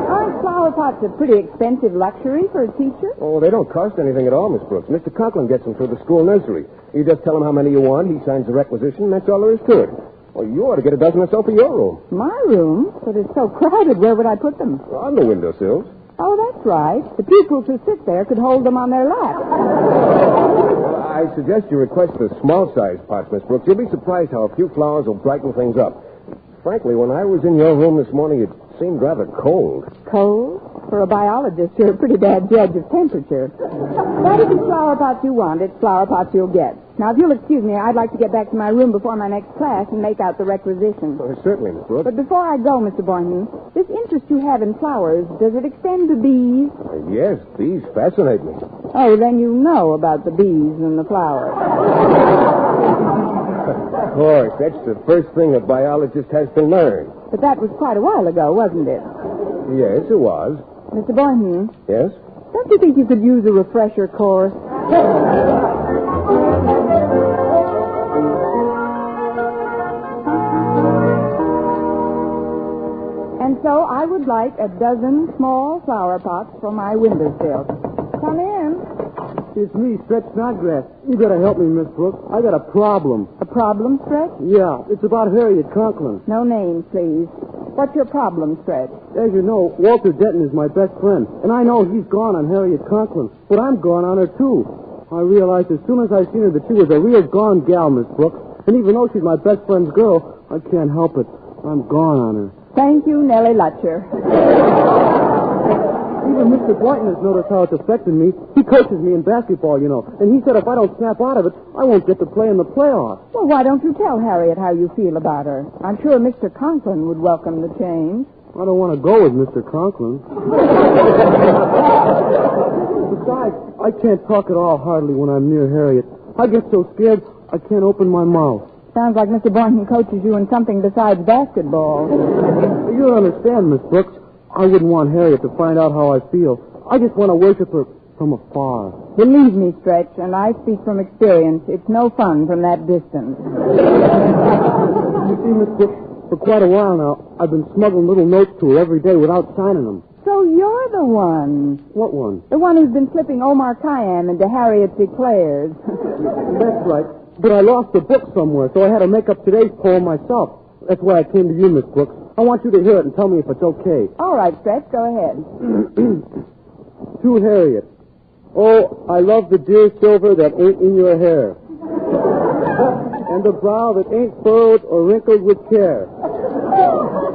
aren't flower pots a pretty expensive luxury for a teacher?
Oh, they don't cost anything at all, Miss Brooks. Mr. Conklin gets them through the school nursery. You just tell him how many you want, he signs the requisition, and that's all there is to it. Well, you ought to get a dozen or so for your room.
My room? But it's so crowded, where would I put them?
On the windowsills.
Oh, that's right. The pupils who sit there could hold them on their lap.
Well, I suggest you request the small-sized pots, Miss Brooks. You'll be surprised how a few flowers will brighten things up. Frankly, when I was in your room this morning, it seemed rather cold.
Cold? For a biologist, you're a pretty bad judge of temperature. But if it's flower pots you want, it's flower pots you'll get. Now, if you'll excuse me, I'd like to get back to my room before my next class and make out the requisition.
Oh, certainly, Miss Brooks.
But before I go, Mr. Boynton, this interest you have in flowers, does it extend to bees?
Yes, bees fascinate me.
Oh, then you know about the bees and the flowers.
Of course, that's the first thing a biologist has to learn.
But that was quite a while ago, wasn't it?
Yes, it was.
Mr. Boynton?
Yes?
Don't you think you could use a refresher course? And so I would like a dozen small flower pots for my windowsill. Come in.
It's me, Stretch Snodgrass. You gotta help me, Miss Brooks. I got a problem.
A problem, Stretch?
Yeah, it's about Harriet Conklin.
No names, please. What's your problem, Stretch?
As you know, Walter Denton is my best friend, and I know he's gone on Harriet Conklin, but I'm gone on her, too. I realized as soon as I seen her that she was a real gone gal, Miss Brooks, and even though she's my best friend's girl, I can't help it. I'm gone on her.
Thank you, Nellie Lutcher.
Even Mr. Boynton has noticed how it's affecting me. He coaches me in basketball, you know, and he said if I don't snap out of it, I won't get to play in the playoffs.
Well, why don't you tell Harriet how you feel about her? I'm sure Mr. Conklin would welcome the change.
I don't want to go with Mr. Conklin. Besides, I can't talk at all hardly when I'm near Harriet. I get so scared, I can't open my mouth.
Sounds like Mr. Boynton coaches you in something besides basketball.
You don't understand, Miss Brooks. I wouldn't want Harriet to find out how I feel. I just want to worship her from afar.
Believe me, Stretch, and I speak from experience, it's no fun from that distance.
You see, Miss Brooks, for quite a while now, I've been smuggling little notes to her every day without signing them.
So you're the one.
What one?
The one who's been slipping Omar Khayyam into Harriet Declares.
That's right. But I lost the book somewhere, so I had to make up today's poem myself. That's why I came to you, Miss Brooks. I want you to hear it and tell me if it's okay.
All right, Stretch, go ahead.
To Harriet. Oh, I love the dear silver that ain't in your hair. And the brow that ain't furrowed or wrinkled with care.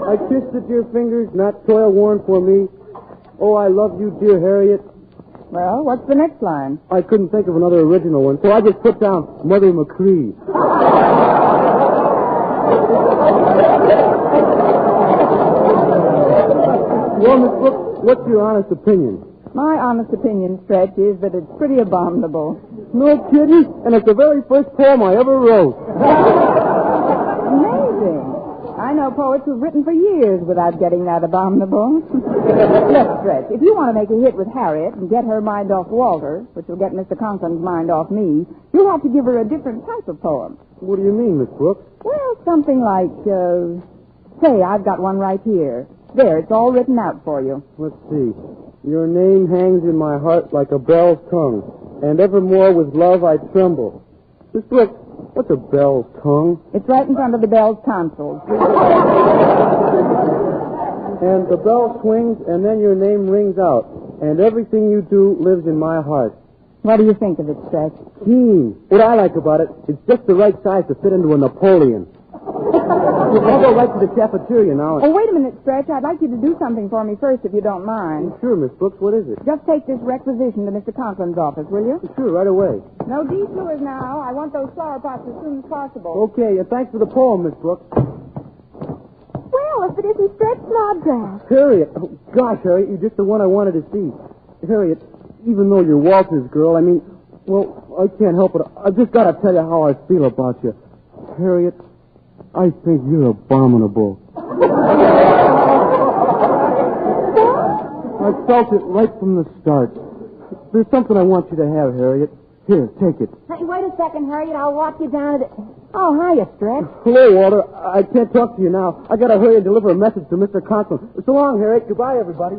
I kiss the dear fingers not toil-worn for me. Oh, I love you, dear Harriet.
Well, what's the next line?
I couldn't think of another original one, so I just put down Mother McCree. Well, Miss Brooks, what's your honest opinion?
My honest opinion, Stretch, is that it's pretty abominable.
No kidding? And it's the very first poem I ever wrote.
Amazing. I know poets who've written for years without getting that abominable. Look, Stretch, if you want to make a hit with Harriet and get her mind off Walter, which will get Mr. Conklin's mind off me, you'll have to give her a different type of poem.
What do you mean, Miss Brooks?
Well, something like, say, I've got one right here. There, it's all written out for you.
Let's see. Your name hangs in my heart like a bell's tongue, and evermore with love I tremble. Miss Brooks, what's a bell's tongue?
It's right in front of the bell's tonsils.
And the bell swings, and then your name rings out, and everything you do lives in my heart.
What do you think of it, Stretch?
Keen. What I like about it, it's just the right size to fit into a Napoleon. I'll go right to the cafeteria now.
Oh, wait a minute, Stretch. I'd like you to do something for me first, if you don't mind.
Sure, Miss Brooks. What is it?
Just take this requisition to Mr. Conklin's office, will you?
Sure, right away.
No detours now. I want those flower pots as soon as possible.
Okay, and thanks for the poem, Miss Brooks.
Well, if it isn't Stretch Snodgrass.
Harriet. Oh, gosh, Harriet, you're just the one I wanted to see. Harriet, even though you're Walter's girl, I mean, well, I can't help it. I've just got to tell you how I feel about you. Harriet, I think you're abominable. I felt it right from the start. There's something I want you to have, Harriet. Here, take it.
Hey, wait a second, Harriet. I'll walk you down to the... Oh, hiya, Stretch.
Hello, Walter. I can't talk to you now. I got to hurry and deliver a message to Mr. Conklin. So long, Harriet. Goodbye, everybody.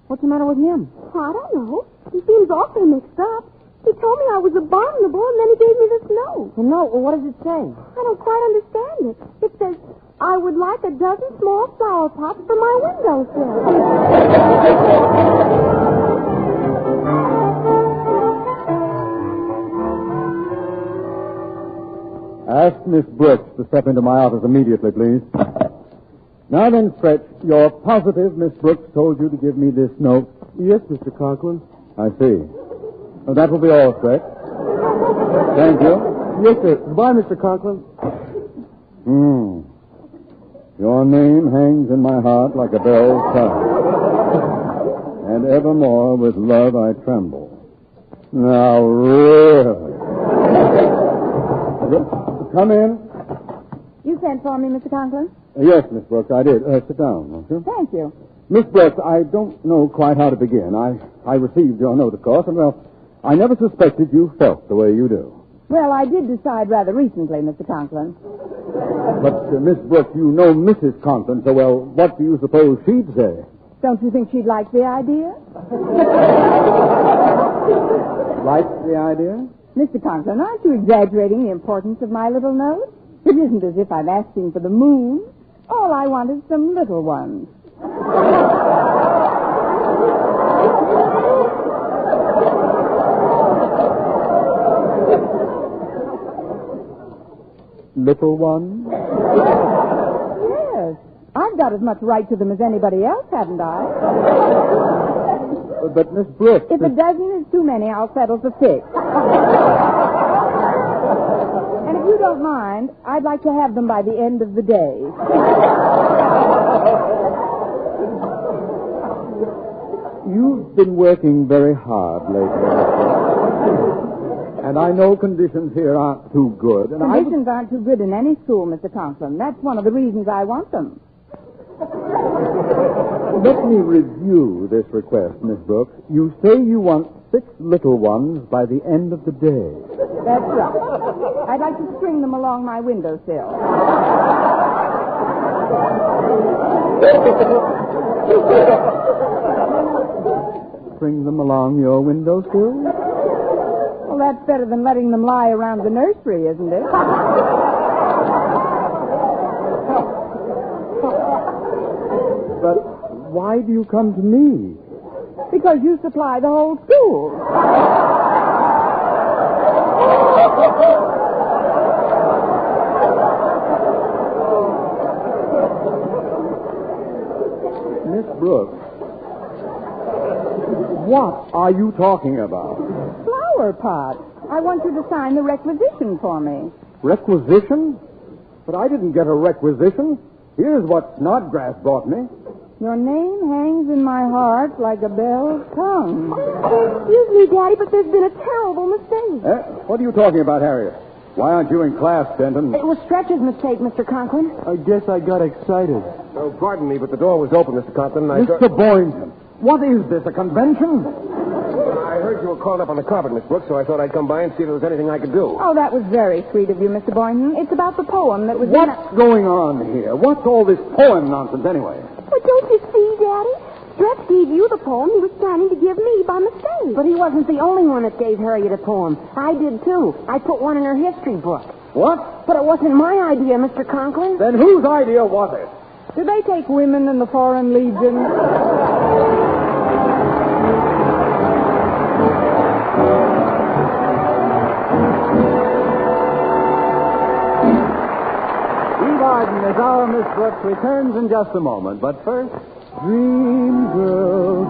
What's the matter with him?
Oh, I don't know. He seems awfully mixed up. He told me I was abominable, and then he gave me this note.
The note? Well, what does it say?
I don't quite understand it. It says, I would like a dozen small flower pots for my windowsill.
Ask Miss Brooks to step into my office immediately, please. Now then, Stretch, you're positive Miss Brooks told you to give me this note?
Yes, Mr. Conklin.
I see. Well, that will be all, Stretch. Thank you.
Yes, sir. Goodbye, Mr. Conklin.
Your name hangs in my heart like a bell's tongue. And evermore with love I tremble. Now, really. Come in.
You sent for me, Mr. Conklin?
Yes, Miss Brooks, I did. Sit down, won't you?
Thank you.
Miss Brooks, I don't know quite how to begin. I received your note, of course, and, well, I never suspected you felt the way you do.
Well, I did decide rather recently, Mr. Conklin.
But, Miss Brooks, you know Mrs. Conklin so well. What do you suppose she'd say?
Don't you think she'd like the idea?
Like the idea?
Mr. Conklin, aren't you exaggerating the importance of my little note? It isn't as if I'm asking for the moon. All I want is some little ones.
Little ones?
Yes. I've got as much right to them as anybody else, haven't I?
But, Miss Brooks...
If a dozen is too many, I'll settle for 6. And if you don't mind, I'd like to have them by the end of the day.
You've been working very hard lately. And I know conditions here aren't too good. And
Conditions aren't too good in any school, Mr. Conklin. That's one of the reasons I want them.
Let me review this request, Miss Brooks. You say you want 6 little ones by the end of the day.
That's right. I'd like to string them along my windowsill.
String them along your windowsill?
Well, that's better than letting them lie around the nursery, isn't it?
But why do you come to me?
Because you supply the whole school.
Miss Brooks, what are you talking about?
Flower pot. I want you to sign the requisition for me.
Requisition? But I didn't get a requisition. Here's what Snodgrass brought me.
Your name hangs in my heart like a bell's tongue.
Excuse me, Daddy, but there's been a terrible mistake.
What are you talking about, Harriet? Why aren't you in class, Denton?
It was Stretch's mistake, Mr. Conklin.
I guess I got excited.
Oh, pardon me, but the door was open, Mr. Conklin.
Mr. Boynton, what is this, a convention?
I heard you were called up on the carpet, Miss Brooks, so I thought I'd come by and see if there was anything I could do.
Oh, that was very sweet of you, Mr. Boynton. It's about the poem that was
What's going on here? What's all this poem nonsense, anyway?
Well, don't you see, Daddy? Stretch gave you the poem he was planning to give me by mistake. But he wasn't the only one that gave Harriet a poem. I did, too. I put one in her history book.
What?
But it wasn't my idea, Mr. Conklin.
Then whose idea was it?
Did they take women in the Foreign Legion?
As our Miss Brooks returns in just a moment. But first, dream girl,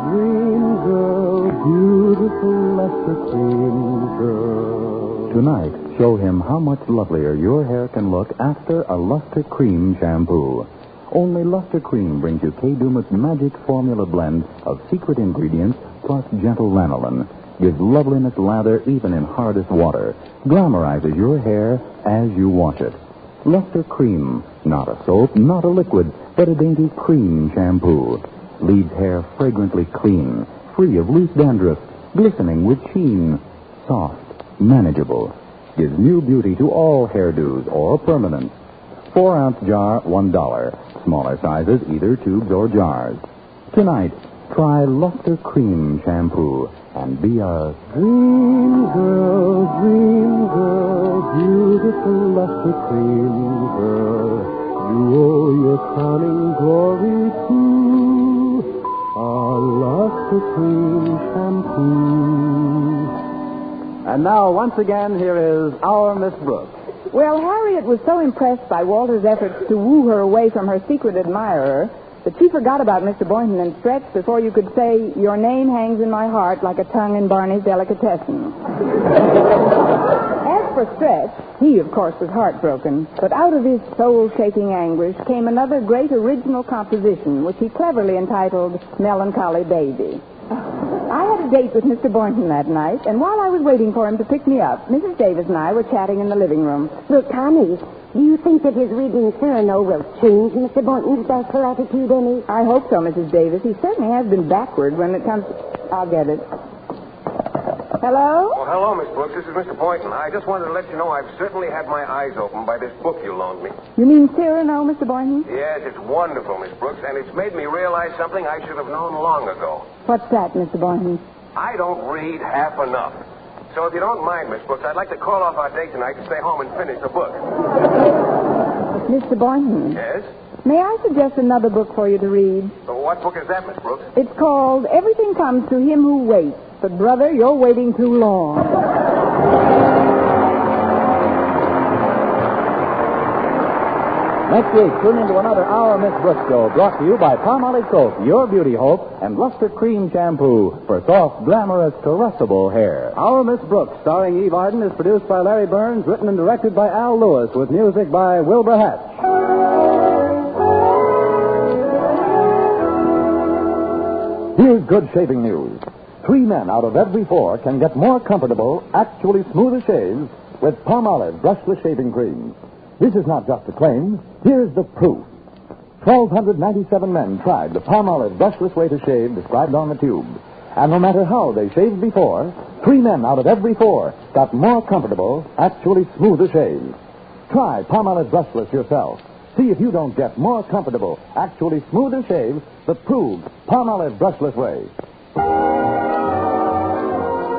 beautiful Lester Cream girl. Tonight, show him how much lovelier your hair can look after a Luster Cream shampoo. Only Luster Cream brings you K-Duma's magic formula blend of secret ingredients plus gentle lanolin. Gives loveliness lather even in hardest water. Glamorizes your hair as you wash it. Luster Cream. Not a soap, not a liquid, but a dainty cream shampoo. Leaves hair fragrantly clean, free of loose dandruff, glistening with sheen. Soft, manageable. Gives new beauty to all hairdos or permanents. 4-ounce jar, $1. Smaller sizes, either tubes or jars. Tonight, try Luster Cream shampoo and be a dream girl, beautiful Luster Cream girl. You owe your crowning glory to a Luster Cream shampoo. And now, once again, here is our Miss Brooks.
Well, Harriet was so impressed by Walter's efforts to woo her away from her secret admirer that she forgot about Mr. Boynton and Stretch before you could say, your name hangs in my heart like a tongue in Barney's delicatessen. As for Stretch, he, of course, was heartbroken, but out of his soul-shaking anguish came another great original composition, which he cleverly entitled Melancholy Baby. I had a date with Mr. Boynton that night, and while I was waiting for him to pick me up, Mrs. Davis and I were chatting in the living room.
Look, Tommy, do you think that his reading Cyrano will change Mr. Boynton's bashful attitude any?
I hope so, Mrs. Davis. He certainly has been backward when it comes... I'll get it. Hello?
Oh, hello, Miss Brooks. This is Mr. Boynton. I just wanted to let you know I've certainly had my eyes opened by this book you loaned me.
You mean Cyrano, Mr. Boynton?
Yes, it's wonderful, Miss Brooks, and it's made me realize something I should have known long ago.
What's that, Mr. Boynton?
I don't read half enough. So if you don't mind, Miss Brooks, I'd like to call off our date tonight and stay home and finish the book.
Mr. Boynton?
Yes?
May I suggest another book for you to read?
What book is that, Miss Brooks?
It's called Everything Comes to Him Who Waits. But, brother, you're waiting too long.
Next week, tune into another Our Miss Brooks show brought to you by Palmolive Soap, Your Beauty Hope, and Luster Cream Shampoo for soft, glamorous, caressable hair. Our Miss Brooks, starring Eve Arden, is produced by Larry Burns, written and directed by Al Lewis, with music by Wilbur Hatch. Here's good shaving news. 3 men out of every 4 can get more comfortable, actually smoother shaves with Palmolive brushless shaving cream. This is not just a claim. Here's the proof. 1,297 men tried the Palmolive brushless way to shave described on the tube. And no matter how they shaved before, 3 men out of every 4 got more comfortable, actually smoother shaves. Try Palmolive Brushless yourself. See if you don't get more comfortable, actually smoother shaves the proved Palmolive Brushless way.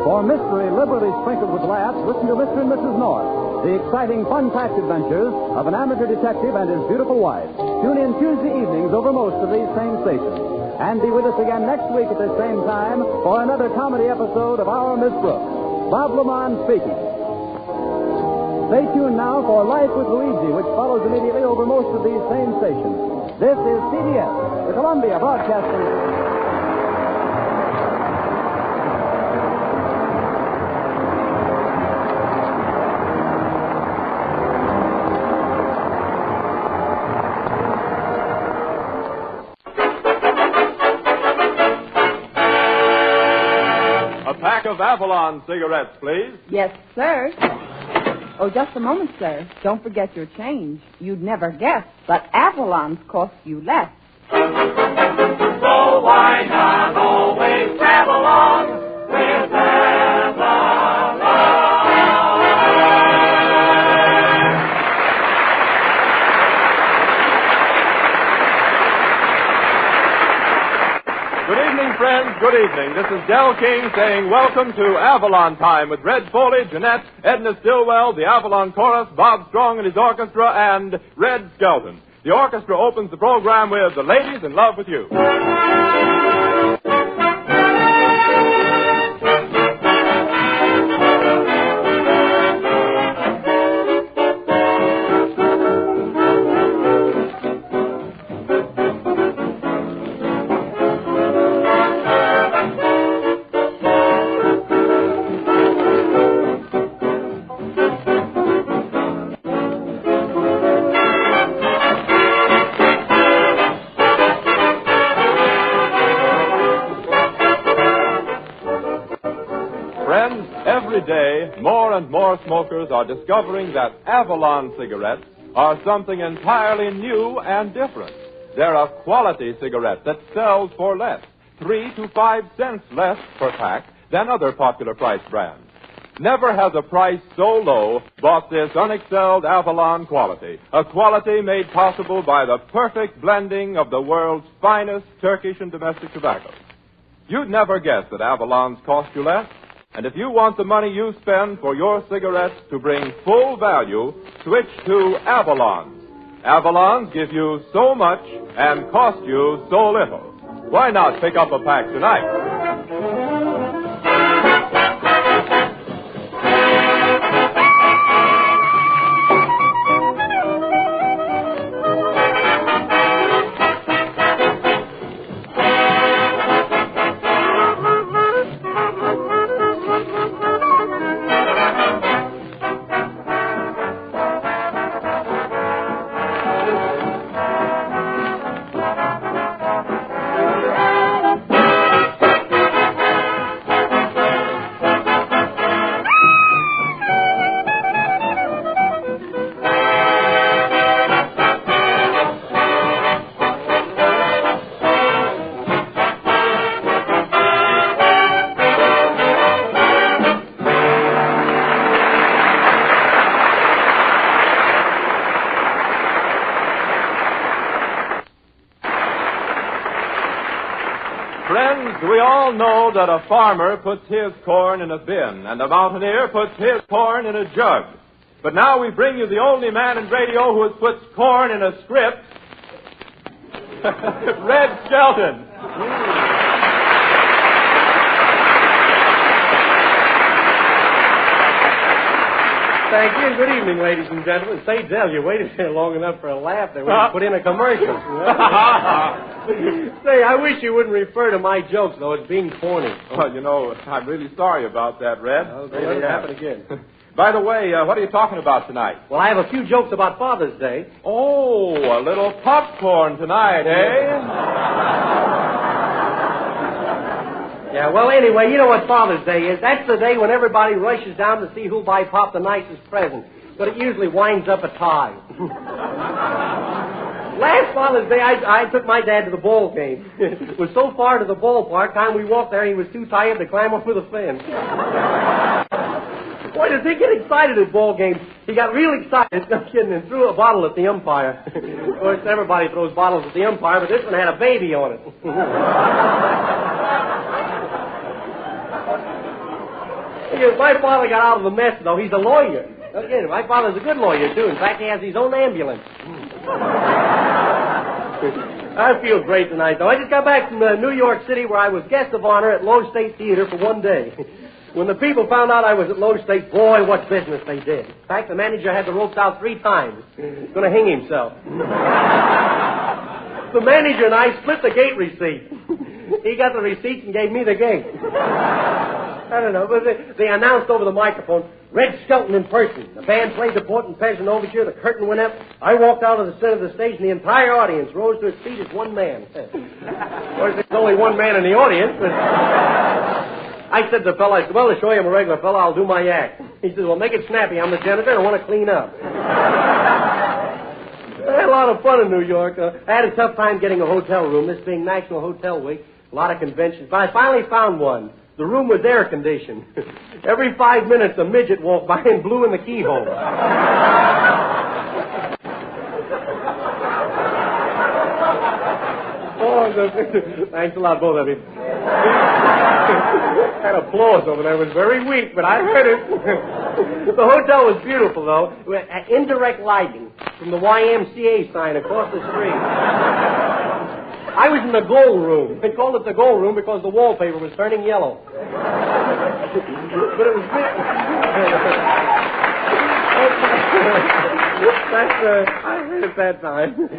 For mystery liberally sprinkled with laughs, listen to Mr. and Mrs. North, the exciting, fun-packed adventures of an amateur detective and his beautiful wife. Tune in Tuesday evenings over most of these same stations. And be with us again next week at the same time for another comedy episode of Our Miss Brooks. Bob Lamont speaking. Stay tuned now for Life with Luigi, which follows immediately over most of these same stations. This is CBS, the Columbia Broadcasting.
Of Avalon Cigarettes, please.
Yes, sir. Oh, just a moment, sir. Don't forget your change. You'd never guess, but Avalon's cost you less.
So why not always Avalon with Avalon?
Good evening, friends. Good evening. This is Del King saying welcome to Avalon Time with Red Foley, Jeanette, Edna Stillwell, the Avalon Chorus, Bob Strong and his orchestra, and Red Skelton. The orchestra opens the program with The Ladies in Love with You. More and more smokers are discovering that Avalon cigarettes are something entirely new and different. They're a quality cigarette that sells for less, 3 to 5 cents less per pack than other popular price brands. Never has a price so low bought this unexcelled Avalon quality, a quality made possible by the perfect blending of the world's finest Turkish and domestic tobaccos. You'd never guess that Avalon's cost you less. And if you want the money you spend for your cigarettes to bring full value, switch to Avalon's. Avalon's give you so much and cost you so little. Why not pick up a pack tonight? Friends, we all know that a farmer puts his corn in a bin, and a mountaineer puts his corn in a jug. But now we bring you the only man in radio who has put corn in a script, Red Skelton.
Thank you. Good evening, ladies and gentlemen. Say, Del, you waited here long enough for a laugh there. We can put in a commercial. Say, I wish you wouldn't refer to my jokes, though, as being corny.
Well, you know, I'm really sorry about that, Red.
Don't let it happen again.
By the way, what are you talking about tonight?
Well, I have a few jokes about Father's Day.
Oh, a little popcorn tonight, eh?
Yeah, well, anyway, you know what Father's Day is. That's the day when everybody rushes down to see who'll buy Pop the nicest present. But it usually winds up a tie. Last Father's Day, I took my dad to the ball game. It was so far to the ballpark, time we walked there, he was too tired to climb over the fence. Boy, does he get excited at ball games. He got real excited, no kidding, and threw a bottle at the umpire. Of course, everybody throws bottles at the umpire, but this one had a baby on it. My father got out of the mess, though. He's a lawyer. No kidding. My father's a good lawyer, too. In fact, he has his own ambulance. I feel great tonight, though. I just got back from New York City, where I was guest of honor at Lowe State Theater for one day. When the people found out I was at Lowe State, boy, what business they did. In fact, the manager had the ropes out 3 times. He's going to hang himself. The manager and I split the gate receipt. He got the receipt and gave me the gate. I don't know, but they announced over the microphone, Red Skelton in person. The band played the Porton Peasant Overture, the curtain went up, I walked out of the center of the stage, and the entire audience rose to its feet as one man. Of course, there's only one man in the audience, but I said to the fellow, well, to show you I'm a regular fellow, I'll do my act. He said, well, make it snappy. I'm the janitor, and I want to clean up. I had a lot of fun in New York. I had a tough time getting a hotel room, this being National Hotel Week, a lot of conventions, but I finally found one. The room was air conditioned. Every 5 minutes, a midget walked by and blew in the keyhole. Thanks a lot, both of you. That applause over there was very weak, but I heard it. The hotel was beautiful, though. Indirect lighting from the YMCA sign across the street. I was in the gold room. They called it the gold room because the wallpaper was turning yellow. But it was big. I heard it that time.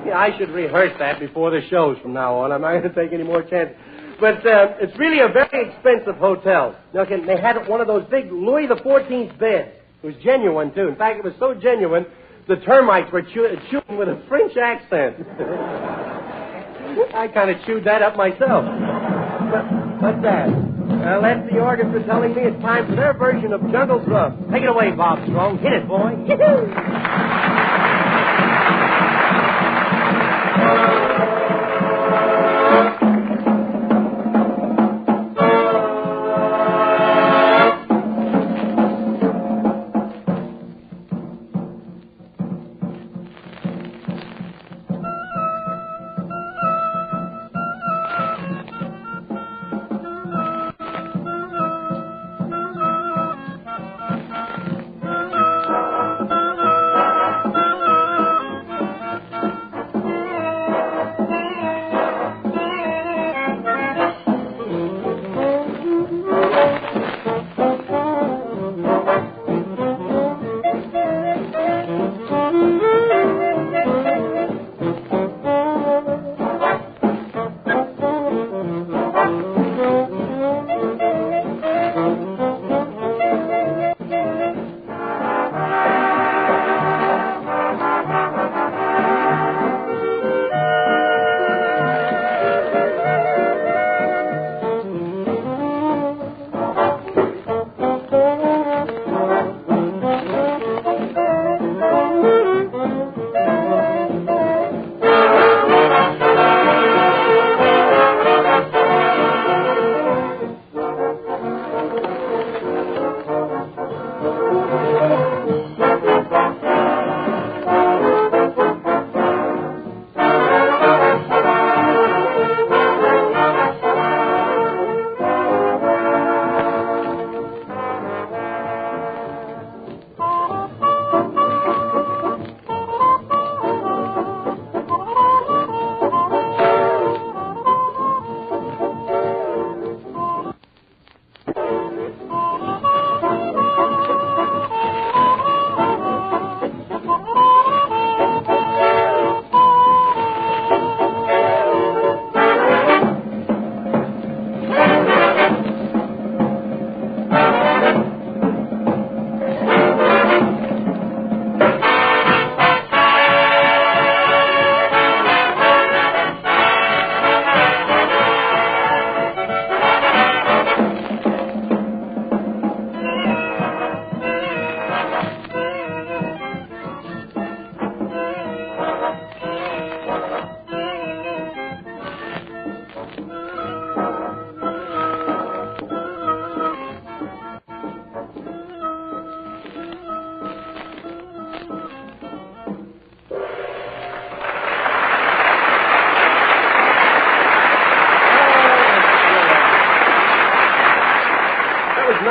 Yeah, I should rehearse that before the shows from now on. I'm not going to take any more chances. But it's really a very expensive hotel. Look, and they had one of those big Louis XIV beds. It was genuine, too. In fact, it was so genuine, the termites were chewing with a French accent. I kind of chewed that up myself. What's that? Well, that's the orchestra telling me it's time for their version of Jungle Drum. Take it away, Bob Strong. Hit it, boy. Yee-hoo!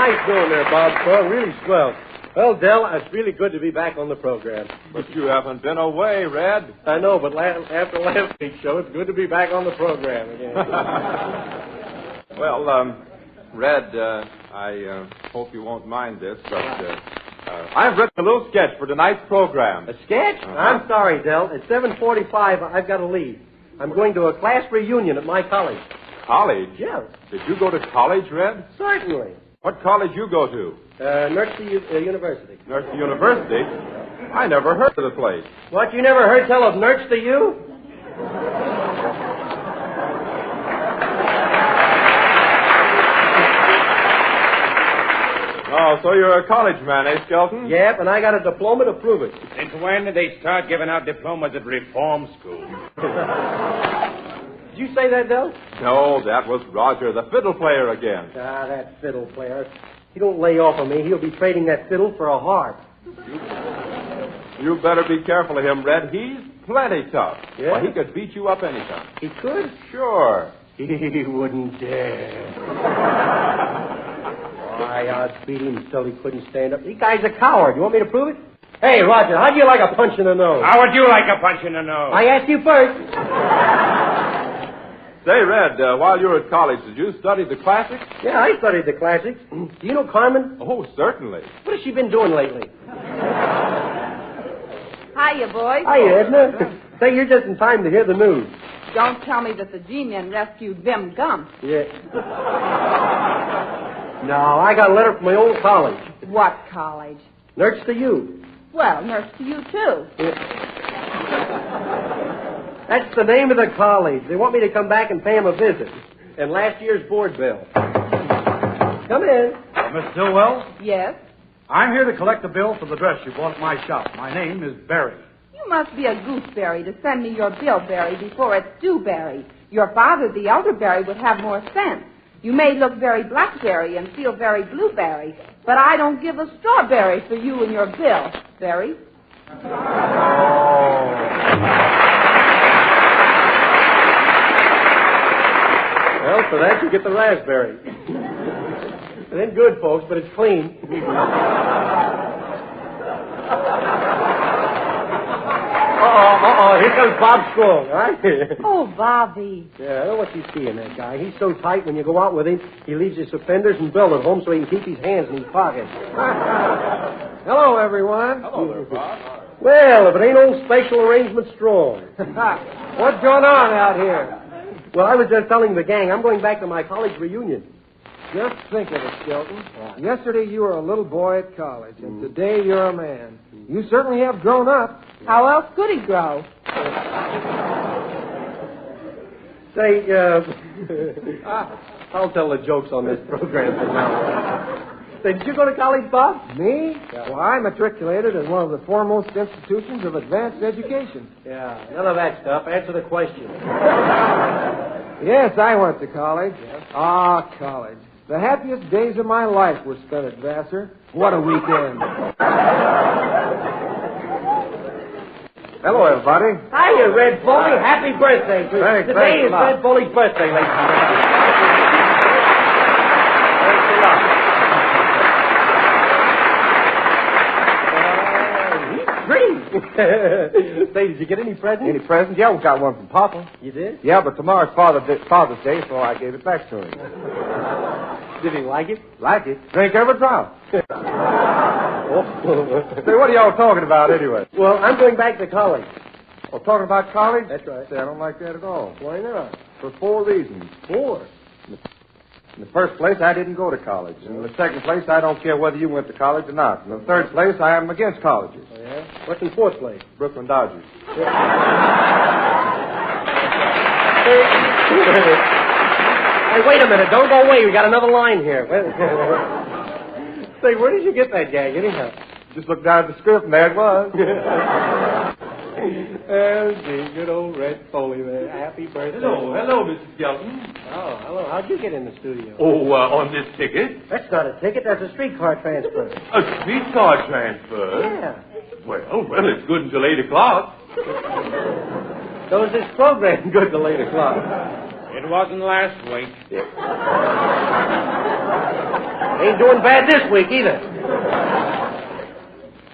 Nice going there, Bob Strong. Really swell. Well, Del, it's really good to be back on the program.
But you haven't been away, Red.
I know, but after last week's show, it's good to be back on the program again.
Well, Red, I hope you won't mind this, but I've written a little sketch for tonight's program.
A sketch?
Uh-huh.
I'm sorry, Del. At 7:45, I've got to leave. I'm going to a class reunion at my college.
College?
Yeah.
Did you go to college, Red?
Certainly.
What college you go to?
University.
Nurse University? I never heard of the place.
What, you never heard tell of Nurse to you?
Oh, so you're a college man, eh, Skelton?
Yep, and I got a diploma to prove it.
Since when did they start giving out diplomas at reform school?
Did you say that, Del?
No, that was Roger, the fiddle player again.
Ah, that fiddle player. He don't lay off of me. He'll be trading that fiddle for a harp.
You better be careful of him, Red. He's plenty tough.
Yeah?
Well, he could beat you up anytime.
He could?
Sure.
He wouldn't dare. Why, I'd beat him till he couldn't stand up. The guy's a coward. You want me to prove it? Hey, Roger, how'd you like a punch in the nose?
How would you like a punch in the nose?
I asked you first.
Say, Red, while you were at college, did you study the classics?
Yeah, I studied the classics. Do you know Carmen?
Oh, certainly.
What has she been doing lately?
Hiya, boys.
Hiya, Edna. Say, you're just in time to hear the news.
Don't tell me that the G-men rescued Vim Gump.
Yeah. No, I got a letter from my old college.
What college?
Nurse to you.
Well, Nurse to you, too.
Yeah. That's the name of the college. They want me to come back and pay them a visit. And last year's board bill. Come in.
Miss Stillwell?
Yes?
I'm here to collect the bill for the dress you bought at my shop. My name is Barry.
You must be a gooseberry to send me your bill, Barry, before it's due, Barry. Your father, the elderberry, would have more sense. You may look very blackberry and feel very blueberry, but I don't give a strawberry for you and your bill, Barry.
Well, for that, you get the raspberry. It ain't good, folks, but it's clean. Here comes Bob Strong, all right?
Oh, Bobby.
Yeah, I know what you see in that guy. He's so tight when you go out with him, he leaves his suspenders and belt at home so he can keep his hands in his pockets.
Hello, everyone.
Hello there, Bob.
Well, if it ain't old Special Arrangement Strong.
What's going on out here?
Well, I was just telling the gang I'm going back to my college reunion.
Just think of it, Skelton. Yesterday you were a little boy at college, and today you're a man. You certainly have grown up.
How else could he grow?
Say, I'll tell the jokes on this program from now on. Say, did you go to college, Bob?
Me? Yeah. Well, I matriculated in one of the foremost institutions of advanced education.
Yeah, none of that stuff. Answer the question.
Yes, I went to college. Yes. Ah, college. The happiest days of my life were spent at Vassar. What a weekend.
Hello, everybody.
Hiya, Red Foley. Happy birthday.
Thanks,
Today is Red Foley's birthday, ladies and gentlemen. Say, did you get any presents?
Any presents? Yeah, we got one from Papa.
You did?
Yeah, but tomorrow's Father's Day, so I gave it back to him.
Did he like it?
Like it? Drink every drop. Say, what are y'all talking about anyway?
Well, I'm going back to college.
Oh, talking about college?
That's right.
Say, I don't like that at all.
Why not?
For 4 reasons.
4?
In the first place, I didn't go to college. In the second place, I don't care whether you went to college or not. In the third place, I am against colleges.
Oh, yeah? What's in fourth place?
Brooklyn Dodgers.
Hey, wait a minute. Don't go away. We got another line here. Say, where did you get that gag anyhow?
Just looked down at the script, and there it was.
Oh, gee, good old Red Foley there. Happy birthday.
Hello, Mr. Skelton.
Oh, hello. How'd you get in the studio?
Oh, on this ticket?
That's not a ticket. That's a streetcar transfer.
A streetcar transfer?
Yeah.
Well, it's good until 8 o'clock.
So is this program good till 8 o'clock?
It wasn't last week.
8 Ain't doing bad this week either.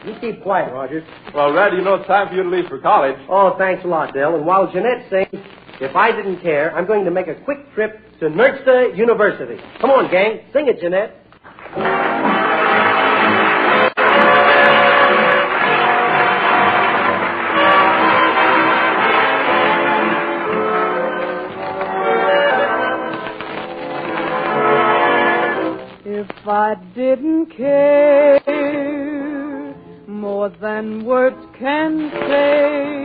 You keep quiet, Rogers.
Well, Red, you know it's time for you to leave for college.
Oh, thanks a lot, Dell. And while Jeanette sings, if I didn't care, I'm going to make a quick trip to Nertsta University. Come on, gang. Sing it, Jeanette.
If I didn't care more than words can say,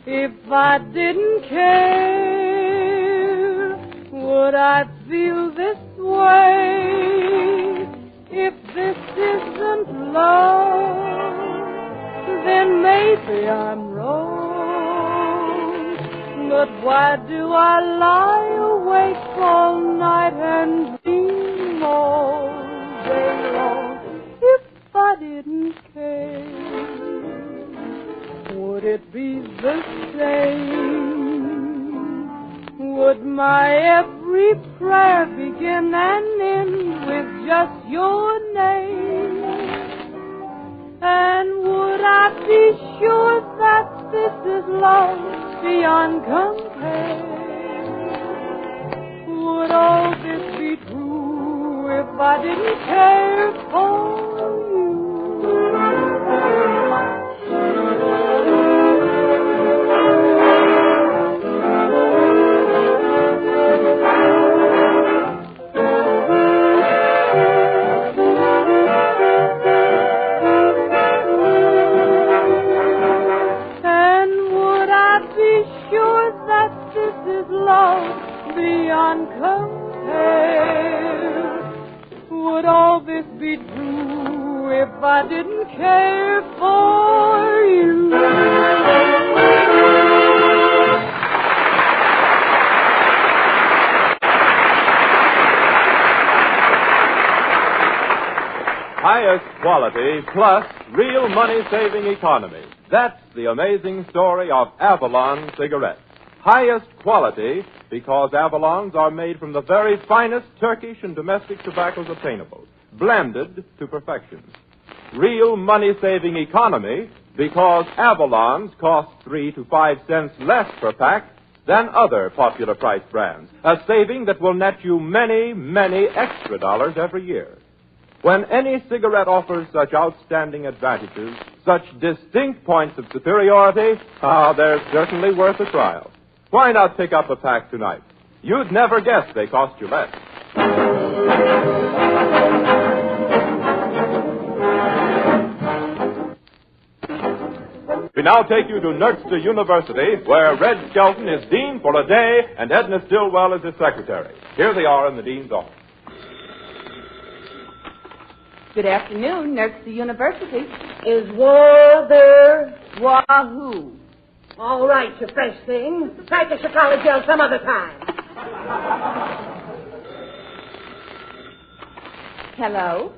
if I didn't care, would I feel this way? If this isn't love, then maybe I'm wrong. But why do I lie awake all night and dream all day long? If I didn't care, would it be the same? Would my every prayer begin and end with just your name? And would I be sure that this is love beyond compare? Would all this be true if I didn't care for you? Love beyond compare. Would all this be true if I didn't care for you?
Highest quality plus real money-saving economy. That's the amazing story of Avalon Cigarettes. Highest quality because Avalons are made from the very finest Turkish and domestic tobaccos obtainable, blended to perfection. Real money-saving economy because Avalons cost 3 to 5 cents less per pack than other popular price brands, a saving that will net you many, many extra dollars every year. When any cigarette offers such outstanding advantages, such distinct points of superiority, they're certainly worth a trial. Why not pick up a pack tonight? You'd never guess they cost you less. We now take you to Nertsta University, where Red Skelton is dean for a day and Edna Stillwell is his secretary. Here they are in the dean's office.
Good afternoon, Nertsta University.
Is war there?
Wahoo!
All right, you fresh thing. Practice your college yell some other time.
Hello.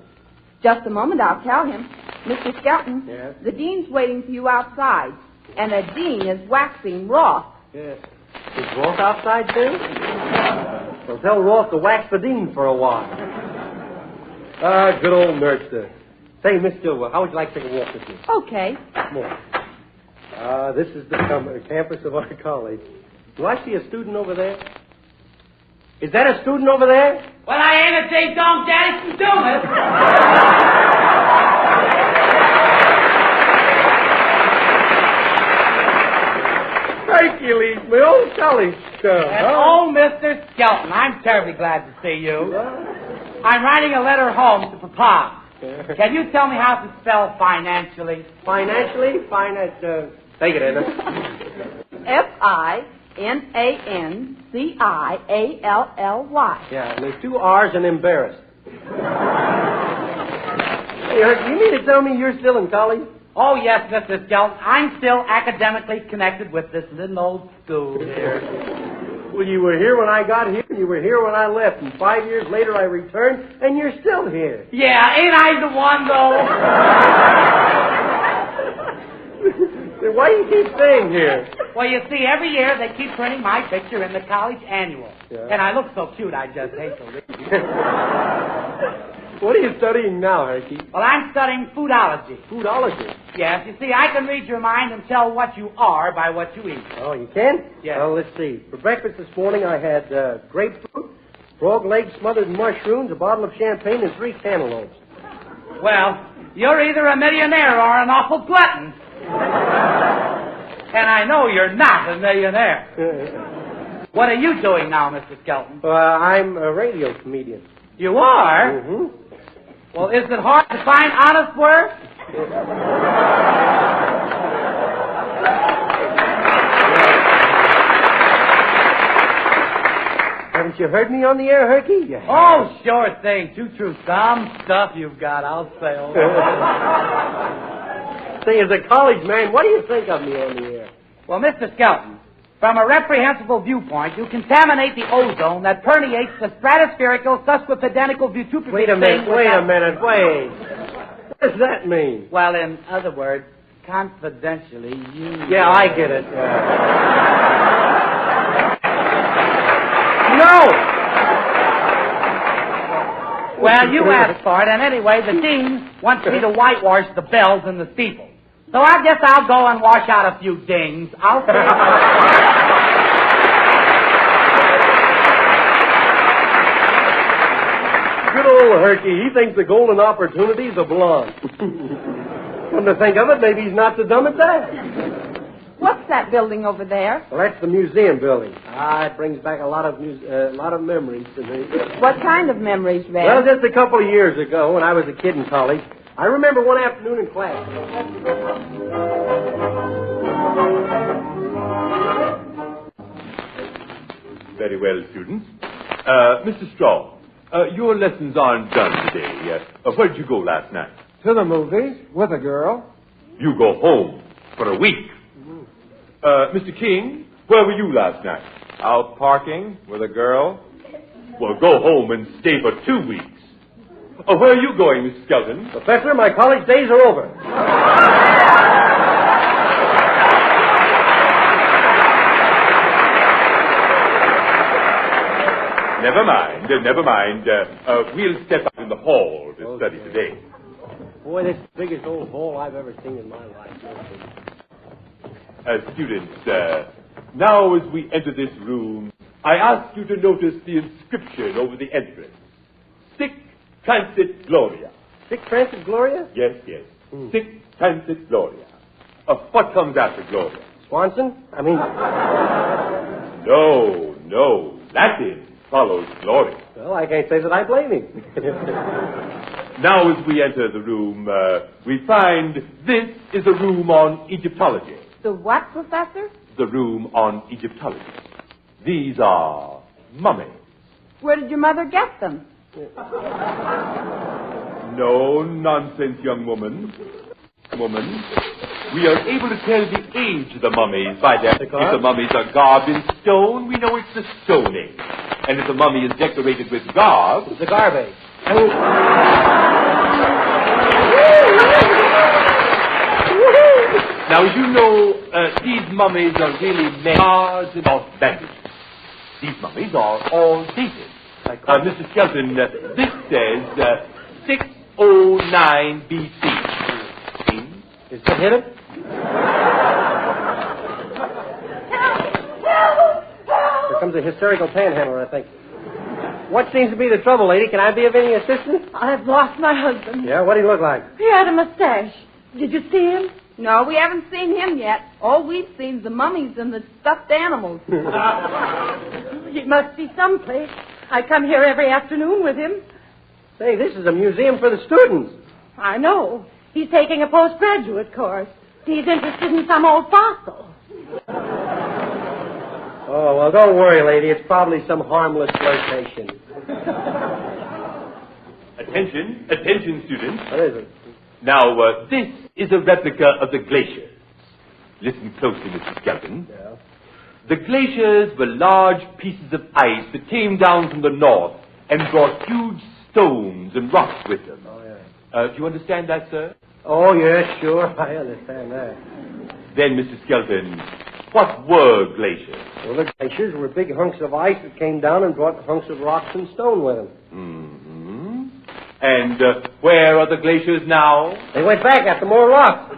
Just a moment, I'll tell him. Mr. Skelton,
yes?
The dean's waiting for you outside, and the dean is waxing Roth.
Yes. Is Roth outside, too? Well, tell Roth to wax the dean for a while. Good old Nertsta. Say, Miss Stillwell, how would you like to take a walk with me?
Okay.
Come on. This is the campus of our college. Do I see a student over there? Is that a student over there?
Well, I ain't a ding-dong daddy from Dumas.
Hercules, my old college stuff.
And old Mr. Skelton, I'm terribly glad to see you. I'm writing a letter home to Papa. Can you tell me how to spell financially?
Financially? Take it, Edna.
Financially.
Yeah, and there's 2 R's and embarrassed. Hey, Herc, you mean to tell me you're still in college?
Oh, yes, Mr. Skelton. I'm still academically connected with this little old school here.
Well, you were here when I got here, and you were here when I left, and 5 years later I returned, and you're still here.
Yeah, ain't I the one, though?
Why do you keep staying here?
Well, you see, every year they keep printing my picture in the college annual.
Yeah.
And I look so cute, I just hate to read.
What are you studying now, Herky?
Well, I'm studying foodology.
Foodology?
Yes, you see, I can read your mind and tell what you are by what you eat.
Oh, you can?
Yes.
Well, let's see. For breakfast this morning, I had grapefruit, frog legs smothered in mushrooms, a bottle of champagne, and 3 cantaloupes.
Well, you're either a millionaire or an awful glutton. And I know you're not a millionaire. What are you doing now, Mr. Skelton?
I'm a radio comedian.
You are?
Mm-hmm.
Well, is it hard to find honest work?
Haven't you heard me on the air, Herky?
Oh, sure thing. Too true. Some stuff you've got, I'll say.
Say, as a college man, what do you think of me on the air?
Well, Mr. Skelton, from a reprehensible viewpoint, you contaminate the ozone that permeates the stratospherical sesquipedenical vituperative.
Wait a minute. What does that mean?
Well, in other words, confidentially, you...
Yeah, I get it. No!
Well, you asked for it, and anyway, the dean wants me to whitewash the bells in the steeple. So I guess I'll go and wash out a few dings. I'll say...
Good old Herky. He thinks the golden opportunities are blonde. Come to think of it, maybe he's not so dumb at that.
What's that building over there?
Well, that's the museum building. It brings back a lot of memories to me.
What kind of memories, Red?
Well, just a couple of years ago, when I was a kid in college, I remember one afternoon in class.
Very well, students. Mr. Strong, your lessons aren't done today. Where did you go last night?
To the movies with a girl.
You go home for a week. Mr. King, where were you last night?
Out parking with a girl.
Well, go home and stay for 2 weeks. Where are you going, Mr. Skelton?
Professor, my college days are over.
Never mind. We'll step out in the hall to study today.
Boy, this is the biggest old hall I've ever seen in my life.
Students, now as we enter this room, I ask you to notice the inscription over the entrance. Sic transit Gloria.
Sic transit Gloria?
Yes. Sic transit Gloria. What comes after Gloria?
Swanson?
No. Latin follows Gloria.
Well, I can't say that I blame him.
Now as we enter the room, we find this is a room on Egyptology.
The what, Professor?
The room on Egyptology. These are mummies.
Where did your mother get them?
No nonsense, young woman. We are able to tell the age of the mummies by their... If the mummies are garbed in stone, we know it's the Stone Age. And if the mummy is decorated with garb...
It's the garbage.
Now, as you know, these mummies are really large and of bandage. These mummies are all dated. Mr. Skelton, this says 609 B.C.
Is that hit him? Here comes a hysterical panhandler, I think. What seems to be the trouble, lady? Can I be of any assistance?
I've lost my husband.
Yeah, what did he look like?
He had a mustache. Did you see him?
No, we haven't seen him yet. All we've seen is the mummies and the stuffed animals.
He must be someplace. I come here every afternoon with him.
Say, this is a museum for the students.
I know. He's taking a postgraduate course. He's interested in some old fossil.
Oh, well, don't worry, lady. It's probably some harmless flirtation.
Attention, students.
What is it?
Now, this is a replica of the glaciers. Listen closely, Mr. Skelton.
Yeah.
The glaciers were large pieces of ice that came down from the north and brought huge stones and rocks with them.
Oh, yeah.
Do you understand that, sir?
Oh, yes, sure. I understand that.
Then, Mr. Skelton, What were glaciers?
Well, the glaciers were big hunks of ice that came down and brought hunks of rocks and stone with them.
Mm-hmm. And where are the glaciers now?
They went back after more rocks.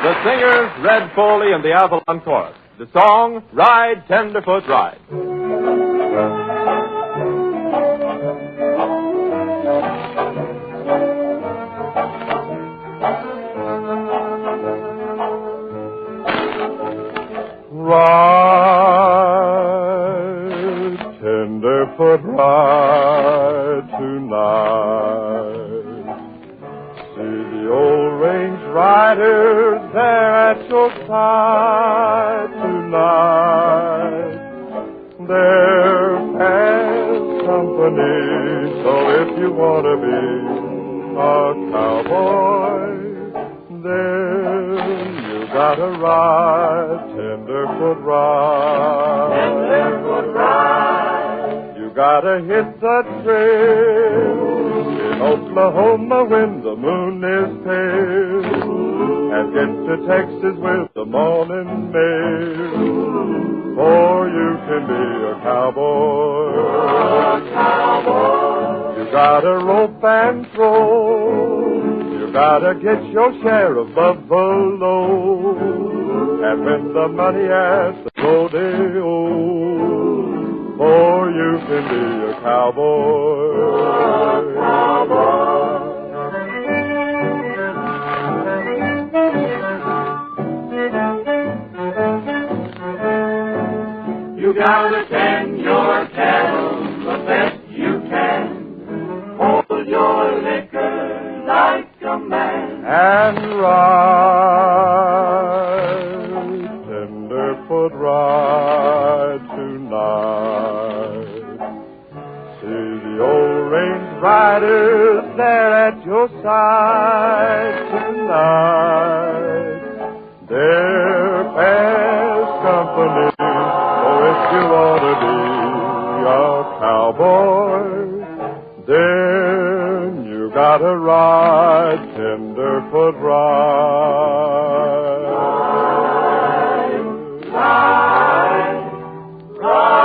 The singers, Red Foley and the Avalon Chorus. The song, Ride, Tenderfoot, Ride.
Ride, tenderfoot, ride tonight. See the old range riders there at your side tonight. They're past company, so if you want to be a cowboy, then you gotta ride, tenderfoot ride. Tenderfoot ride. You gotta hit the trail in Oklahoma when the moon is pale, and get to Texas with the morning mail. For you can be a cowboy. A cowboy. You gotta rope and throw. You gotta get your share of buffalo, and win the money at the rodeo, for you can be a cowboy. A cowboy.
You gotta tend your cattle the best you can. Hold your liquor like a man.
And ride, tenderfoot ride tonight. See the old range riders there at your side tonight. They're past company, so if you want to be a cowboy, then you gotta ride, tenderfoot ride. Ride, ride,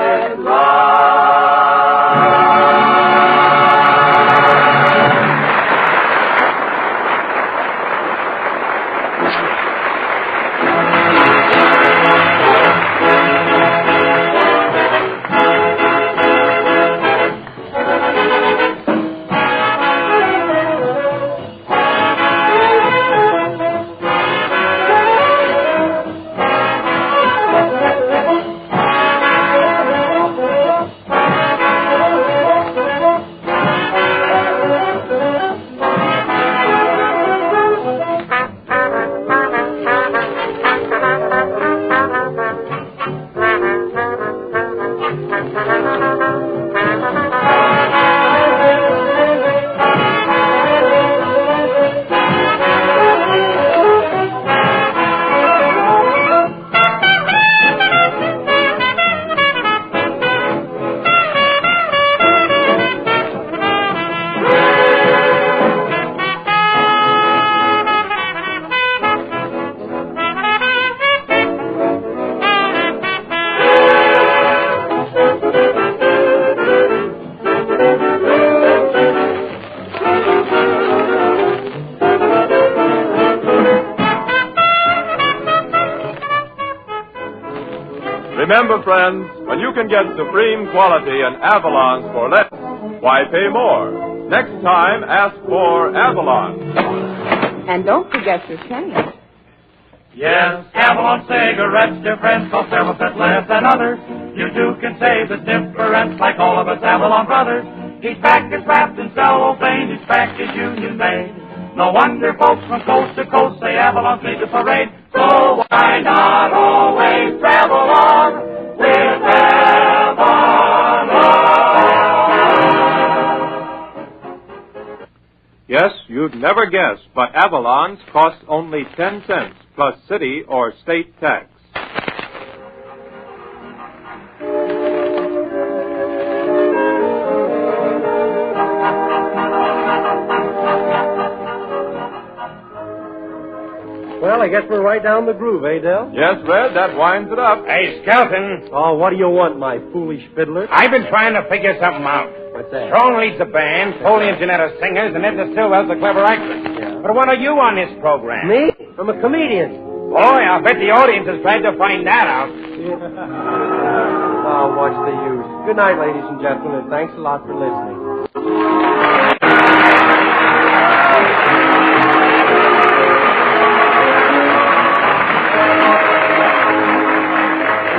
ride, ride.
Remember, friends, when you can get supreme quality in Avalons for less, why pay more? Next time, ask for Avalon.
And don't forget your change.
Yes, Avalon Cigarettes, dear friends, cost several cents less than others. You two can save the difference like all of us Avalon brothers. Each pack is wrapped in cellophane, each pack is union made. No wonder folks from coast to coast say Avalon's lead the parade. So why not always travel on with Avalon?
Yes, you'd never guess, but Avalon's costs only 10 cents plus city or state tax.
Well, I guess we're right down the groove, eh, Del?
Yes, Red, that winds it up.
Hey, Skelton.
Oh, what do you want, my foolish fiddler?
I've been trying to figure something out.
What's that?
Strong leads the band, Foley and Janetta singers, and Edna Stilwell's a clever actress.
Yeah.
But what are you on this program?
Me? I'm a comedian.
Boy, I'll bet the audience is glad to find that out.
Oh, what's the use? Good night, ladies and gentlemen, and thanks a lot for listening.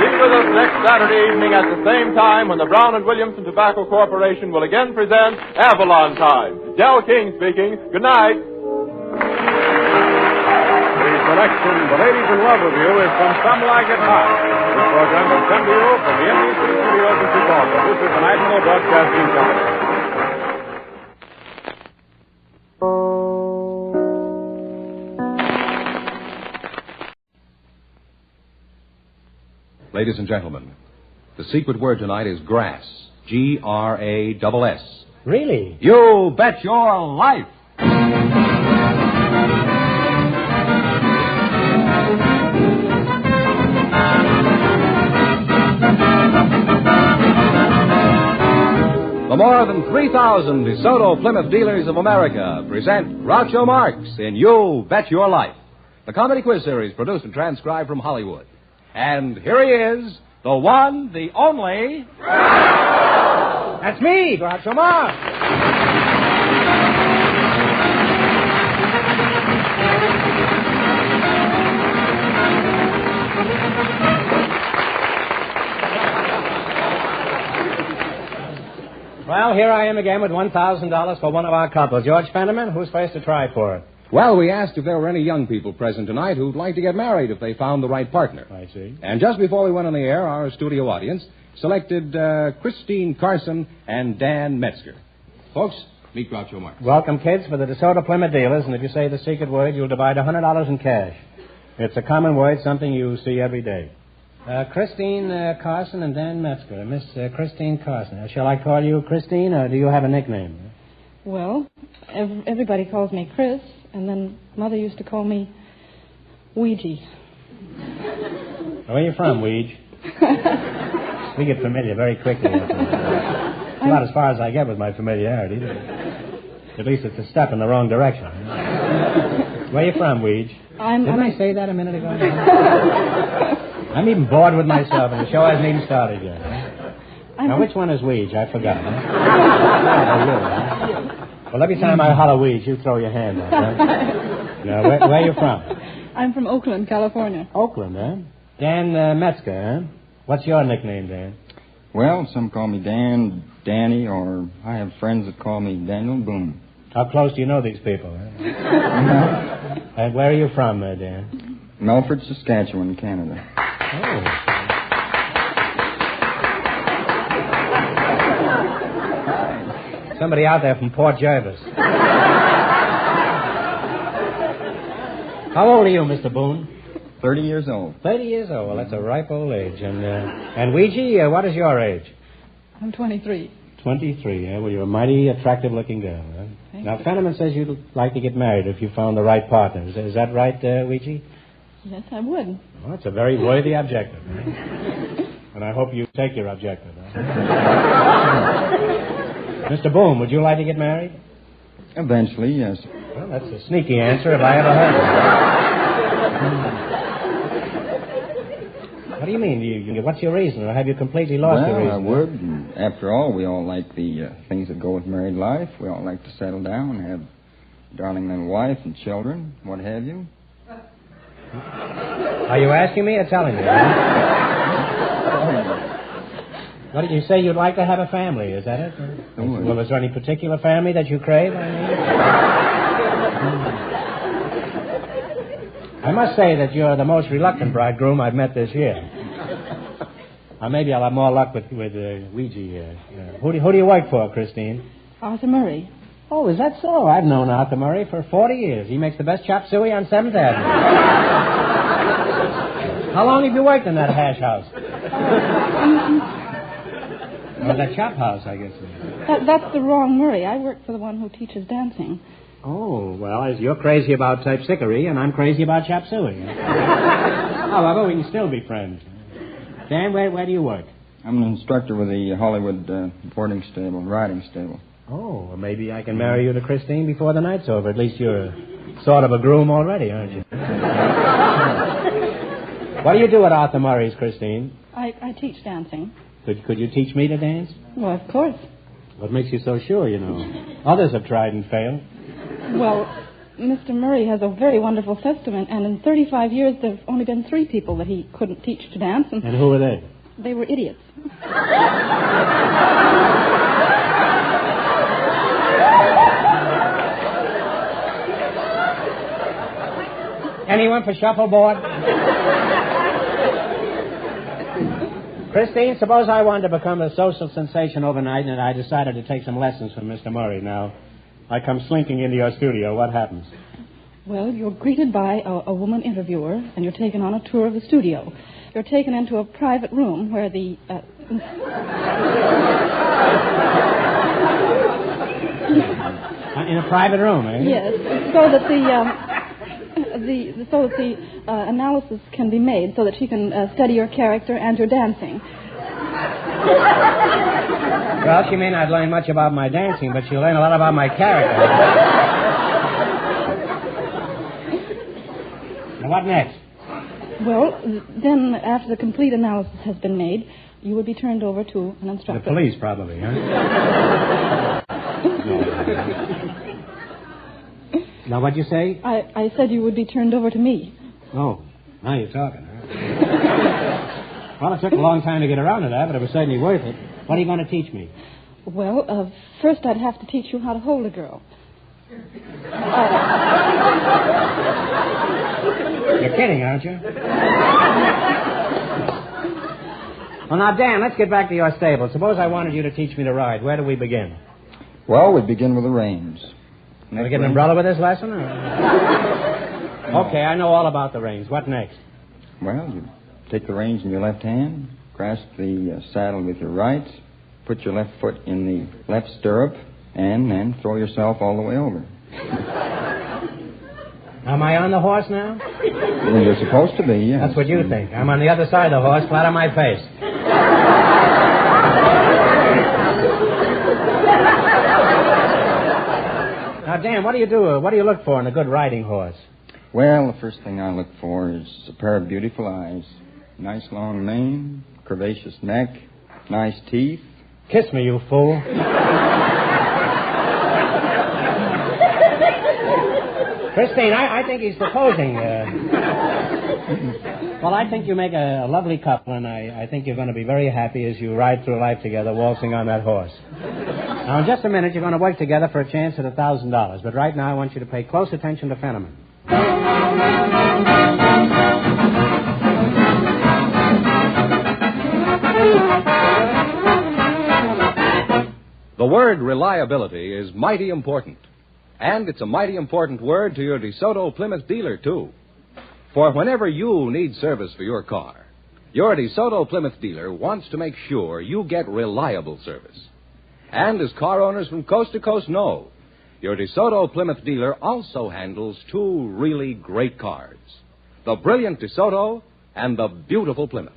Be with us next Saturday evening at the same time when the Brown and Williamson Tobacco Corporation will again present Avalon Time. Del King speaking. Good night.
The selection, The Ladies in Love with You, is from Some Like It Hot. This program will come to you from the NBC studios in Chicago. This is the National Broadcasting Company.
Ladies and gentlemen, the secret word tonight is grass. Grass.
Really?
You bet your life. The more than 3,000 DeSoto Plymouth dealers of America present Groucho Marx in You Bet Your Life, the comedy quiz series produced and transcribed from Hollywood. And here he is, the one, the only...
That's me, Groucho Marx. Well, here I am again with $1,000 for one of our couples. George Fenneman, who's first to try for it?
Well, we asked if there were any young people present tonight who'd like to get married if they found the right partner.
I see.
And just before we went on the air, our studio audience selected Christine Carson and Dan Metzger. Folks, meet Groucho Marx.
Welcome, kids, for the DeSoto Plymouth dealers, and if you say the secret word, you'll divide $100 in cash. It's a common word, something you see every day. Christine Carson and Dan Metzger. Miss Christine Carson. Shall I call you Christine, or do you have a nickname?
Well, everybody calls me Chris, and then Mother used to call me Ouija.
Where are you from, Ouija? We get familiar very quickly. It's about as far as I get with my familiarity. At least it's a step in the wrong direction. Where are you from, Ouija? Didn't I say that a minute ago? I'm even bored with myself, and the show hasn't even started yet. Now, which one is Ouija? I forgot. Well, every time I holler Ouija, you throw your hand up, right? Now, where are you from?
I'm from Oakland, California.
Oakland, huh? Dan Metzger, huh? What's your nickname, Dan?
Well, some call me Dan, Danny, or I have friends that call me Daniel Boone.
How close do you know these people, huh? Where are you from, Dan?
Melford, Saskatchewan, Canada.
Oh. Somebody out there from Port Jervis. How old are you, Mr. Boone?
30 years old.
30 years old. Well, that's a ripe old age. And Ouija, what is your age?
I'm 23.
23, yeah? Well, you're a mighty attractive-looking girl, huh? Now, Fenneman says you'd like to get married if you found the right partner. Is that right, Ouija?
Yes, I would.
Well, that's a very worthy objective. Huh? And I hope you take your objective. Huh? Mr. Boone, would you like to get married?
Eventually, yes.
Well, that's a sneaky answer if I ever heard it. What do you mean? What's your reason? Or have you completely lost your reason?
I would. And after all, we all like the things that go with married life. We all like to settle down and have a darling little wife and children, what have you.
Are you asking me or telling me? What did you say? You'd like to have a family, is that it? Well, is there any particular family that you crave? I must say that you're the most reluctant bridegroom I've met this year. Maybe I'll have more luck with Ouija. Who do you work for, Christine?
Arthur Murray.
Oh, is that so? I've known Arthur Murray for 40 years. He makes the best chop suey on 7th Avenue. How long have you worked in that hash house?
Well, the chop house, I guess.
That's the wrong Murray. I work for the one who teaches dancing.
Oh, well, you're crazy about typesickery, and I'm crazy about chop suey. However, we can still be friends. Dan, where do you work?
I'm an instructor with the Hollywood boarding stable, riding stable.
Oh, well, maybe I can marry you to Christine before the night's over. At least you're sort of a groom already, aren't you? What do you do at Arthur Murray's, Christine?
I teach dancing.
Could you teach me to dance?
Well, of course.
What makes you so sure, you know? Others have tried and failed.
Well, Mr. Murray has a very wonderful testament, and in 35 years there have only been 3 people that he couldn't teach to dance.
And who were they?
They were idiots.
Anyone for shuffleboard? Christine, suppose I wanted to become a social sensation overnight and I decided to take some lessons from Mr. Murray. Now, I come slinking into your studio. What happens?
Well, you're greeted by a woman interviewer, and you're taken on a tour of the studio. You're taken into a private room where the...
In a private room, eh?
Yes, so that the analysis can be made so that she can study your character and your dancing.
Well, she may not learn much about my dancing, but she'll learn a lot about my character. Now, what next?
Well, then, after the complete analysis has been made, you would be turned over to an instructor.
The police, probably, huh? Now, what'd you say?
I said you would be turned over to me.
Oh, now you're talking, huh? Well, it took a long time to get around to that, but it was certainly worth it. What are you going to teach me?
Well, first I'd have to teach you how to hold a girl.
You're kidding, aren't you? Well, now, Dan, let's get back to your stable. Suppose I wanted you to teach me to ride. Where do we begin?
Well, we begin with the reins.
Can we get an umbrella with this lesson? Or... Okay, I know all about the reins. What next?
Well, you take the reins in your left hand, grasp the saddle with your right, put your left foot in the left stirrup, and then throw yourself all the way over.
Am I on the horse now?
Well, you're supposed to be, yes.
That's what you think. I'm on the other side of the horse, flat on my face. Now, Dan, what do you do? What do you look for in a good riding horse?
Well, the first thing I look for is a pair of beautiful eyes, nice long mane, curvaceous neck, nice teeth.
Kiss me, you fool. Christine, I think he's proposing. Well, I think you make a lovely couple, and I think you're going to be very happy as you ride through life together, waltzing on that horse. Now, in just a minute, you're going to work together for a chance at $1,000. But right now, I want you to pay close attention to Fenneman.
The word reliability is mighty important. And it's a mighty important word to your DeSoto Plymouth dealer, too. For whenever you need service for your car, your DeSoto Plymouth dealer wants to make sure you get reliable service. And as car owners from coast to coast know, your DeSoto Plymouth dealer also handles 2 really great cars, the brilliant DeSoto and the beautiful Plymouth.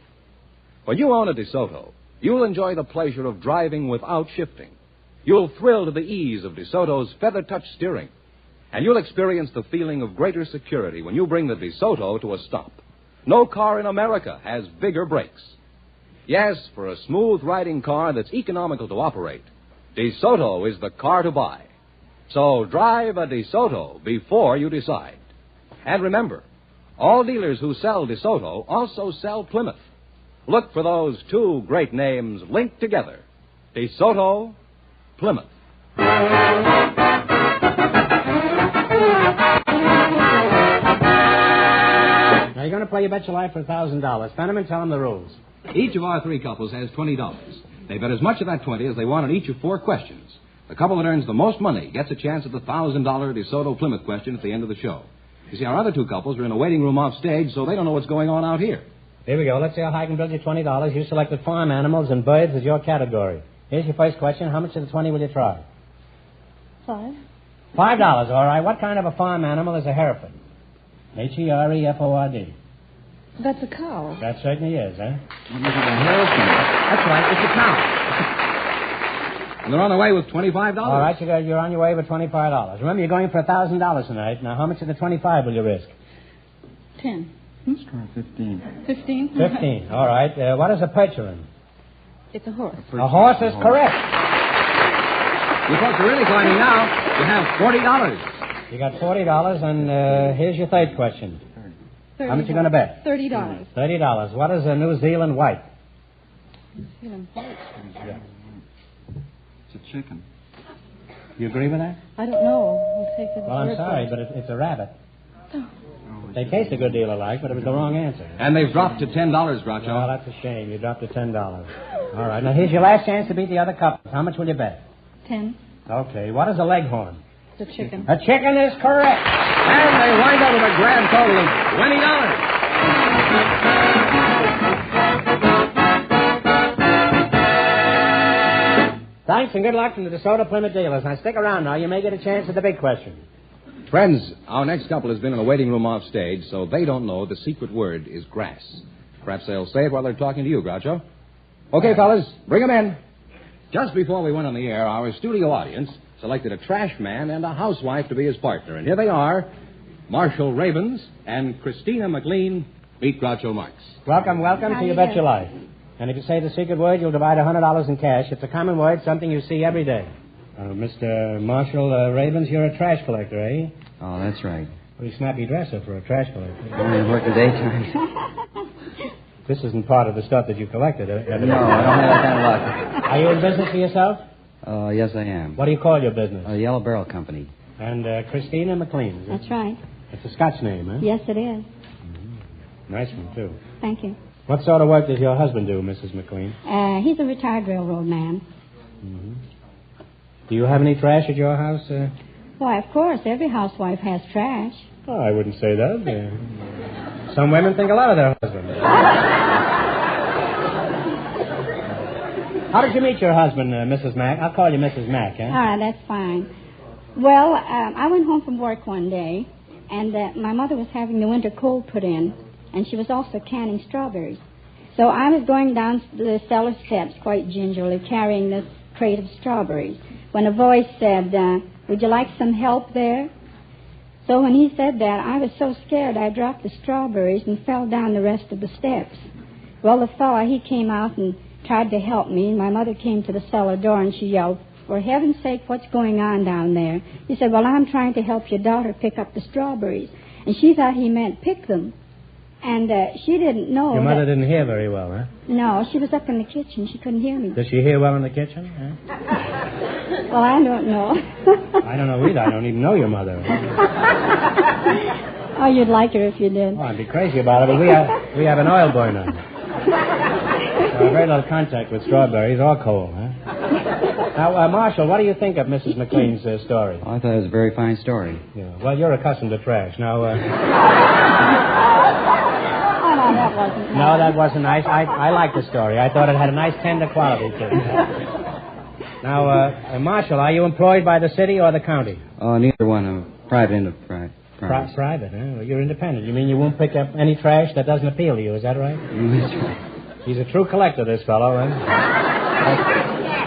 When you own a DeSoto, you'll enjoy the pleasure of driving without shifting. You'll thrill to the ease of DeSoto's feather-touch steering. And you'll experience the feeling of greater security when you bring the DeSoto to a stop. No car in America has bigger brakes. Yes, for a smooth-riding car that's economical to operate, DeSoto is the car to buy. So drive a DeSoto before you decide. And remember, all dealers who sell DeSoto also sell Plymouth. Look for those 2 great names linked together. DeSoto, Plymouth.
Now, you're going to play You Bet Your Life for $1,000. Fenneman, tell them the rules.
Each of our 3 couples has $20. They bet as much of that $20 as they want on each of 4 questions. The couple that earns the most money gets a chance at the $1,000 DeSoto Plymouth question at the end of the show. You see, our other 2 couples are in a waiting room off stage, so they don't know what's going on out here.
Here we go. Let's see how high I can build you $20. You selected farm animals and birds as your category. Here's your first question. How much of the 20 will you try?
$5.
$5, all right. What kind of a farm animal is a Hereford? Hereford.
That's a cow.
That certainly is, huh?
That's right, it's a cow. And they're on the way with $25.
All right, you're on your way with $25. Remember, you're going for $1,000 tonight. Now, how much of the 25 will you risk?
10.
Let's try 15.
15?
15. All right. What is a percheron?
It's a horse.
A horse is correct.
You folks are really climbing now. You have $40.
You got $40, and here's your third question. How much you going to bet?
$30.
$30. What is a New Zealand white?
New Zealand white?
Yeah.
It's a chicken.
You agree with that?
I don't know. We'll take it.
Well, I'm sorry, but it's a rabbit. They taste a good deal alike, but it was the wrong answer.
And they've dropped to $10, Groucho.
Oh, that's a shame. You dropped to $10. All right. Now, here's your last chance to beat the other couple. How much will you bet?
10.
Okay. What is a leghorn?
It's a chicken.
A chicken is correct.
And they wind up with a grand total of $20.
Thanks and good luck from the DeSoto Plymouth dealers. Now, stick around now. You may get a chance at the big question.
Friends, our next couple has been in a waiting room off stage, so they don't know the secret word is grass. Perhaps they'll say it while they're talking to you, Groucho. Okay, fellas, bring them in. Just before we went on the air, our studio audience selected a trash man and a housewife to be his partner. And here they are, Marshall Ravens and Christina McLean. Meet Groucho Marx.
Welcome to You Bet Your Life. And if you say the secret word, you'll divide $100 in cash. It's a common word, something you see every day. Mr. Marshall Ravens, you're a trash collector, eh?
Oh, that's right.
Pretty snappy dresser for a trash collector.
Only work the daytime.
This isn't part of the stuff that you collected, evidently.
No, I don't have that kind of luck.
Are you in business for yourself?
Yes, I am.
What do you call your business?
Yellow Barrel Company.
And Christina McLean, is it?
That's right.
It's a Scotch name, huh?
Yes, it is.
Mm-hmm. Nice one, too.
Thank you.
What sort of work does your husband do, Mrs. McLean?
He's a retired railroad man.
Mm-hmm. Do you have any trash at your house?
Why, of course. Every housewife has trash.
Oh, I wouldn't say that. Some women think a lot of their husbands. How did you meet your husband, Mrs. Mack? I'll call you Mrs. Mack, eh?
All right, that's fine. Well, I went home from work one day, and my mother was having the winter cold put in, and she was also canning strawberries. So I was going down the cellar steps quite gingerly, carrying this crate of strawberries, when a voice said, would you like some help there? So when he said that, I was so scared I dropped the strawberries and fell down the rest of the steps. Well, the fella, he came out and tried to help me, and my mother came to the cellar door and she yelled, for heaven's sake, what's going on down there? He said, well, I'm trying to help your daughter pick up the strawberries. And she thought he meant pick them. And she didn't know.
Your mother didn't hear very well, huh?
No, she was up in the kitchen. She couldn't hear me.
Does she hear well in the kitchen? Huh?
Well, I don't know.
I don't know either. I don't even know your mother.
Oh, you'd like her if you did.
Oh, I'd be crazy about it, but we have an oil burner. So very little contact with strawberries or coal, huh? Now, Marshall, what do you think of Mrs. McLean's story?
Oh, I thought it was a very fine story.
Yeah. Well, you're accustomed to trash. Now,
that wasn't nice.
No, that wasn't nice. I liked the story. I thought it had a nice tender quality to it. Now, Marshall, are you employed by the city or the county?
Oh, neither one. I'm private enterprise.
Private, huh? Well, you're independent. You mean you won't pick up any trash that doesn't appeal to you, is that right?
That's right.
He's a true collector, this fellow, huh?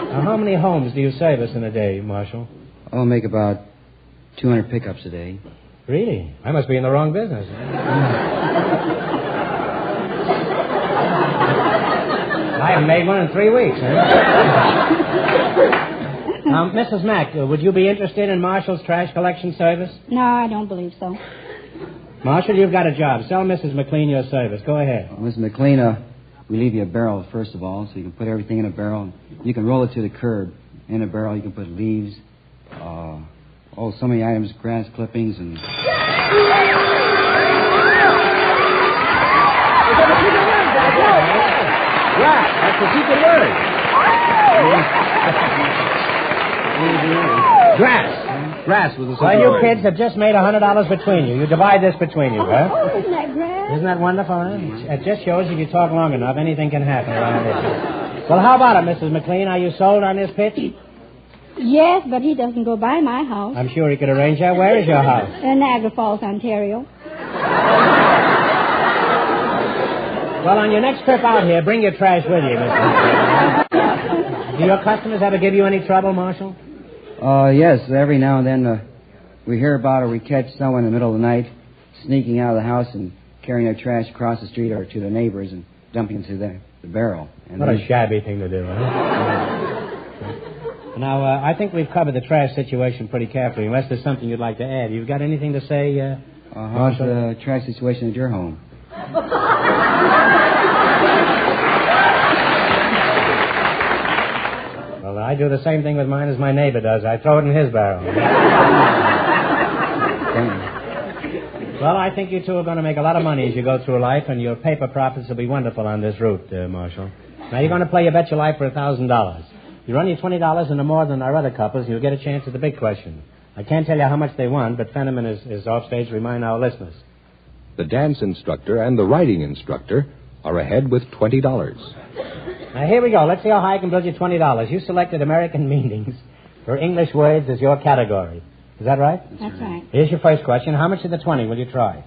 Now, how many homes do you service in a day, Marshall?
I'll make about 200 pickups a day.
Really? I must be in the wrong business. I haven't made one in 3 weeks, huh? Now, Mrs. Mack, would you be interested in Marshall's trash collection service?
No, I don't believe so.
Marshall, you've got a job. Sell Mrs. McLean your service. Go ahead.
Well, Mrs. McLean, we leave you a barrel, first of all, so you can put everything in a barrel. You can roll it to the curb. In a barrel, you can put leaves, so many items, grass clippings, and...
Grass, that's the secret word. Grass was the secret
Well, you
word.
kids have just made $100 between you. You divide this between you, huh?
Oh, isn't that grass?
Isn't that wonderful, huh? It just shows if you talk long enough, anything can happen around here. Well, how about it, Mrs. McLean? Are you sold on this pitch?
Yes, but he doesn't go by my house.
I'm sure he could arrange that. Where is your house?
In Niagara Falls, Ontario.
Well, on your next trip out here, bring your trash with you, Mr. McLean. Do your customers ever give you any trouble, Marshal?
Yes. Every now and then we hear about or we catch someone in the middle of the night sneaking out of the house and carrying their trash across the street or to the neighbors and dumping it into the barrel. And
what a shabby thing to do, huh? Now, I think we've covered the trash situation pretty carefully, unless there's something you'd like to add. You've got anything to say,
how's the trash situation at your home?
Well, I do the same thing with mine as my neighbor does. I throw it in his barrel. Well, I think you two are going to make a lot of money as you go through life, and your paper profits will be wonderful on this route, Marshal. Now, you're going to play You Bet Your Life for $1,000. You run your $20 into more than our other couples, you'll get a chance at the big question. I can't tell you how much they won, but Fenneman is off stage to remind our listeners.
The dance instructor and the writing instructor are ahead with $20.
Now, here we go. Let's see how high I can build you $20. You selected American meanings for English words as your category. Is that right?
That's right.
Here's your first question. How much of the 20 will you try?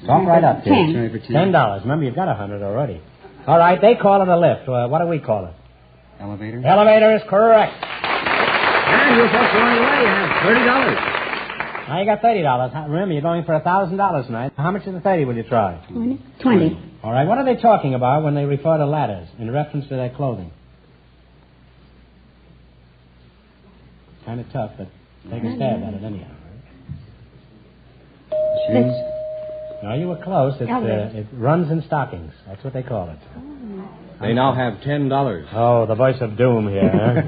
Talk right up, kid. $10. Remember, you've got 100 already. All right, they call it a lift. What do we call it?
Elevator?
Elevator is correct.
And you're folks along the way. You have $30.
Now you got $30. Remember, you're going for $1,000 tonight. How much of the 30 will you try?
20.
All right, what are they talking about when they refer to ladders in reference to their clothing? Kind of tough, but take a stab at it anyhow.
Shoes?
No, you were close. It runs in stockings. That's what they call it.
They now have $10.
Oh, the voice of doom here, huh?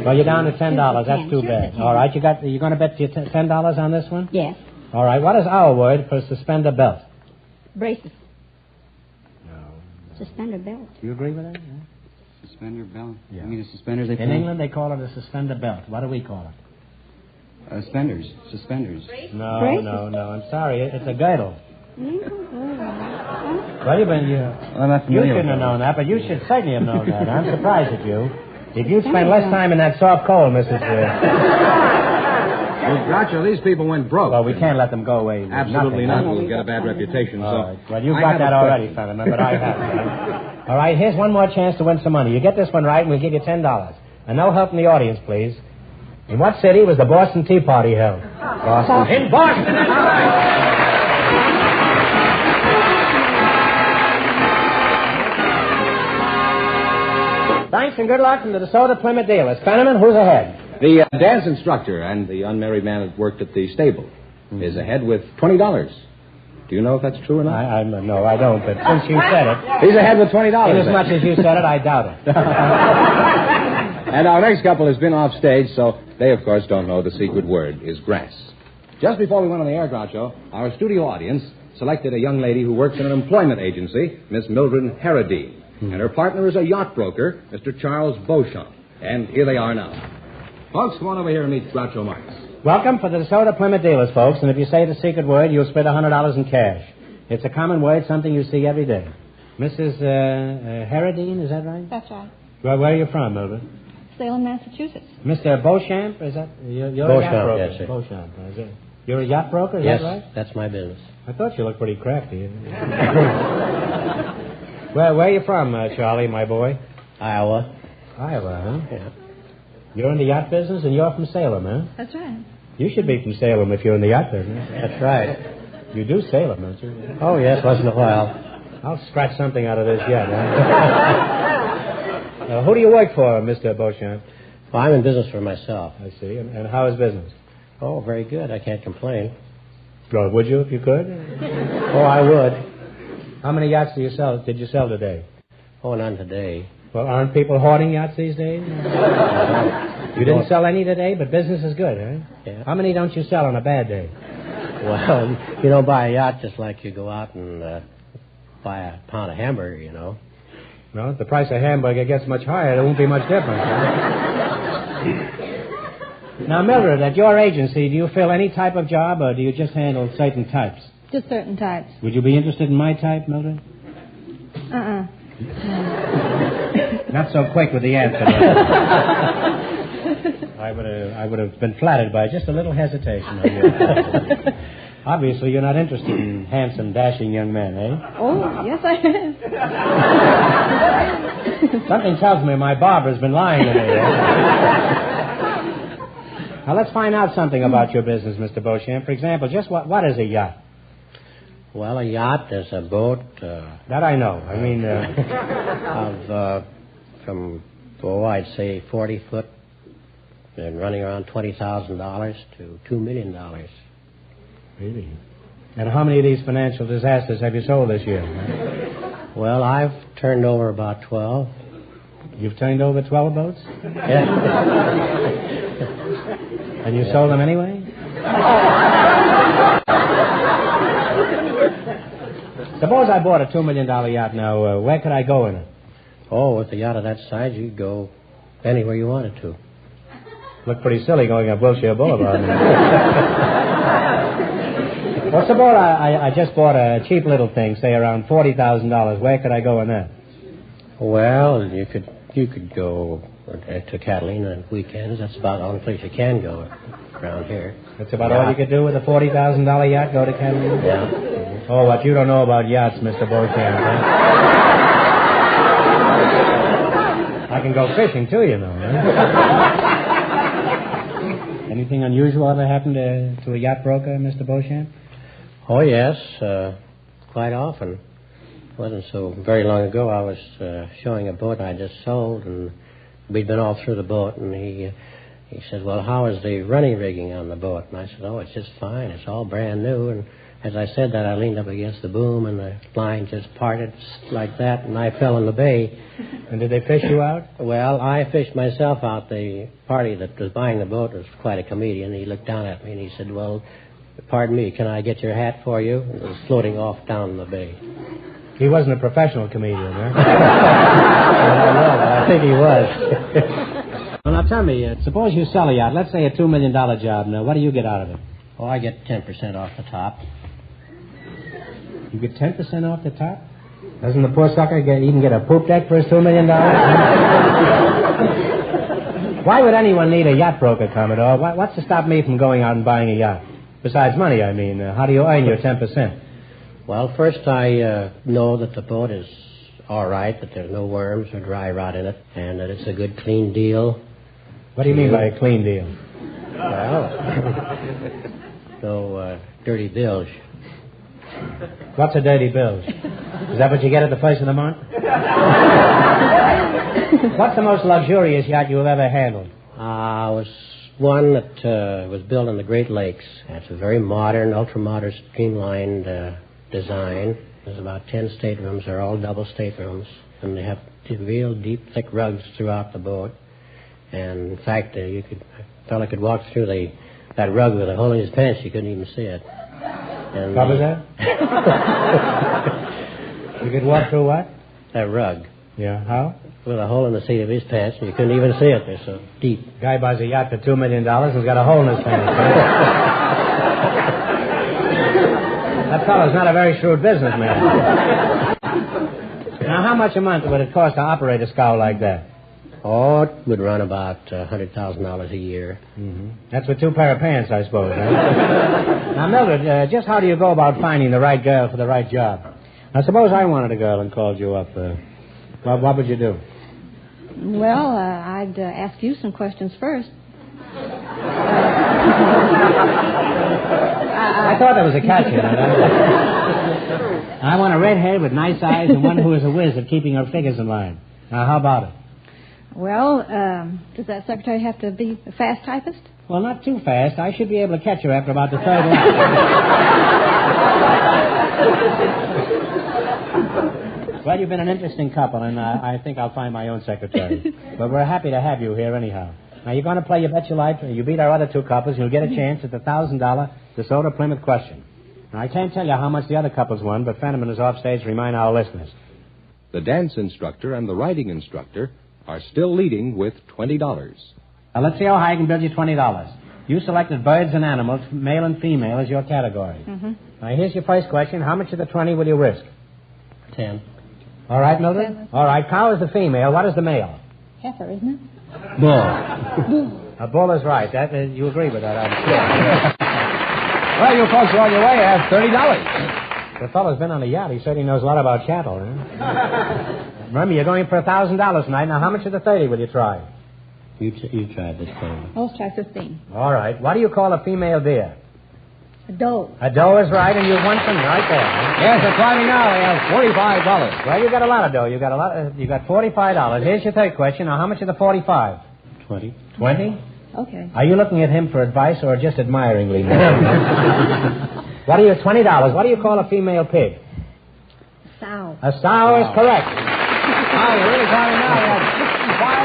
Well, you're down to $10. That's too bad. All right, you're going to bet your $10 on this one?
Yes.
All right, what is our word for suspender belt?
Braces.
No.
Suspender belt.
Do you agree with that?
Yeah. Suspender belt?
Yeah.
You mean the suspenders they put
in England, they call it a suspender belt. What do we call it?
Suspenders. Suspenders.
No,
Braces?
no. I'm sorry. It's a girdle. Well, you shouldn't have known that, but you should certainly have known that. I'm surprised at you. If you'd spent less time in that soft coal, Mrs.
Groucho, these people went broke.
Well, we can't let them go away.
Absolutely not. We'll get a bad reputation.
Right. Well, you've got that already, Fenneman, but I haven't. All right, here's one more chance to win some money. You get this one right, and we'll give you $10. And no help from the audience, please. In what city was the Boston Tea Party held?
Boston.
In Boston, that's right. Thanks and good luck from the DeSoto Plymouth dealers. Fenneman, who's ahead?
The dance instructor and the unmarried man that worked at the stable is ahead with $20. Do you know if that's true or not?
No, I don't, but since you said it...
He's ahead with $20.
In as much as you said it, I doubt it.
And our next couple has been off stage, so they, of course, don't know the secret word is grass. Just before we went on the air, Groucho, our studio audience selected a young lady who works in an employment agency, Miss Mildred Harradine. And her partner is a yacht broker, Mr. Charles Beauchamp. And here they are now. Folks, come on over here and meet Groucho Marx.
Welcome for the DeSoto Plymouth dealers, folks. And if you say the secret word, you'll split $100 in cash. It's a common word, something you see every day. Mrs. Harradine, is that right?
That's right.
Well, where are you from, Mildred?
Salem, Massachusetts.
Mr. Beauchamp, is that... You're a yacht broker. Yes, sir. Beauchamp, is it? You're a yacht broker, is that right?
Yes, that's my business.
I thought you looked pretty crafty. Where are you from, Charlie, my boy?
Iowa.
Iowa, huh?
Yeah.
You're in the yacht business, and you're from Salem, huh?
That's right.
You should be from Salem if you're in the yacht business.
That's right.
You do Salem, don't you?
Oh, yes, once in a while.
I'll scratch something out of this yet, huh? Who do you work for, Mr. Beauchamp?
Well, I'm in business for myself.
I see. And how is business?
Oh, very good. I can't complain.
Well, would you if you could?
Oh, I would.
How many yachts did you sell today?
Oh, none today.
Well, aren't people hoarding yachts these days? You didn't sell any today, but business is good, huh?
Yeah.
How many don't you sell on a bad day?
Well, you don't buy a yacht just like you go out and buy a pound of hamburger, you know.
Well, if the price of hamburger gets much higher, there won't be much difference. Huh? Now, Mildred, at your agency, do you fill any type of job, or do you just handle certain types?
Just certain types.
Would you be interested in my type, Mildred? Not so quick with the answer. I would have been flattered by just a little hesitation on your part. Obviously, you're not interested in handsome, dashing young men, eh?
Oh, yes, I am.
Something tells me my barber's been lying to me. Now, let's find out something about your business, Mr. Beauchamp. For example, just what is a yacht?
Well, a yacht is a boat.
That I know. I mean,
from, I'd say 40 foot and running around $20,000 to $2 million.
Really? And how many of these financial disasters have you sold this year?
Well, I've turned over about 12.
You've turned over 12 boats?
Yeah.
And you sold them anyway? Suppose I bought a $2 million yacht now. Where could I go in it?
Oh, with a yacht of that size, you'd go anywhere you wanted to.
Look pretty silly going up Wilshire Boulevard. Well, suppose I just bought a cheap little thing, say around $40,000. Where could I go in that?
Well, you could go to Catalina on weekends. That's about the only place you can go around here.
That's about all you could do with a $40,000 yacht, go to Catalina?
Yeah.
Oh, what you don't know about yachts, Mr. Beauchamp. Huh? I can go fishing, too, you know. Huh? Anything unusual ever happened to a yacht broker, Mr. Beauchamp?
Oh, yes, quite often. It wasn't so very long ago. I was showing a boat I just sold, and we'd been all through the boat, and he said, well, how is the running rigging on the boat? And I said, oh, it's just fine. It's all brand new. And as I said that, I leaned up against the boom, and the line just parted like that, and I fell in the bay.
And did they fish you out?
Well, I fished myself out. The party that was buying the boat was quite a comedian. He looked down at me, and he said, well, pardon me, can I get your hat for you? And it was floating off down the bay.
He wasn't a professional comedian, huh?
I don't know, but I think he was.
Well, now tell me, suppose you sell a yacht, let's say a $2 million job. Now, what do you get out of it?
Oh, I get 10% off the top.
You get 10% off the top? Doesn't the poor sucker even get a poop deck for his $2 million? Why would anyone need a yacht broker, Commodore? What's to stop me from going out and buying a yacht? Besides money, I mean. How do you earn your 10%?
Well, first I know that the boat is all right, that there's no worms or dry rot in it, and that it's a good, clean deal.
What do you mean by a clean deal?
Well, no dirty bilge.
What's a dirty bilge? Is that what you get at the first of the month? What's the most luxurious yacht you've ever handled?
It was one that was built in the Great Lakes. It's a very modern, ultra-modern, streamlined design. There's about 10 staterooms. They're all double staterooms. And they have real deep, thick rugs throughout the boat. And, in fact, a fellow could walk through that rug with a hole in his pants. You couldn't even see it. And,
what was that? You could walk through what?
That rug.
Yeah, how?
With a hole in the seat of his pants, and you couldn't even see it. They're so deep.
Guy buys a yacht for $2 million and's got a hole in his pants. That fellow's not a very shrewd businessman. Now, how much a month would it cost to operate a scow like that?
Oh, it would run about $100,000 a year.
Mm-hmm. That's with 2 pair of pants, I suppose, huh? Now, Mildred, just how do you go about finding the right girl for the right job? Now, suppose I wanted a girl and called you up. What would you do?
Well, I'd ask you some questions first.
I thought there was a catch in it. I want a redhead with nice eyes and one who is a whiz at keeping her figures in line. Now, how about it?
Well, does that secretary have to be a fast typist?
Well, not too fast. I should be able to catch her after about the 3rd lap. Well, you've been an interesting couple, and I think I'll find my own secretary. But we're happy to have you here anyhow. Now, you're going to play You Bet Your Life. You beat our other 2 couples, you'll get a chance at the $1,000 DeSoto Plymouth question. Now, I can't tell you how much the other couples won, but Fenneman is off stage to remind our listeners.
The dance instructor and the writing instructor are still leading with $20.
Now, let's see how high I can build you $20. You selected birds and animals, male and female, as your category.
Mm-hmm.
Now, here's your first question. How much of the 20 will you risk?
10.
All right, Mildred? All right, cow is the female. What is the male?
Heifer, isn't it?
Bull. A bull is right. You agree with that, I'm sure. Well, you folks are on your way. I have $30. The fellow's been on a yacht. He said he knows a lot about cattle. Huh? Remember, you're going for $1,000 tonight. Now, how much of the 30 will you try?
You try this time.
Let's try 15.
All right. What do you call a female deer?
A doe.
A doe is right, and you've won some right there. Huh?
Yes, they're climbing now. They have $45.
Well, you got a lot of dough. You got $45. Here's your third question. Now, how much of the 45?
20.
20?
Okay.
Are you looking at him for advice or just admiringly? What are you, $20? What do you call a female pig?
Sow.
A sow is correct.
You're really climbing now. They have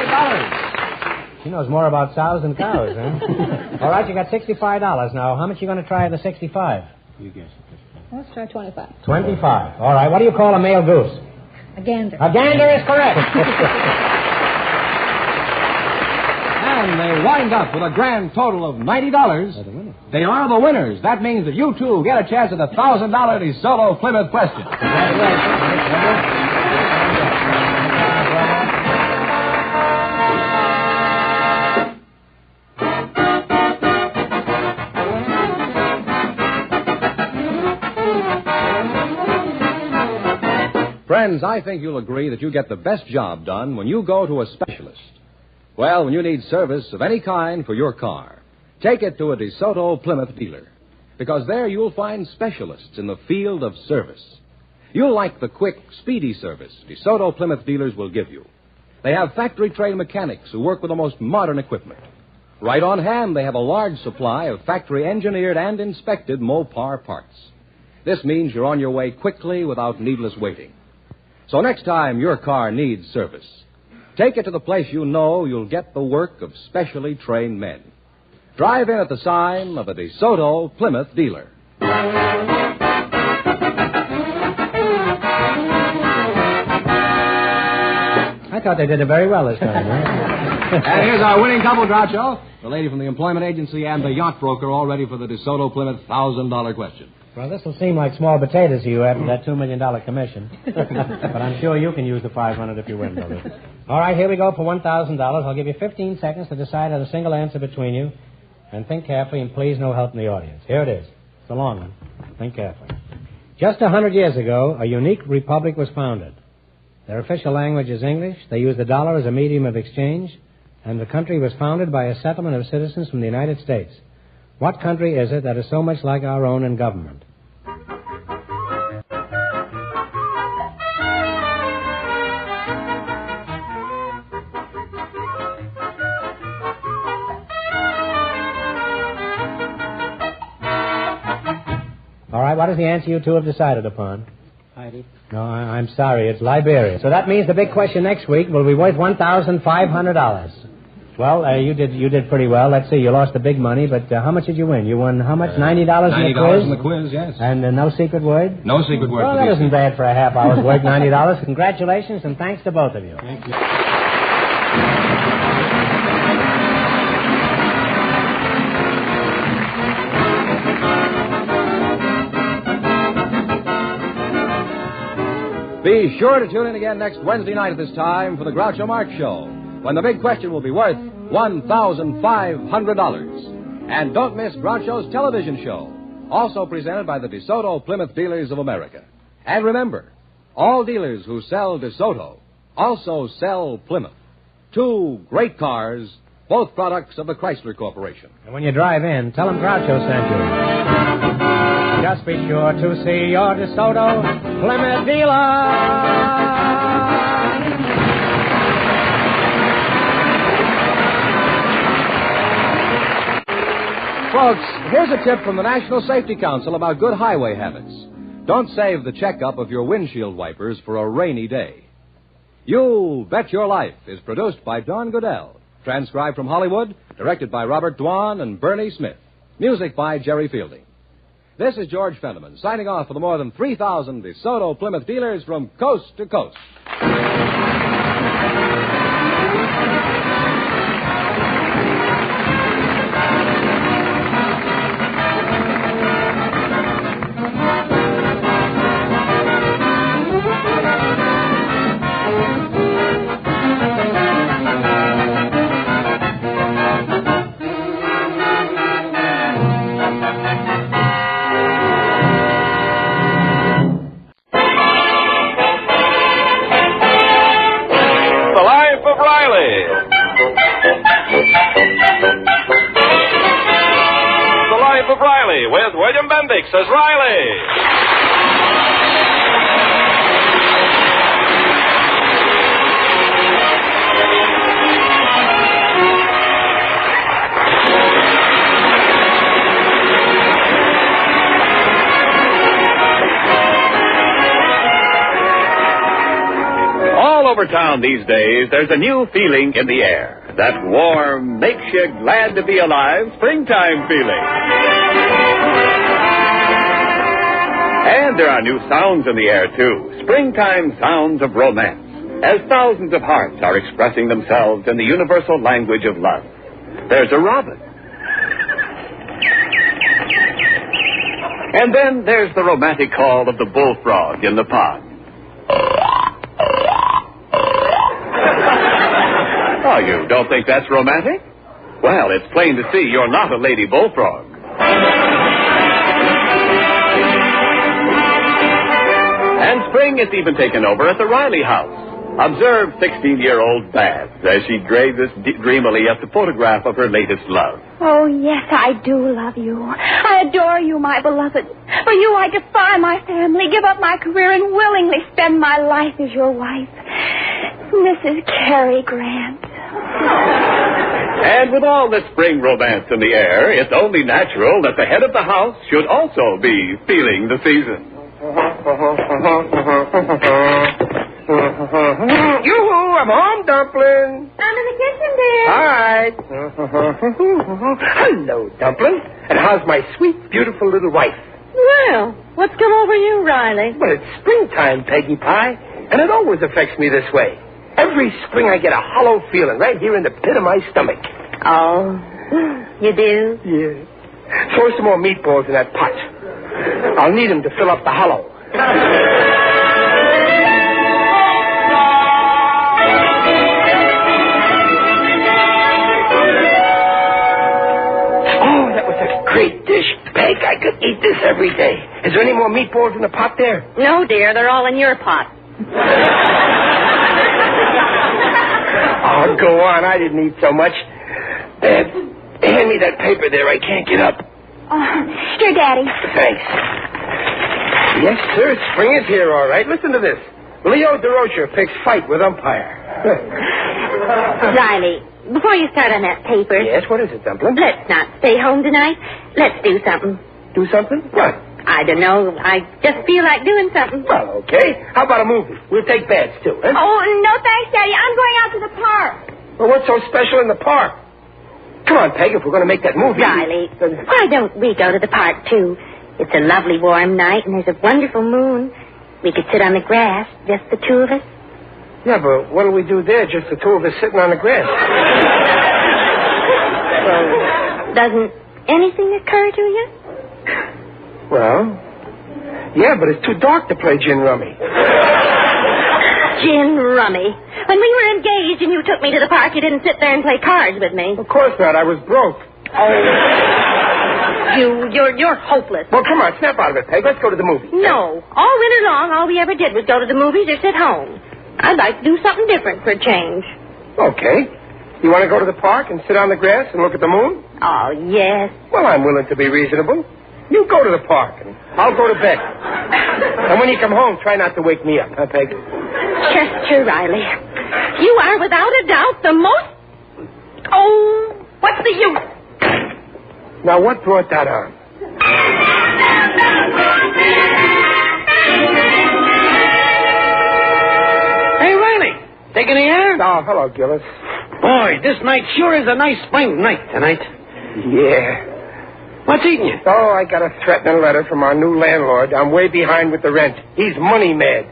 $65.
She knows more about sows than cows, huh? All right, you got $65 now. How much are you going to try of the 65?
You guess it.
Let's try 25.
25. All right, what do you call a male goose?
A gander.
A gander is correct.
And they wind up with a grand total of $90. They are the winners. That means that you, too, get a chance at the $1,000 DeSoto Plymouth question. Friends, I think you'll agree that you get the best job done when you go to a specialist. Well, when you need service of any kind for your car, take it to a DeSoto Plymouth dealer. Because there you'll find specialists in the field of service. You'll like the quick, speedy service DeSoto Plymouth dealers will give you. They have factory-trained mechanics who work with the most modern equipment. Right on hand, they have a large supply of factory-engineered and inspected Mopar parts. This means you're on your way quickly without needless waiting. So next time your car needs service, take it to the place you know you'll get the work of specially trained men. Drive in at the sign of a DeSoto Plymouth dealer.
I thought they did it very well this time,
And here's our winning couple, Groucho. The lady from the employment agency and the yacht broker all ready for the DeSoto Plymouth $1,000 question.
Well, this will seem like small potatoes to you after that $2 million commission. But I'm sure you can use the $500 if you win, brother. All right, here we go for $1,000. I'll give you 15 seconds to decide on a single answer between you. And think carefully, and please no help in the audience. Here it is. It's a long one. Think carefully. Just 100 years ago, a unique republic was founded. Their official language is English. They use the dollar as a medium of exchange. And the country was founded by a settlement of citizens from the United States. What country is it that is so much like our own in government? All right, what is the answer you two have decided upon?
Heidi.
No, I'm sorry. It's Liberia. So that means the big question next week will be worth $1,500. Well, you did pretty well. Let's see. You lost the big money, but how much did you win? You won how much? $90 in the quiz?
$90 in the quiz, yes.
And no secret word?
No secret word.
Well, that isn't bad for a half hour's work, $90. Congratulations, and thanks to both of you.
Thank you.
Be sure to tune in again next Wednesday night at this time for the Groucho Marx Show, when the big question will be worth $1,500. And don't miss Groucho's television show, also presented by the DeSoto Plymouth Dealers of America. And remember, all dealers who sell DeSoto also sell Plymouth. Two great cars, both products of the Chrysler Corporation.
And when you drive in, tell them Groucho sent you. Just be sure to see your DeSoto Plymouth dealer.
Folks, here's a tip from the National Safety Council about good highway habits. Don't save the checkup of your windshield wipers for a rainy day. You Bet Your Life is produced by Don Goodell, transcribed from Hollywood, directed by Robert Dwan and Bernie Smith. Music by Jerry Fielding. This is George Fenneman, signing off for the more than 3,000 DeSoto Plymouth dealers from coast to coast.
William Bendix as Riley.
All over town these days, there's a new feeling in the air. That warm, makes you glad to be alive springtime feeling. And there are new sounds in the air, too. Springtime sounds of romance. As thousands of hearts are expressing themselves in the universal language of love. There's a robin. And then there's the romantic call of the bullfrog in the pond. Oh, you don't think that's romantic? Well, it's plain to see you're not a lady bullfrog. And spring is even taken over at the Riley house. Observe 16-year-old Babs as she gazes dreamily at the photograph of her latest love.
Oh, yes, I do love you. I adore you, my beloved. For you, I defy my family, give up my career, and willingly spend my life as your wife. Mrs. Cary Grant.
And with all this spring romance in the air, it's only natural that the head of the house should also be feeling the season.
Yoo-hoo, I'm home, Dumpling.
I'm in the kitchen, dear.
All right. Hello, Dumpling. And how's my sweet, beautiful little wife?
Well, what's come over you, Riley?
Well, it's springtime, Peggy Pie, and it always affects me this way. Every spring I get a hollow feeling right here in the pit of my stomach.
Oh, you do?
Yeah. Throw some more meatballs in that pot. I'll need them to fill up the hollow. Oh, that was a great dish. Peg, I could eat this every day. Is there any more meatballs in the pot there?
No, dear, they're all in your pot.
Oh, go on. I didn't eat so much. Hand me that paper there. I can't get up.
Here, Daddy.
Thanks. Yes, sir. Spring is here, all right. Listen to this. Leo DeRocher picks fight with umpire.
Riley, before you start on that paper...
Yes, what is it, Dumpling?
Let's not stay home tonight. Let's do something.
Do something? What?
I don't know. I just feel like doing something.
Well, okay. How about a movie? We'll take beds, too, huh?
Oh, no thanks, Daddy. I'm going out to the park.
Well, what's so special in the park? Come on, Peg, if we're going to make that movie...
Riley, why don't we go to the park, too? It's a lovely warm night, and there's a wonderful moon. We could sit on the grass, just the two of us.
Yeah, but what do we do there, just the two of us sitting on the grass?
Doesn't anything occur to you?
Well, yeah, but it's too dark to play gin rummy.
Gin rummy? When we were engaged and you took me to the park, you didn't sit there and play cards with me.
Of course not. I was broke.
Oh, you're hopeless.
Well, come on, snap out of it, Peg. Let's go to the movies.
No. All winter long, all we ever did was go to the movies or sit home. I'd like to do something different for a change.
Okay. You want to go to the park and sit on the grass and look at the moon?
Oh, yes.
Well, I'm willing to be reasonable. You go to the park, and I'll go to bed. And when you come home, try not to wake me up, huh, Peg?
Chester Riley, you are without a doubt the most... Oh, what's the use?
Now, what brought that on?
Hey, Riley, taking the air?
Oh, hello, Gillis.
Boy, this night sure is a nice spring night tonight.
Yeah.
What's eating you?
Oh, I got a threatening letter from our new landlord. I'm way behind with the rent. He's money mad.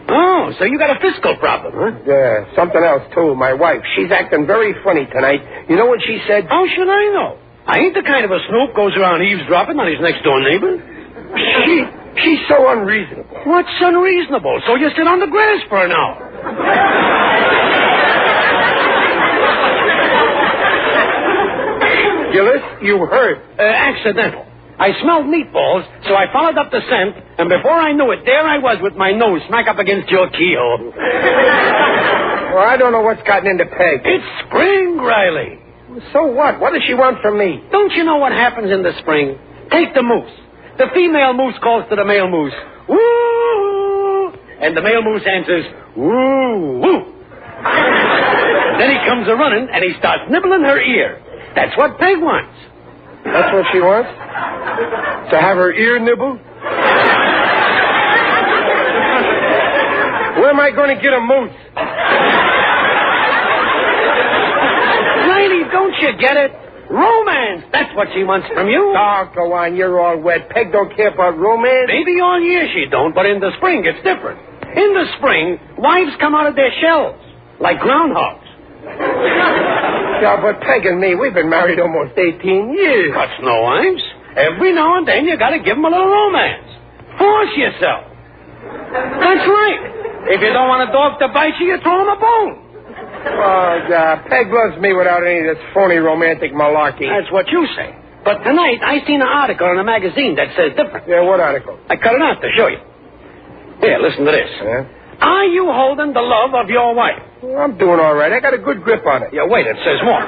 Oh, so you got a fiscal problem, huh?
Yeah, something else, too. My wife, she's acting very funny tonight. You know what she said?
How should I know? I ain't the kind of a snoop goes around eavesdropping on his next-door neighbor.
She's so unreasonable.
What's unreasonable? So you sit on the grass for an hour.
Gillis, you heard.
Accidental. I smelled meatballs, so I followed up the scent, and before I knew it, there I was with my nose smack up against your keyhole.
Well, I don't know what's gotten into Peg.
It's spring, Riley.
So what? What does she want from me?
Don't you know what happens in the spring? Take the moose. The female moose calls to the male moose, woo! And the male moose answers, woo, woo. Then he comes a-running, and he starts nibbling her ear. That's what Peg wants.
That's what she wants? To have her ear nibbled? Where am I going to get a moose?
Riley, don't you get it? Romance. That's what she wants from you.
Oh, go on. You're all wet. Peg don't care about romance.
Maybe all year she don't, but in the spring it's different. In the spring, wives come out of their shells, like groundhogs.
Yeah, but Peg and me, we've been married almost 18 years.
Cuts no wives. Every now and then you got to give them a little romance. Force yourself. That's right. If you don't want a dog to bite you, you throw him a bone.
Oh, God. Peg loves me without any of this phony romantic malarkey.
That's what you say. But tonight, I seen an article in a magazine that says different.
Yeah, what article?
I cut it out to show you. Here, listen to this.
Yeah?
Are you holding the love of your wife?
Well, I'm doing all right. I got a good grip on it.
Yeah, wait, it says more.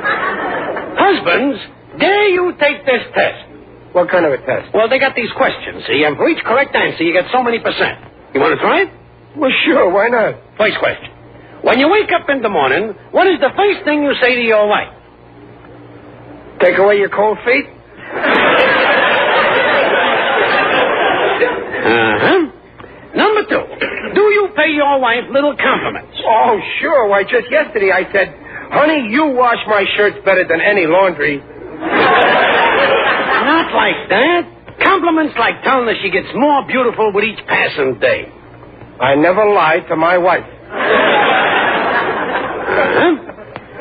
Husbands, dare you take this test?
What kind of a test?
Well, they got these questions, see, and for each correct answer, you get so many %. You want to try it?
Well, sure, why not?
First question. When you wake up in the morning, what is the first thing you say to your wife?
Take away your cold feet?
Uh-huh. Number 2, do you pay your wife little compliments?
Oh, sure. Why, just yesterday I said, honey, you wash my shirts better than any laundry.
Not like that. Compliments like telling her she gets more beautiful with each passing day.
I never lied to my wife.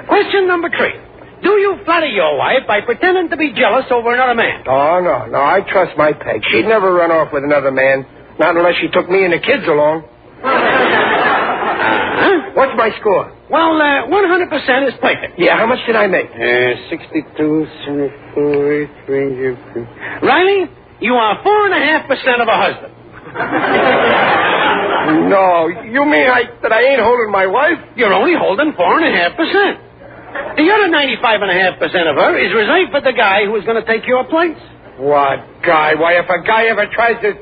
Question number 3. Do you flatter your wife by pretending to be jealous over another man?
Oh, no. I trust my Peg. She'd never run off with another man. Not unless she took me and the kids along. What's my score?
Well, 100% is perfect.
Yeah, how much did I make?
62, 74, 83. Riley, you are 4.5% of a husband.
No, you mean that I ain't holding my wife?
You're only holding 4.5%. The other 95.5% of her is reserved for the guy who is going to take your place.
What guy? Why, if a guy ever tries to...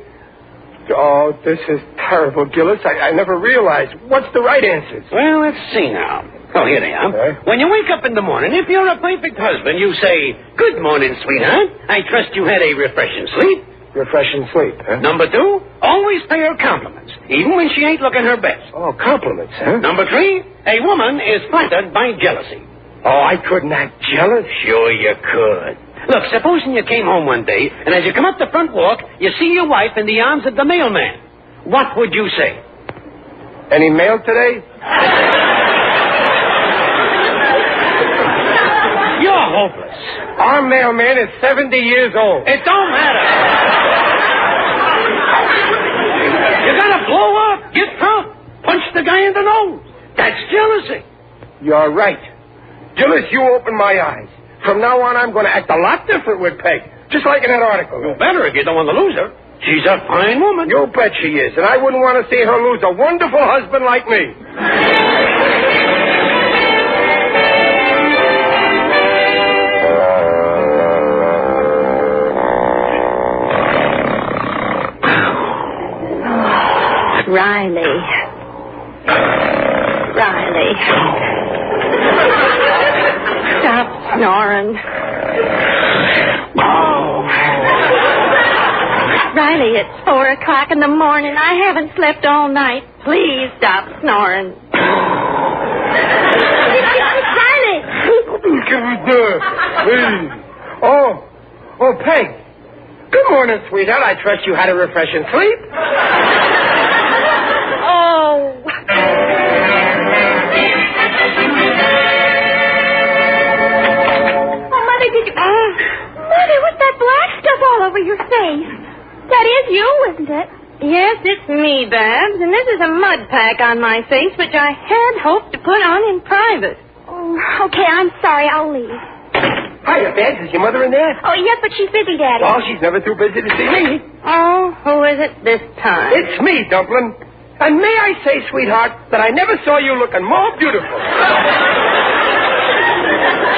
Oh, this is terrible, Gillis. I never realized. What's the right answer?
Well, let's see now. Oh, here they are. When you wake up in the morning, if you're a perfect husband, you say, good morning, sweetheart. I trust you had a refreshing sleep.
Refreshing sleep, huh?
Number 2, always pay her compliments, even when she ain't looking her best.
Oh, compliments, huh?
Number 3, a woman is flattered by jealousy.
Oh, I couldn't act jealous?
Sure you could. Look, supposing you came home one day, and as you come up the front walk, you see your wife in the arms of the mailman. What would you say?
Any mail today?
You're hopeless.
Our mailman is 70 years old.
It don't matter. You gotta blow up, get tough, punch the guy in the nose. That's jealousy.
You're right. Gillis, you opened my eyes. From now on, I'm going to act a lot different with Peg. Just like in that article.
You better if you don't want to lose her. She's a fine woman.
You bet she is. And I wouldn't want to see her lose a wonderful husband like me.
Riley. Stop snoring. Riley, it's 4 o'clock in the morning. I haven't slept all night. Please stop snoring. Riley!
Oh, Peg. Good morning, sweetheart. I trust you had a refreshing sleep.
Oh. Mother, did you... Mother, what's that black stuff all over your face? That is you, isn't it? Yes, it's me, Babs, and this is a mud pack on my face, which I had hoped to put on in private. Oh, okay, I'm sorry. I'll leave.
Hiya, Babs. Is your mother in there?
Oh, yes, but she's busy, Daddy.
Oh, she's never too busy to see me.
Oh, who is it this time?
It's me, Dumplin'. And may I say, sweetheart, that I never saw you looking more beautiful.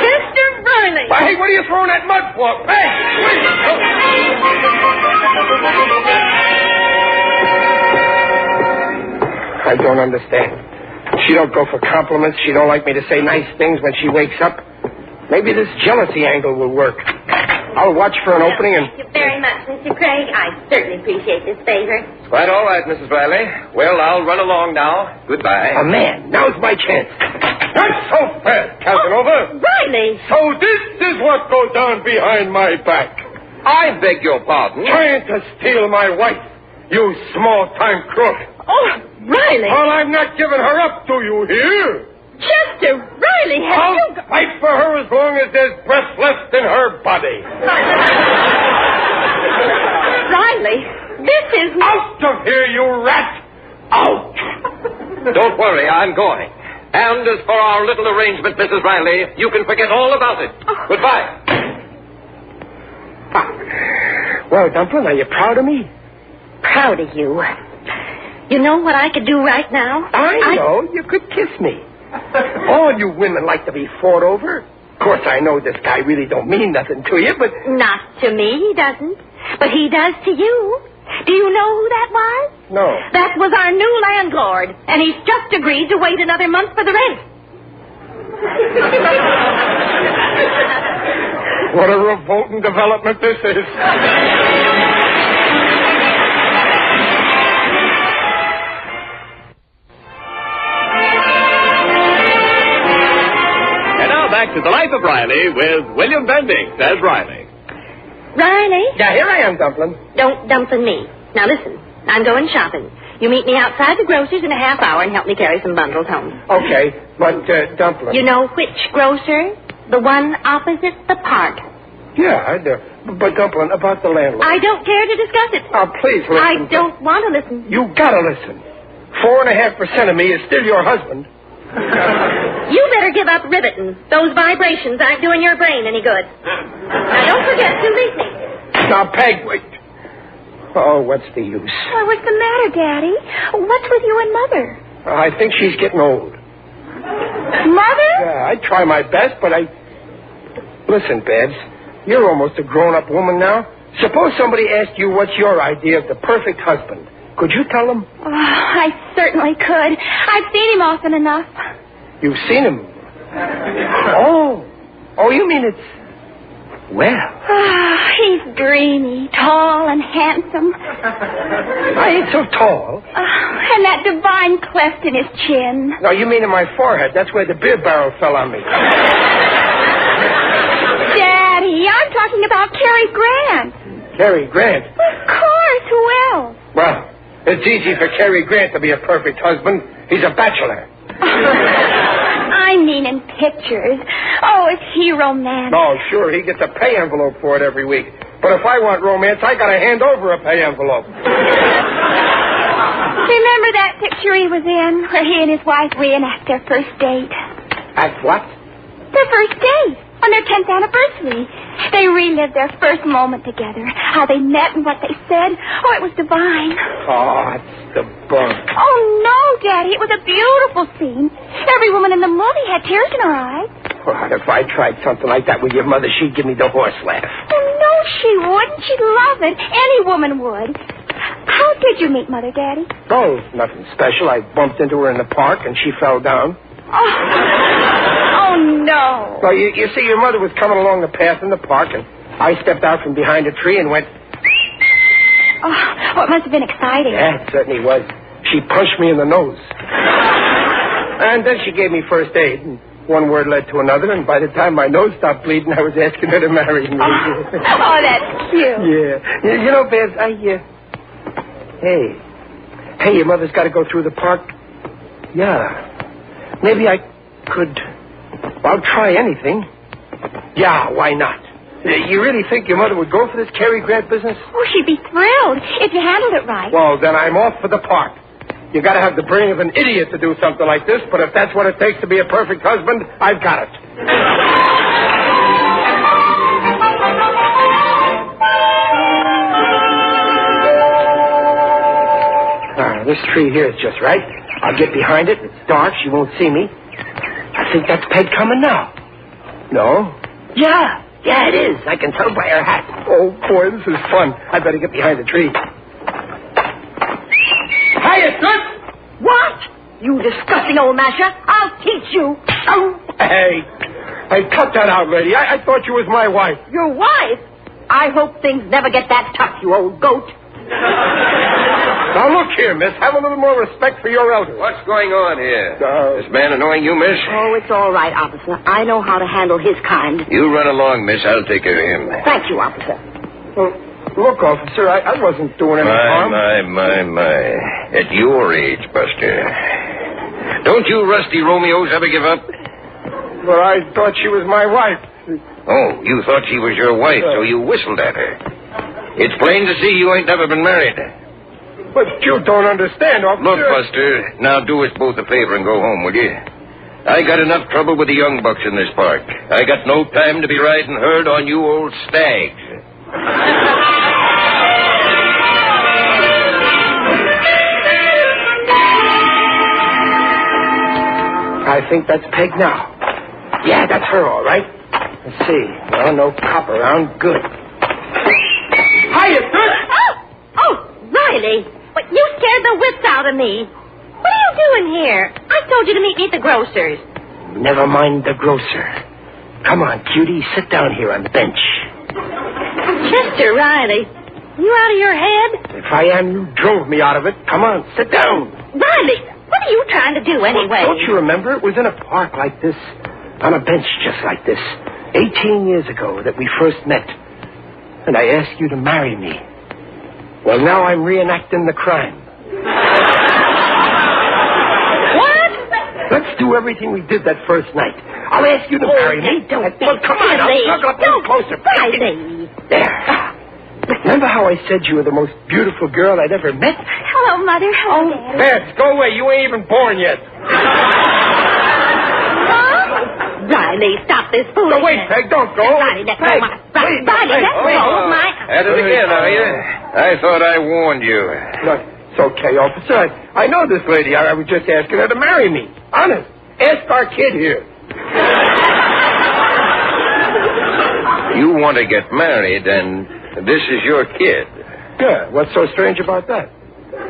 Jester Riley.
Hey, what are you throwing that mud for? Hey, wait.
I don't understand. She don't go for compliments. She don't like me to say nice things when she wakes up. Maybe this jealousy angle will work. I'll watch for an opening and...
Thank you very much, Mr. Craig. I certainly appreciate this favor.
Quite all right, Mrs. Riley. Well, I'll run along now. Goodbye.
Oh, man, now's my chance. Not so fast, Casanova.
Riley!
So this is what goes on behind my back.
I beg your pardon?
Trying to steal my wife, you small-time crook.
Oh, Riley!
Well, I'm not giving her up to you here.
Chester, Riley, have you...
I'll fight for her as long as there's breath left in her body.
Riley, this is...
Out of here, you rat! Out!
Don't worry, I'm going. And as for our little arrangement, Mrs. Riley, you can forget all about it.
Oh.
Goodbye.
Well, Dumplin', are you proud of me?
Proud of you. You know what I could do right now?
I know. You could kiss me. All you women like to be fought over. Of course, I know this guy really don't mean nothing to you, but...
Not to me, he doesn't. But he does to you. Do you know who that was?
No.
That was our new landlord, and he's just agreed to wait another month for the rent.
What a revolting development this is.
Back to the Life of Riley with William Bendix as Riley.
Riley?
Yeah, here I am, Dumplin'.
Don't dumplin' me. Now listen, I'm going shopping. You meet me outside the grocer's in a half hour and help me carry some bundles home.
Okay, but, Dumplin'...
You know which grocer? The one opposite the park.
Yeah, I do. But, Dumplin', about the landlord...
I don't care to discuss it.
Oh, please listen.
I don't want to listen.
You gotta listen. 4.5% of me is still your husband.
You better give up ribbiting. Those vibrations aren't doing your brain any good. Now, don't forget to leave me.
Now, Peg, wait. Oh, what's the use?
Well, what's the matter, Daddy? What's with you and Mother?
I think she's getting old.
Mother?
Yeah, I try my best, but I... Listen, Babs, you're almost a grown-up woman now. Suppose somebody asked you what's your idea of the perfect husband. Could you tell them?
Oh, I certainly could. I've seen him often enough.
You've seen him? Oh, you mean it's... Well.
Oh, he's dreamy, tall, and handsome.
I ain't so tall.
And that divine cleft in his chin.
No, you mean in my forehead. That's where the beer barrel fell on me.
Daddy, I'm talking about Cary Grant.
Cary Grant?
Of course, who else?
Well, it's easy for Cary Grant to be a perfect husband. He's a bachelor.
I mean in pictures. Oh, is he romantic?
Oh, sure. He gets a pay envelope for it every week. But if I want romance, I gotta hand over a pay envelope.
Remember that picture he was in where he and his wife reenact their first date?
At what?
Their first date. On their 10th anniversary. They relived their first moment together. How they met and what they said. Oh, it was divine.
Oh, it's the bunk.
Oh, no, Daddy. It was a beautiful scene. Every woman in the movie had tears in her eyes.
Well, if I tried something like that with your mother, she'd give me the horse laugh.
Oh, no, she wouldn't. She'd love it. Any woman would. How did you meet Mother, Daddy?
Oh, nothing special. I bumped into her in the park, and she fell down.
Oh, no.
Well, you see, your mother was coming along the path in the park, and I stepped out from behind a tree and went...
Oh, it must have been exciting.
Yeah, it certainly was. She punched me in the nose. And then she gave me first aid, and one word led to another, and by the time my nose stopped bleeding, I was asking her to marry me.
Oh, that's cute.
Yeah. You know, Babs, Hey, your mother's got to go through the park? Yeah. Maybe I could... I'll try anything. Yeah, why not? You really think your mother would go for this Cary Grant business?
Oh, she'd be thrilled if you handled it right.
Well, then I'm off for the park. You got to have the brain of an idiot to do something like this, but if that's what it takes to be a perfect husband, I've got it. This tree here is just right. I'll get behind it. It's dark. She won't see me. I think that's Peg coming now. No? Yeah, it is. I can tell by her hat. Oh, boy, this is fun. I better get behind the tree. Hiya, Toots!
What?
You disgusting old masher. I'll teach you. Oh.
Hey, cut that out, lady. I thought you was my wife.
Your wife? I hope things never get that tough, you old goat.
Now, look here, miss. Have a little more respect for your elders.
What's going on here? This man annoying you, miss?
Oh, it's all right, officer. I know how to handle his kind.
You run along, miss. I'll take care of him.
Thank you, officer.
Well, look, officer, I wasn't doing any harm.
My. At your age, Buster. Don't you rusty Romeos ever give up?
Well, I thought she was my wife.
Oh, you thought she was your wife, so you whistled at her. It's plain to see you ain't never been married.
But you don't understand, officer.
Look, Buster, now do us both a favor and go home, will you? I got enough trouble with the young bucks in this park. I got no time to be riding herd on you old stags.
I think that's Peg now. Yeah, that's her, all right. Let's see. Well, no cop around. Good. Hiya, sir.
Oh, Riley. But you scared the wits out of me. What are you doing here? I told you to meet me at the grocer's.
Never mind the grocer. Come on, cutie. Sit down here on the bench.
Chester, Riley. You out of your head?
If I am, you drove me out of it. Come on, sit down.
Riley, what are you trying to do anyway?
Well, don't you remember? It was in a park like this, on a bench just like this, 18 years ago that we first met. And I asked you to marry me. Well, now I'm reenacting the crime.
What?
Let's do everything we did that first night. I'll ask you to marry me.
Don't be
well, come on, I'll snuggle up a little closer.
Riley.
There. Remember how I said you were the most beautiful girl I'd ever met?
Hello, Mother. Hello, Daddy.
Babs, go away. You ain't even born yet.
Riley, stop this foolishness.
No, wait, Peg, don't go.
Riley, let go of my... Riley, let go of my...
At it again, are you? I thought I warned you.
No, it's okay, officer. I know this lady. I was just asking her to marry me. Honest. Ask our kid here.
You want to get married, and this is your kid.
Yeah, what's so strange about that?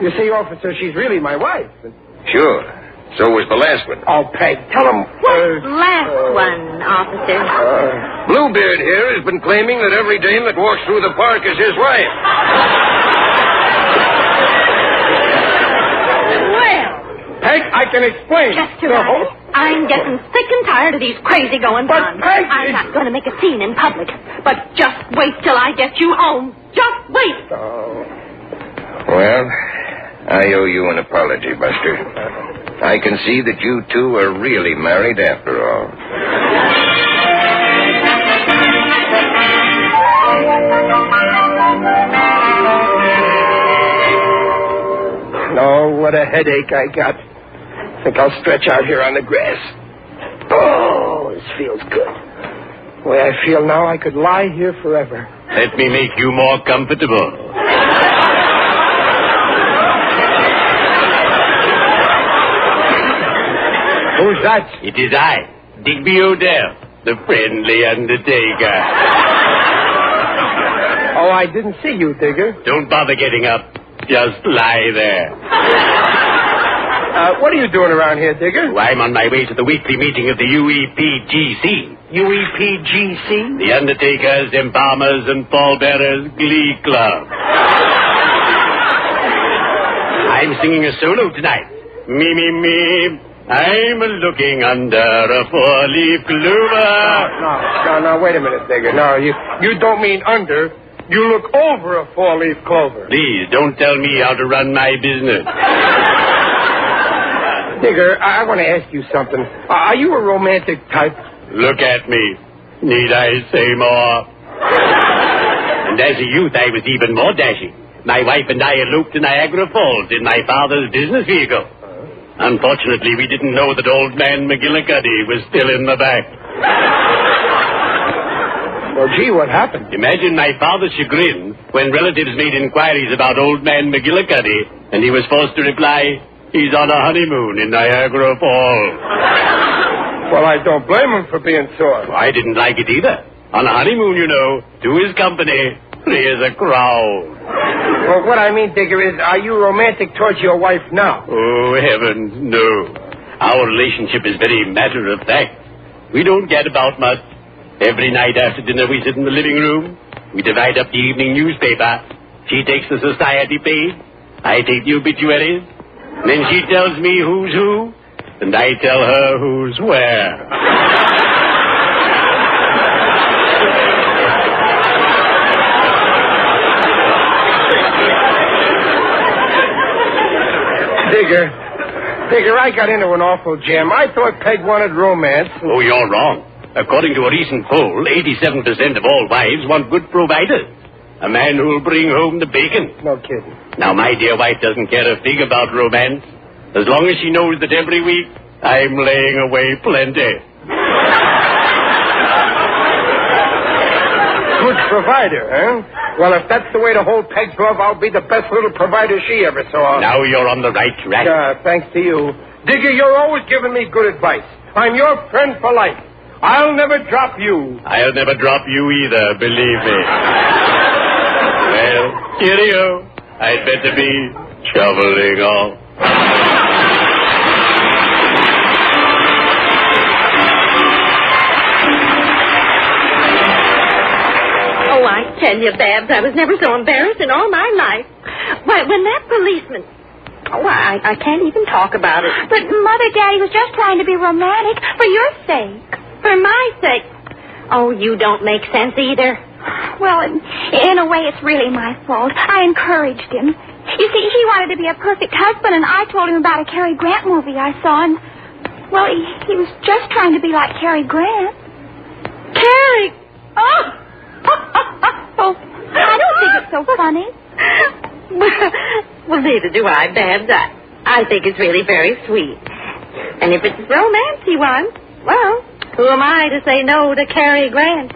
You see, officer, she's really my wife.
Sure. So was the last one.
Oh, Peg, tell him...
Last one, officer.
Bluebeard here has been claiming that every dame that walks through the park is his wife.
Well...
Peg, I can explain.
Chester, I'm getting sick and tired of these crazy goings-on. I'm not going to make a scene in public. But just wait till I get you home. Just wait.
Oh. Well, I owe you an apology, Buster. I can see that you two are really married after all.
Oh, what a headache I got. I think I'll stretch out here on the grass. Oh, this feels good. The way I feel now, I could lie here forever.
Let me make you more comfortable.
Who's that?
It is I, Digby Odell, the friendly undertaker.
Oh, I didn't see you, Digger.
Don't bother getting up. Just lie there.
What are you doing around here, Digger?
Oh, I'm on my way to the weekly meeting of the UEPGC.
UEPGC?
The Undertakers, Embalmers, and Pallbearers Glee Club. I'm singing a solo tonight. Me, me, me. I'm looking under a four-leaf clover.
No, wait a minute, Digger. No, you don't mean under. You look over a four-leaf clover.
Please, don't tell me how to run my business.
Digger, I want to ask you something. Are you a romantic type?
Look at me. Need I say more? And as a youth, I was even more dashing. My wife and I eloped to Niagara Falls in my father's business vehicle. Unfortunately, we didn't know that old man McGillicuddy was still in the back.
Well, gee, what happened?
Imagine my father's chagrin when relatives made inquiries about old man McGillicuddy, and he was forced to reply, he's on a honeymoon in Niagara Falls.
Well, I don't blame him for being sore.
I didn't like it either. On a honeymoon, you know, to his company, There's a crowd.
Well, what I mean, Digger, is are you romantic towards your wife now?
Oh, heavens, no. Our relationship is very matter of fact. We don't get about much. Every night after dinner, we sit in the living room. We divide up the evening newspaper. She takes the society page. I take the obituaries. Then she tells me who's who, and I tell her who's where.
Digger, I got into an awful jam. I thought Peg wanted romance.
Oh, you're wrong. According to a recent poll, 87% of all wives want good providers. A man who'll bring home the bacon.
No kidding.
Now, my dear wife doesn't care a fig about romance. As long as she knows that every week I'm laying away plenty.
Good provider, huh? Well, if that's the way to hold Peg's love, I'll be the best little provider she ever saw.
Now you're on the right track.
Thanks to you. Digger, you're always giving me good advice. I'm your friend for life. I'll never drop you.
I'll never drop you either, believe me. Well, cheerio. I'd better be shoveling off.
Oh, I tell you, Babs, I was never so embarrassed in all my life. Why, when that policeman... Oh, I can't even talk about it.
But Mother, Daddy was just trying to be romantic for your sake.
For my sake. Oh, you don't make sense either.
Well, in a way, it's really my fault. I encouraged him. You see, he wanted to be a perfect husband, and I told him about a Cary Grant movie I saw, and, well, he was just trying to be like Cary Grant.
Cary!
Oh! Oh, I don't think it's so funny.
Well, neither do I, Babs. I think it's really very sweet. And if it's romance he wants, well, who am I to say no to Cary Grant?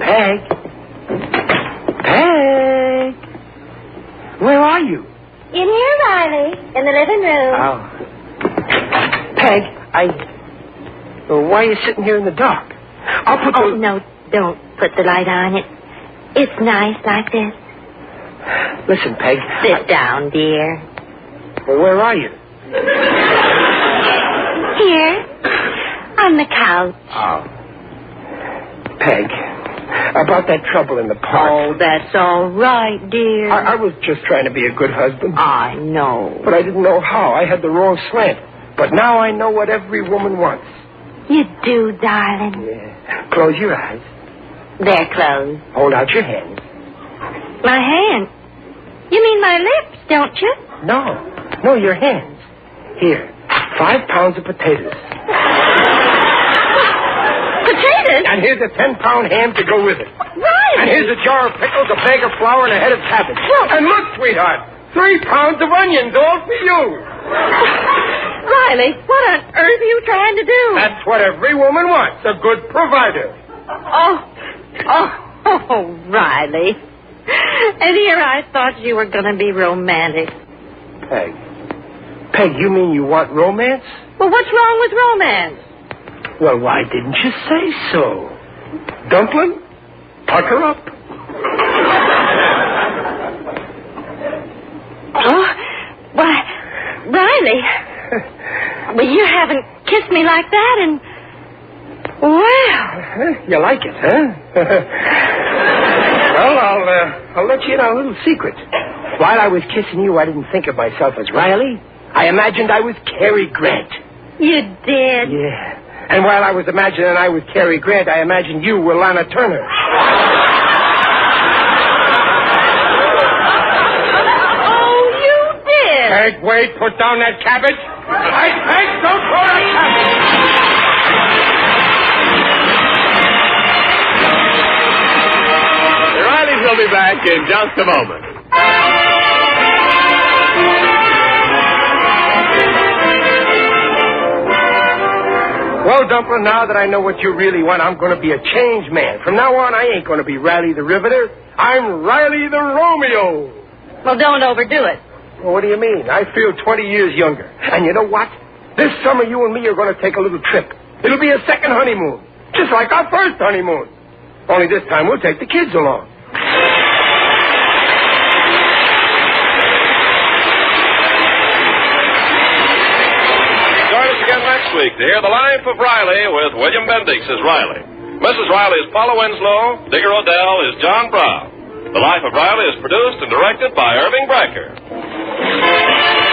Peg. Where are you?
In here, Riley. In the living room.
Oh. Peg, why are you sitting here in the dark? I'll put
Oh, no, don't put the light on it. It's nice like this.
Listen, Peg.
Sit down, dear.
Well, where are you?
Here. On the couch.
Oh. Peg, about that trouble in the park.
Oh, that's all right, dear.
I was just trying to be a good husband.
I know.
But I didn't know how. I had the wrong slant. But now I know what every woman wants.
You do, darling.
Yeah. Close your eyes.
They're closed.
Hold out your hands.
My hand? You mean my lips, don't you?
No, your hands. Here, 5 pounds of potatoes.
Potatoes?
And here's a 10-pound ham to go with it.
Right.
And here's a jar of pickles, a bag of flour, and a head of cabbage.
Well,
and look, sweetheart, 3 pounds of onions, all for you.
Riley, what on earth are you trying to do?
That's what every woman wants, a good provider.
Oh, Riley. And here I thought you were going to be romantic.
Peg, you mean you want romance?
Well, what's wrong with romance?
Well, why didn't you say so? Dumpling, pucker up.
Oh, why, Riley. Well, you haven't kissed me like that in... Well.
You like it, huh? Well, I'll let you in on a little secret. While I was kissing you, I didn't think of myself as Riley. I imagined I was Cary Grant.
You did?
Yeah. And while I was imagining I was Cary Grant, I imagined you were Lana Turner.
Oh, you did?
Peg, wait, put down that cabbage. Peg, don't throw that cabbage.
The Rileys will be back in just a moment.
Well, Dumpler, now that I know what you really want, I'm going to be a changed man. From now on, I ain't going to be Riley the Riveter. I'm Riley the Romeo.
Well, don't overdo it.
Well, what do you mean? I feel 20 years younger. And you know what? This summer, you and me are going to take a little trip. It'll be a second honeymoon, just like our first honeymoon. Only this time, we'll take the kids along.
Join us again next week to hear The Life of Riley with William Bendix as Riley. Mrs. Riley is Paula Winslow. Digger Odell is John Brown. The Life of Riley is produced and directed by Irving Brecker.